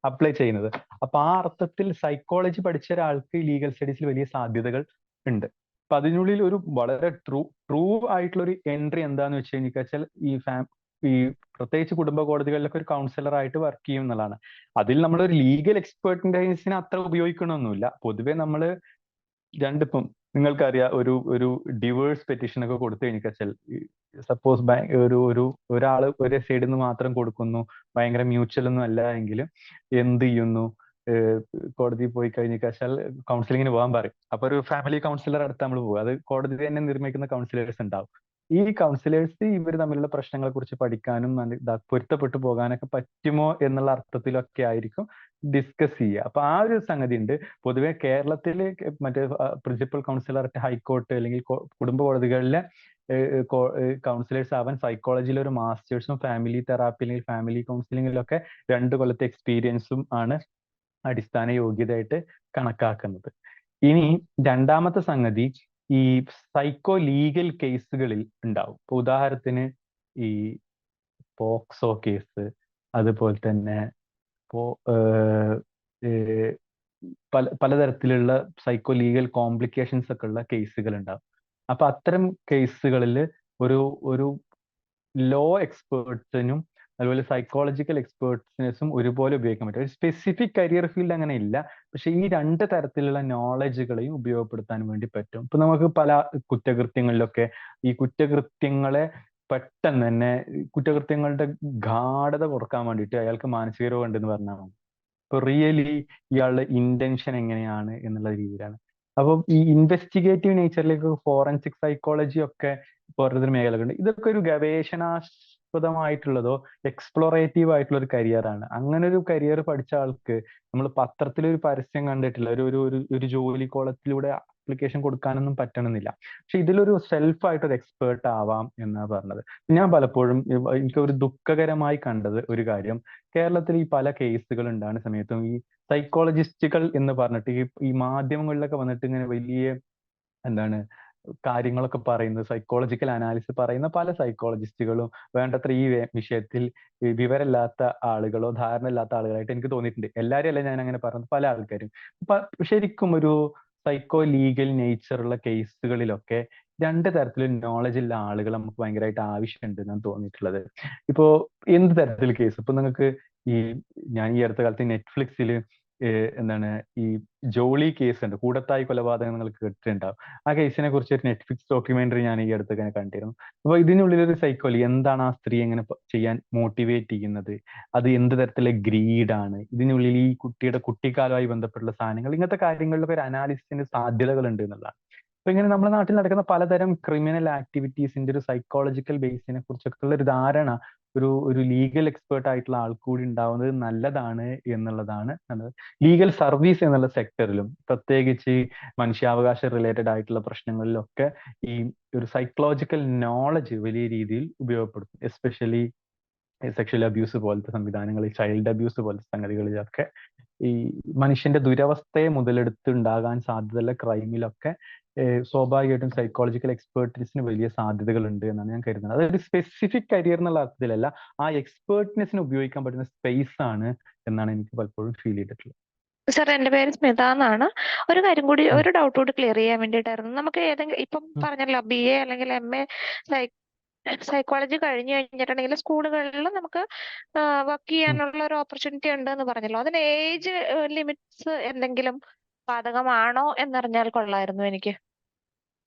അപ്ലൈ ചെയ്യുന്നത്. അപ്പൊ ആ അർത്ഥത്തിൽ സൈക്കോളജി പഠിച്ച ഒരാൾക്ക് ലീഗൽ സ്റ്റഡീസിൽ വലിയ സാധ്യതകൾ ഉണ്ട്. അപ്പൊ അതിനുള്ളിൽ ഒരു വളരെ ട്രൂ ആയിട്ടുള്ള ഒരു എൻട്രി എന്താന്ന് വെച്ച് കഴിഞ്ഞാൽ ഈ പ്രത്യേകിച്ച് കുടുംബ കോടതികളിലൊക്കെ ഒരു കൗൺസിലർ ആയിട്ട് വർക്ക് ചെയ്യും എന്നുള്ളതാണ്. അതിൽ നമ്മളൊരു ലീഗൽ എക്സ്പെർട്ടിനെ അത്ര ഉപയോഗിക്കണമെന്നില്ല. പൊതുവെ നമ്മൾ രണ്ടിപ്പം നിങ്ങൾക്കറിയാം, ഒരു ഡിവേഴ്സ് പെറ്റീഷൻ ഒക്കെ കൊടുത്തു കഴിഞ്ഞാൽ, സപ്പോസ് ഒരാള് ഒരു സൈഡിൽ നിന്ന് മാത്രം കൊടുക്കുന്നു, ഭയങ്കര മ്യൂച്വൽ ഒന്നും അല്ല എങ്കിലും എന്ത് ചെയ്യുന്നു, കോടതിയിൽ പോയി കഴിഞ്ഞാൽ കൗൺസിലിങ്ങിന് പോകാൻ പറയും. അപ്പൊ ഒരു ഫാമിലി കൗൺസിലർ അടുത്ത് നമ്മൾ പോകും. അത് കോടതി തന്നെ നിർമ്മിക്കുന്ന കൗൺസിലേഴ്സ് ഉണ്ടാവും. ഈ കൗൺസിലേഴ്സ് ഇവർ തമ്മിലുള്ള പ്രശ്നങ്ങളെ കുറിച്ച് പഠിക്കാനും പൊരുത്തപ്പെട്ടു പോകാനൊക്കെ പറ്റുമോ എന്നുള്ള അർത്ഥത്തിലൊക്കെ ആയിരിക്കും ഡിസ്കസ് ചെയ്യുക. അപ്പൊ ആ ഒരു സംഗതി ഉണ്ട്. പൊതുവെ കേരളത്തില് മറ്റേ പ്രിൻസിപ്പൽ കൗൺസിലർ ഹൈക്കോർട്ട് അല്ലെങ്കിൽ കുടുംബ കോടതികളിലെ കൗൺസിലേഴ്സ് ആവാൻ സൈക്കോളജിയിൽ ഒരു മാസ്റ്റേഴ്സും ഫാമിലി തെറാപ്പി അല്ലെങ്കിൽ ഫാമിലി കൗൺസിലിങ്ങിലൊക്കെ 2 കൊല്ലത്തെ എക്സ്പീരിയൻസും ആണ് അടിസ്ഥാന യോഗ്യതയായിട്ട് കണക്കാക്കുന്നത്. ഇനി രണ്ടാമത്തെ സംഗതി ഈ സൈക്കോ ലീഗൽ കേസുകളിൽ ഉണ്ടാവും. ഇപ്പൊ ഉദാഹരണത്തിന് ഈ പോക്സോ കേസ്, അതുപോലെ തന്നെ പലതരത്തിലുള്ള സൈക്കോ ലീഗൽ കോംപ്ലിക്കേഷൻസ് ഒക്കെ ഉള്ള കേസുകൾ ഉണ്ടാവും. അപ്പൊ അത്തരം കേസുകളിൽ ഒരു ലോ എക്സ്പേർട്സിനും അതുപോലെ സൈക്കോളജിക്കൽ എക്സ്പേർട്സിനെസും ഒരുപോലെ ഉപയോഗിക്കാൻ പറ്റും. ഒരു സ്പെസിഫിക് കരിയർ ഫീൽഡ് അങ്ങനെ ഇല്ല, പക്ഷെ ഈ 2 തരത്തിലുള്ള നോളജുകളെയും ഉപയോഗപ്പെടുത്താൻ വേണ്ടി പറ്റും. ഇപ്പൊ നമുക്ക് പല കുറ്റകൃത്യങ്ങളിലൊക്കെ ഈ കുറ്റകൃത്യങ്ങളെ പെട്ടെന്ന് തന്നെ കുറ്റകൃത്യങ്ങളുടെ ഗാഢത കുറക്കാൻ വേണ്ടിയിട്ട് അയാൾക്ക് മാനസിക രോഗം ഉണ്ടെന്ന് പറഞ്ഞാൽ മതി. ഇപ്പൊ റിയലി ഇയാളുടെ ഇന്റൻഷൻ എങ്ങനെയാണ് എന്നുള്ള രീതിയിലാണ്. അപ്പം ഈ ഇൻവെസ്റ്റിഗേറ്റീവ് നേച്ചറിലേക്ക് ഫോറൻസിക് സൈക്കോളജി ഒക്കെ പോലൊരു മേഖലകളുണ്ട്. ഇതൊക്കെ ഒരു ഗവേഷണാസ്പദമായിട്ടുള്ളതോ എക്സ്പ്ലോറേറ്റീവ് ആയിട്ടുള്ള ഒരു കരിയറാണ്. അങ്ങനെ ഒരു കരിയർ പഠിച്ച ആൾക്ക് നമ്മൾ പത്രത്തിലൊരു പരസ്യം കണ്ടിട്ടില്ല, ഒരു ജോലി കോളത്തിലൂടെ അപ്ലിക്കേഷൻ കൊടുക്കാനൊന്നും പറ്റണമെന്നില്ല. പക്ഷെ ഇതിലൊരു സെൽഫായിട്ടൊരു എക്സ്പേർട്ട് ആവാം എന്നാണ് പറഞ്ഞത്. ഞാൻ പലപ്പോഴും എനിക്ക് ഒരു ദുഃഖകരമായി കണ്ടത് ഒരു കാര്യം, കേരളത്തിൽ ഈ പല കേസുകൾ ഉണ്ടാകുന്ന സമയത്തും ഈ സൈക്കോളജിസ്റ്റുകൾ എന്ന് പറഞ്ഞിട്ട് ഈ മാധ്യമങ്ങളിലൊക്കെ വന്നിട്ട് ഇങ്ങനെ വലിയ എന്താണ് കാര്യങ്ങളൊക്കെ പറയുന്നത്, സൈക്കോളജിക്കൽ അനാലിസിസ് പറയുന്ന പല സൈക്കോളജിസ്റ്റുകളും വേണ്ടത്ര ഈ വിഷയത്തിൽ വിവരമില്ലാത്ത ആളുകളോ ധാരണ ഇല്ലാത്ത ആളുകളായിട്ട് എനിക്ക് തോന്നിയിട്ടുണ്ട്. എല്ലാവരും അല്ല ഞാൻ അങ്ങനെ പറഞ്ഞത്, പല ആൾക്കാരും. ശരിക്കും ഒരു സൈക്കോ ലീഗൽ നേച്ചറുള്ള കേസുകളിലൊക്കെ രണ്ട് തരത്തിലും നോളജ് ഉള്ള ആളുകൾ നമുക്ക് ഭയങ്കരമായിട്ട് ആവശ്യമുണ്ട് എന്നാണ് തോന്നിയിട്ടുള്ളത്. ഇപ്പോ എന്ത് തരത്തിൽ കേസ്, ഇപ്പൊ നിങ്ങൾക്ക് ഞാൻ ഈ അടുത്ത കാലത്ത് നെറ്റ്ഫ്ലിക്സിൽ എന്താണ് ഈ ജോളി കേസ് ഉണ്ട്, കൂടത്തായി കൊലപാതകം നിങ്ങൾ കേട്ടിട്ടുണ്ടാവും. ആ കേസിനെ കുറിച്ച് ഒരു നെറ്റ്ഫ്ലിക്സ് ഡോക്യുമെന്ററി ഞാൻ ഈ അടുത്ത് കണ്ടിരുന്നു. അപ്പൊ ഇതിനുള്ളിലൊരു സൈക്കോളജി എന്താണ് ആ സ്ത്രീ എങ്ങനെ ചെയ്യാൻ മോട്ടിവേറ്റ് ചെയ്യുന്നത്, അത് എന്ത് തരത്തിലുള്ള ഗ്രീഡാണ്, ഇതിനുള്ളിൽ ഈ കുട്ടിയുടെ കുട്ടിക്കാലമായി ബന്ധപ്പെട്ടുള്ള സാധനങ്ങൾ, ഇങ്ങനത്തെ കാര്യങ്ങളിലൊക്കെ ഒരു അനാലിസിസിന്റെ സാധ്യതകൾ ഉണ്ട് എന്നുള്ളതാണ്. അപ്പൊ ഇങ്ങനെ നമ്മുടെ നാട്ടിൽ നടക്കുന്ന പലതരം ക്രിമിനൽ ആക്ടിവിറ്റീസിന്റെ ഒരു സൈക്കോളജിക്കൽ ബേസിനെ കുറിച്ചൊക്കെ ഉള്ള ഒരു ധാരണ ഒരു ലീഗൽ എക്സ്പേർട്ട് ആയിട്ടുള്ള ആൾ കൂടി ഉണ്ടാവുന്നത് നല്ലതാണ് എന്നുള്ളതാണ്. ലീഗൽ സർവീസ് എന്നുള്ള സെക്ടറിലും പ്രത്യേകിച്ച് മനുഷ്യാവകാശ റിലേറ്റഡ് ആയിട്ടുള്ള പ്രശ്നങ്ങളിലൊക്കെ ഈ ഒരു സൈക്കോളജിക്കൽ നോളജ് വലിയ രീതിയിൽ ഉപയോഗപ്പെടുത്തും. എസ്പെഷ്യലി സെക്ഷൽ അബ്യൂസ് പോലത്തെ സംവിധാനങ്ങൾ, ചൈൽഡ് അബ്യൂസ് പോലത്തെ സംഗതികളിലൊക്കെ ഈ മനുഷ്യന്റെ ദുരവസ്ഥയെ മുതലെടുത്ത് ഉണ്ടാകാൻ സാധ്യതയുള്ള ക്രൈമിലൊക്കെ സ്വാഭാവികമായിട്ടും സൈക്കോളജിക്കൽ എക്സ്പേർട്ടീസിന് വലിയ സാധ്യതകൾ ഉണ്ട് എന്നാണ് ഞാൻ കരുതുന്നത്. അതൊരു സ്പെസിഫിക് കരിയർ എന്നുള്ള അർത്ഥത്തിലല്ല, ആ എക്സ്പേർട്ട്നെസ്സിന് ഉപയോഗിക്കാൻ പറ്റുന്ന സ്പേസ് ആണ് എന്നാണ് എനിക്ക് പലപ്പോഴും ഫീൽ ചെയ്തിട്ടുള്ളത്. സാർ, എന്റെ പേര് സ്മിത എന്നാണ്. ഒരു കാര്യം കൂടി, ഒരു ഡൗട്ട് കൂടി ക്ലിയർ ചെയ്യാൻ വേണ്ടിയിട്ടായിരുന്നു. നമുക്ക് ഏതെങ്കിലും ഇപ്പം പറഞ്ഞല്ലോ BA അല്ലെങ്കിൽ MA സൈക്കോളജി കഴിഞ്ഞു കഴിഞ്ഞിട്ടുണ്ടെങ്കിൽ സ്കൂളുകളിൽ നമുക്ക് വർക്ക് ചെയ്യാനുള്ള ഒരു ഓപ്പർച്യൂണിറ്റി ഉണ്ട് എന്ന് പറഞ്ഞല്ലോ. അതിന് ഏജ് ലിമിറ്റ്സ് എന്തെങ്കിലും ബാധകമാണോ എന്നറിഞ്ഞാൽ കൊള്ളായിരുന്നു എനിക്ക്.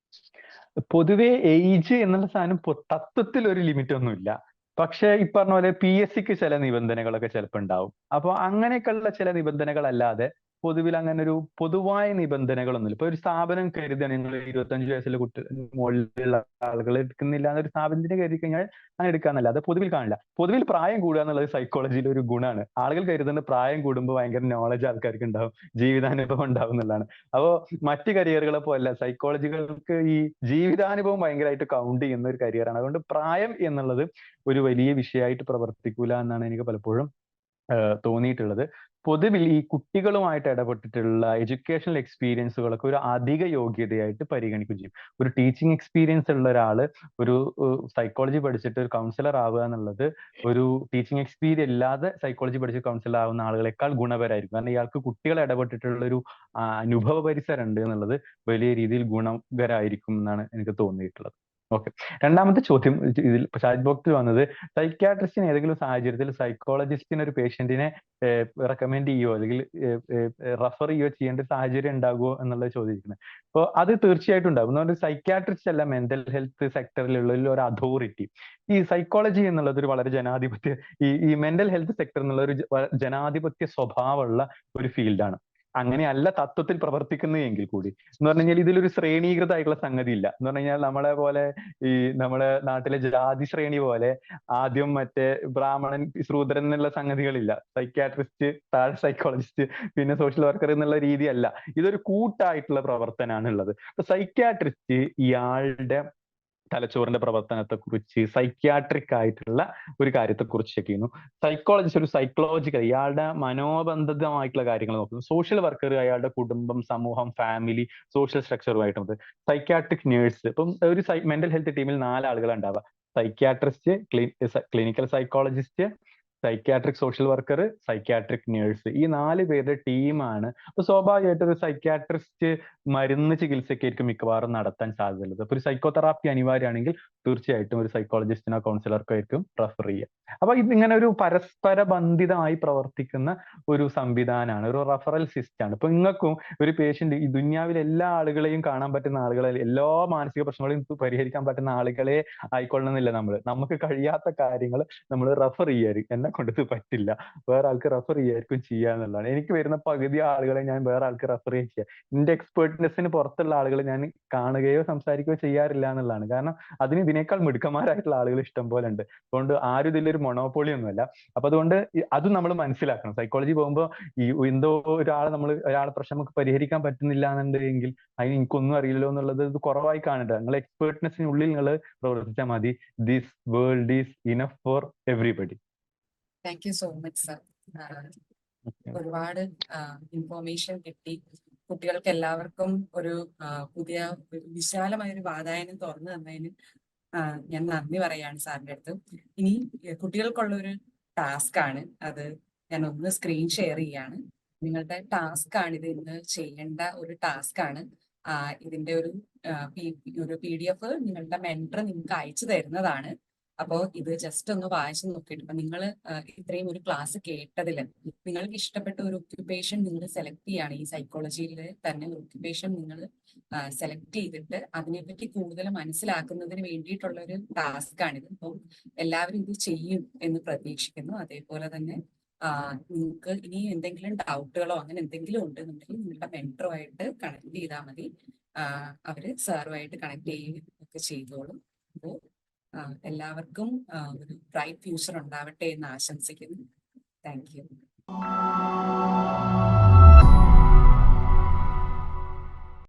പൊതുവെ ഏജ് എന്നുള്ള സാധനം തത്വത്തിൽ ഒരു ലിമിറ്റ് ഒന്നുമില്ല. പക്ഷെ ഈ പറഞ്ഞ പോലെ PSCക്ക് ചില നിബന്ധനകളൊക്കെ ചിലപ്പോൾ ഉണ്ടാവും. അപ്പൊ അങ്ങനെയൊക്കെയുള്ള ചില നിബന്ധനകളല്ലാതെ പൊതുവിൽ അങ്ങനെ ഒരു പൊതുവായ നിബന്ധനകളൊന്നുമില്ല. ഇപ്പൊ ഒരു സ്ഥാപനം കരുതുകയാണ്, നിങ്ങൾ 25 വയസ്സിലെ മുകളിലുള്ള ആളുകൾ എടുക്കുന്നില്ല എന്നൊരു സ്ഥാപനത്തിന് കരുതി കഴിഞ്ഞാൽ അങ്ങനെ എടുക്കാന്നല്ലാതെ പൊതുവിൽ കാണില്ല. പൊതുവിൽ പ്രായം കൂടുക എന്നുള്ളത് സൈക്കോളജിയിൽ ഒരു ഗുണമാണ്. ആളുകൾ കരുതുന്നത് പ്രായം കൂടുമ്പോൾ ഭയങ്കര നോളജ് ആൾക്കാർക്ക് ഉണ്ടാവും, ജീവിതാനുഭവം ഉണ്ടാവും എന്നുള്ളതാണ്. അപ്പോ മറ്റ് കരിയറുകളെ പോലല്ല, സൈക്കോളജികൾക്ക് ഈ ജീവിതാനുഭവം ഭയങ്കരമായിട്ട് കൗണ്ട് ചെയ്യുന്ന ഒരു കരിയറാണ്. അതുകൊണ്ട് പ്രായം എന്നുള്ളത് ഒരു വലിയ വിഷയമായിട്ട് പ്രവർത്തിക്കൂല എന്നാണ് എനിക്ക് പലപ്പോഴും തോന്നിയിട്ടുള്ളത്. പൊതുവിൽ ഈ കുട്ടികളുമായിട്ട് ഇടപെട്ടിട്ടുള്ള എഡ്യൂക്കേഷണൽ എക്സ്പീരിയൻസുകളൊക്കെ ഒരു അധിക യോഗ്യതയായിട്ട് പരിഗണിക്കുകയും ചെയ്യും. ഒരു ടീച്ചിങ് എക്സ്പീരിയൻസ് ഉള്ള ഒരാള് ഒരു സൈക്കോളജി പഠിച്ചിട്ട് ഒരു കൗൺസിലർ ആവുക എന്നുള്ളത് ഒരു ടീച്ചിങ് എക്സ്പീരിയൻസ് ഇല്ലാതെ സൈക്കോളജി പഠിച്ച് കൗൺസിലർ ആവുന്ന ആളുകളെക്കാൾ ഗുണപരമായിരിക്കും. കാരണം ഇയാൾക്ക് കുട്ടികളെ ഇടപെട്ടിട്ടുള്ള ഒരു അനുഭവ പരിസരം ഉണ്ട് എന്നുള്ളത് വലിയ രീതിയിൽ ഗുണകരമായിരിക്കും എന്നാണ് എനിക്ക് തോന്നിയിട്ടുള്ളത്. ഓക്കെ, രണ്ടാമത്തെ ചോദ്യം ഇതിൽ ചാറ്റ് ബോക്സിൽ വന്നത്, സൈക്യാട്രിസ്റ്റിന് ഏതെങ്കിലും സാഹചര്യത്തിൽ സൈക്കോളജിസ്റ്റിന് ഒരു പേഷ്യന്റിനെ റെക്കമെൻഡ് ചെയ്യുകയോ അല്ലെങ്കിൽ റെഫർ ചെയ്യുകയോ ചെയ്യേണ്ട സാഹചര്യം ഉണ്ടാകുമോ എന്നുള്ള ചോദിക്കുന്നത്. അപ്പോൾ അത് തീർച്ചയായിട്ടും ഉണ്ടാകും. എന്നുകൊണ്ട് സൈക്യാട്രിസ്റ്റ് അല്ല മെന്റൽ ഹെൽത്ത് സെക്ടറിലുള്ള ഒരു അതോറിറ്റി. ഈ സൈക്കോളജി എന്നുള്ളത് ഒരു വളരെ ജനാധിപത്യ, ഈ മെന്റൽ ഹെൽത്ത് സെക്ടർ എന്നുള്ള ഒരു ജനാധിപത്യ സ്വഭാവമുള്ള ഒരു ഫീൽഡാണ്. അങ്ങനെയല്ല തത്വത്തിൽ പ്രവർത്തിക്കുന്നത് എങ്കിൽ കൂടി എന്ന് പറഞ്ഞു കഴിഞ്ഞാൽ ഇതിലൊരു ശ്രേണീകൃതമായിട്ടുള്ള സംഗതി ഇല്ല. എന്ന് പറഞ്ഞു കഴിഞ്ഞാൽ നമ്മളെ പോലെ ഈ നമ്മുടെ നാട്ടിലെ ജാതി ശ്രേണി പോലെ ആദ്യം മറ്റേ ബ്രാഹ്മണൻ ശൂദ്രൻ എന്നുള്ള സംഗതികളില്ല. സൈക്യാട്രിസ്റ്റ്, താഴെ സൈക്കോളജിസ്റ്റ്, പിന്നെ സോഷ്യൽ വർക്കർ എന്നുള്ള രീതിയല്ല. ഇതൊരു കൂട്ടായിട്ടുള്ള പ്രവർത്തനമാണ് ഉള്ളത്. അപ്പൊ സൈക്യാട്രിസ്റ്റ് ഇയാളുടെ തലച്ചോറിന്റെ പ്രവർത്തനത്തെ കുറിച്ച്, സൈക്യാട്രിക് ആയിട്ടുള്ള ഒരു കാര്യത്തെ കുറിച്ച് ചെക്ക് ചെയ്യുന്നു. സൈക്കോളജിസ്റ്റ് ഒരു സൈക്കോളജിക്കൽ ഇയാളുടെ മനോബന്ധമായിട്ടുള്ള കാര്യങ്ങൾ നോക്കുന്നു. സോഷ്യൽ വർക്കർ അയാളുടെ കുടുംബം, സമൂഹം, ഫാമിലി, സോഷ്യൽ സ്ട്രക്ചറുമായിട്ട്. സൈക്യാട്രിക് നേഴ്സ്, ഇപ്പം ഒരു മെന്റൽ ഹെൽത്ത് ടീമിൽ 4 ആളുകളാണ് ഉണ്ടാവുക. Psychiatrist, clinical psychologist, psychiatric social worker, psychiatric nurse, ഈ 4 പേരുടെ ടീമാണ്. അപ്പൊ സ്വാഭാവികമായിട്ടും ഒരു സൈക്യാട്രിസ്റ്റ് മരുന്ന് ചികിത്സയ്ക്കായിരിക്കും മിക്കവാറും നടത്താൻ സാധ്യതയുള്ളത്. അപ്പൊ ഒരു സൈക്കോതെറാപ്പി അനിവാര്യമാണെങ്കിൽ തീർച്ചയായിട്ടും ഒരു സൈക്കോളജിസ്റ്റിനോ കൗൺസിലർക്കോ ആയിരിക്കും റെഫർ ചെയ്യുക. അപ്പൊ ഇതിങ്ങനെ ഒരു പരസ്പര ബന്ധിതമായി പ്രവർത്തിക്കുന്ന ഒരു സംവിധാനമാണ്, ഒരു റെഫറൽ സിസ്റ്റമാണ്. ഇപ്പൊ നിങ്ങൾക്കും ഒരു പേഷ്യന്റ്, ഈ ദുനിയാവിലെ എല്ലാ ആളുകളെയും കാണാൻ പറ്റുന്ന ആളുകളെ, എല്ലാ മാനസിക പ്രശ്നങ്ങളെയും പരിഹരിക്കാൻ പറ്റുന്ന ആളുകളെ ആയിക്കൊള്ളണമെന്നില്ല. നമുക്ക് കഴിയാത്ത കാര്യങ്ങൾ നമ്മൾ റെഫർ ചെയ്യാറ്. എന്നെ കൊണ്ടത് പറ്റില്ല, വേറെ ആൾക്ക് റെഫർ ചെയ്യായിരിക്കും ചെയ്യാന്നുള്ളതാണ്. എനിക്ക് വരുന്ന പകുതി ആളുകളെ ഞാൻ വേറെ ആൾക്ക് റെഫർ ചെയ്യുക, എന്റെ എക്സ്പേർട്ട്നെസ്സിന് പുറത്തുള്ള ആളുകളെ ഞാൻ കാണുകയോ സംസാരിക്കുകയോ ചെയ്യാറില്ല എന്നുള്ളതാണ്. കാരണം അതിന് ഇതിനേക്കാൾ മിടുക്കന്മാരായിട്ടുള്ള ആളുകൾ ഇഷ്ടം പോലെ ഉണ്ട്. അതുകൊണ്ട് ആരും ഇതിലൊരു മൊണോപ്പൊളി ഒന്നുമല്ല. അപ്പൊ അതുകൊണ്ട് അതും നമ്മൾ മനസ്സിലാക്കണം. സൈക്കോളജി പോകുമ്പോൾ ഈ എന്തോ ഒരാളെ പ്രശ്നം നമുക്ക് പരിഹരിക്കാൻ പറ്റുന്നില്ല എന്നുണ്ടെങ്കിൽ അതിന് എനിക്കൊന്നും അറിയില്ലോ എന്നുള്ളത് ഇത് കുറവായി കാണണ്ട. നിങ്ങൾ എക്സ്പേർട്ട്നെസ്സിനുള്ളിൽ നിങ്ങൾ പ്രവർത്തിച്ചാൽ മതി. This world is enough for everybody. Thank you so much sir. ഒരുപാട് ഇൻഫോർമേഷൻ കിട്ടി. കുട്ടികൾക്ക് എല്ലാവർക്കും ഒരു പുതിയ വിശാലമായ ഒരു വാതായനം തുറന്നു തന്നതിന് ഞാൻ നന്ദി പറയാണ് സാറിന്റെ അടുത്ത്. ഇനി കുട്ടികൾക്കുള്ള ഒരു ടാസ്ക് ആണ്, അത് ഞാൻ ഒന്ന് സ്ക്രീൻ ഷെയർ ചെയ്യാണ്. നിങ്ങളുടെ ടാസ്ക് ആണ് ഇത്, ഇന്ന് ചെയ്യേണ്ട ഒരു ടാസ്ക് ആണ്. ഇതിന്റെ ഒരു PDF നിങ്ങളുടെ മെന്റർ നിങ്ങൾക്ക് അയച്ചു തരുന്നതാണ്. അപ്പോൾ ഇത് ജസ്റ്റ് ഒന്ന് വായിച്ചു നോക്കിയിട്ട്, ഇപ്പൊ നിങ്ങൾ ഇത്രയും ഒരു ക്ലാസ് കേട്ടതിൽ നിങ്ങൾക്ക് ഇഷ്ടപ്പെട്ട ഒരു ഒക്യുപ്പേഷൻ നിങ്ങൾ സെലക്ട് ചെയ്യാണ്. ഈ സൈക്കോളജിയിൽ തന്നെ ഒരു ഒക്യുപ്പേഷൻ നിങ്ങൾ സെലക്ട് ചെയ്തിട്ട് അതിനെപ്പറ്റി കൂടുതൽ മനസ്സിലാക്കുന്നതിന് വേണ്ടിയിട്ടുള്ള ഒരു ടാസ്ക് ആണിത്. അപ്പോൾ എല്ലാവരും ഇത് ചെയ്യും എന്ന് പ്രതീക്ഷിക്കുന്നു. അതേപോലെ തന്നെ നിങ്ങൾക്ക് ഇനി എന്തെങ്കിലും ഡൗട്ടുകളോ അങ്ങനെ എന്തെങ്കിലും ഉണ്ടെന്നുണ്ടെങ്കിൽ നിങ്ങളുടെ മെന്ററുമായിട്ട് കണക്ട് ചെയ്താൽ മതി. അവര് സാറുമായിട്ട് കണക്ട് ചെയ്യുകയും ഒക്കെ ചെയ്തോളും. അപ്പോൾ എല്ലാവർക്കും ഒരു ബ്രൈറ്റ് ഫ്യൂച്ചർ ഉണ്ടാവട്ടെ എന്ന് ആശംസിക്കുന്നു. Thank you.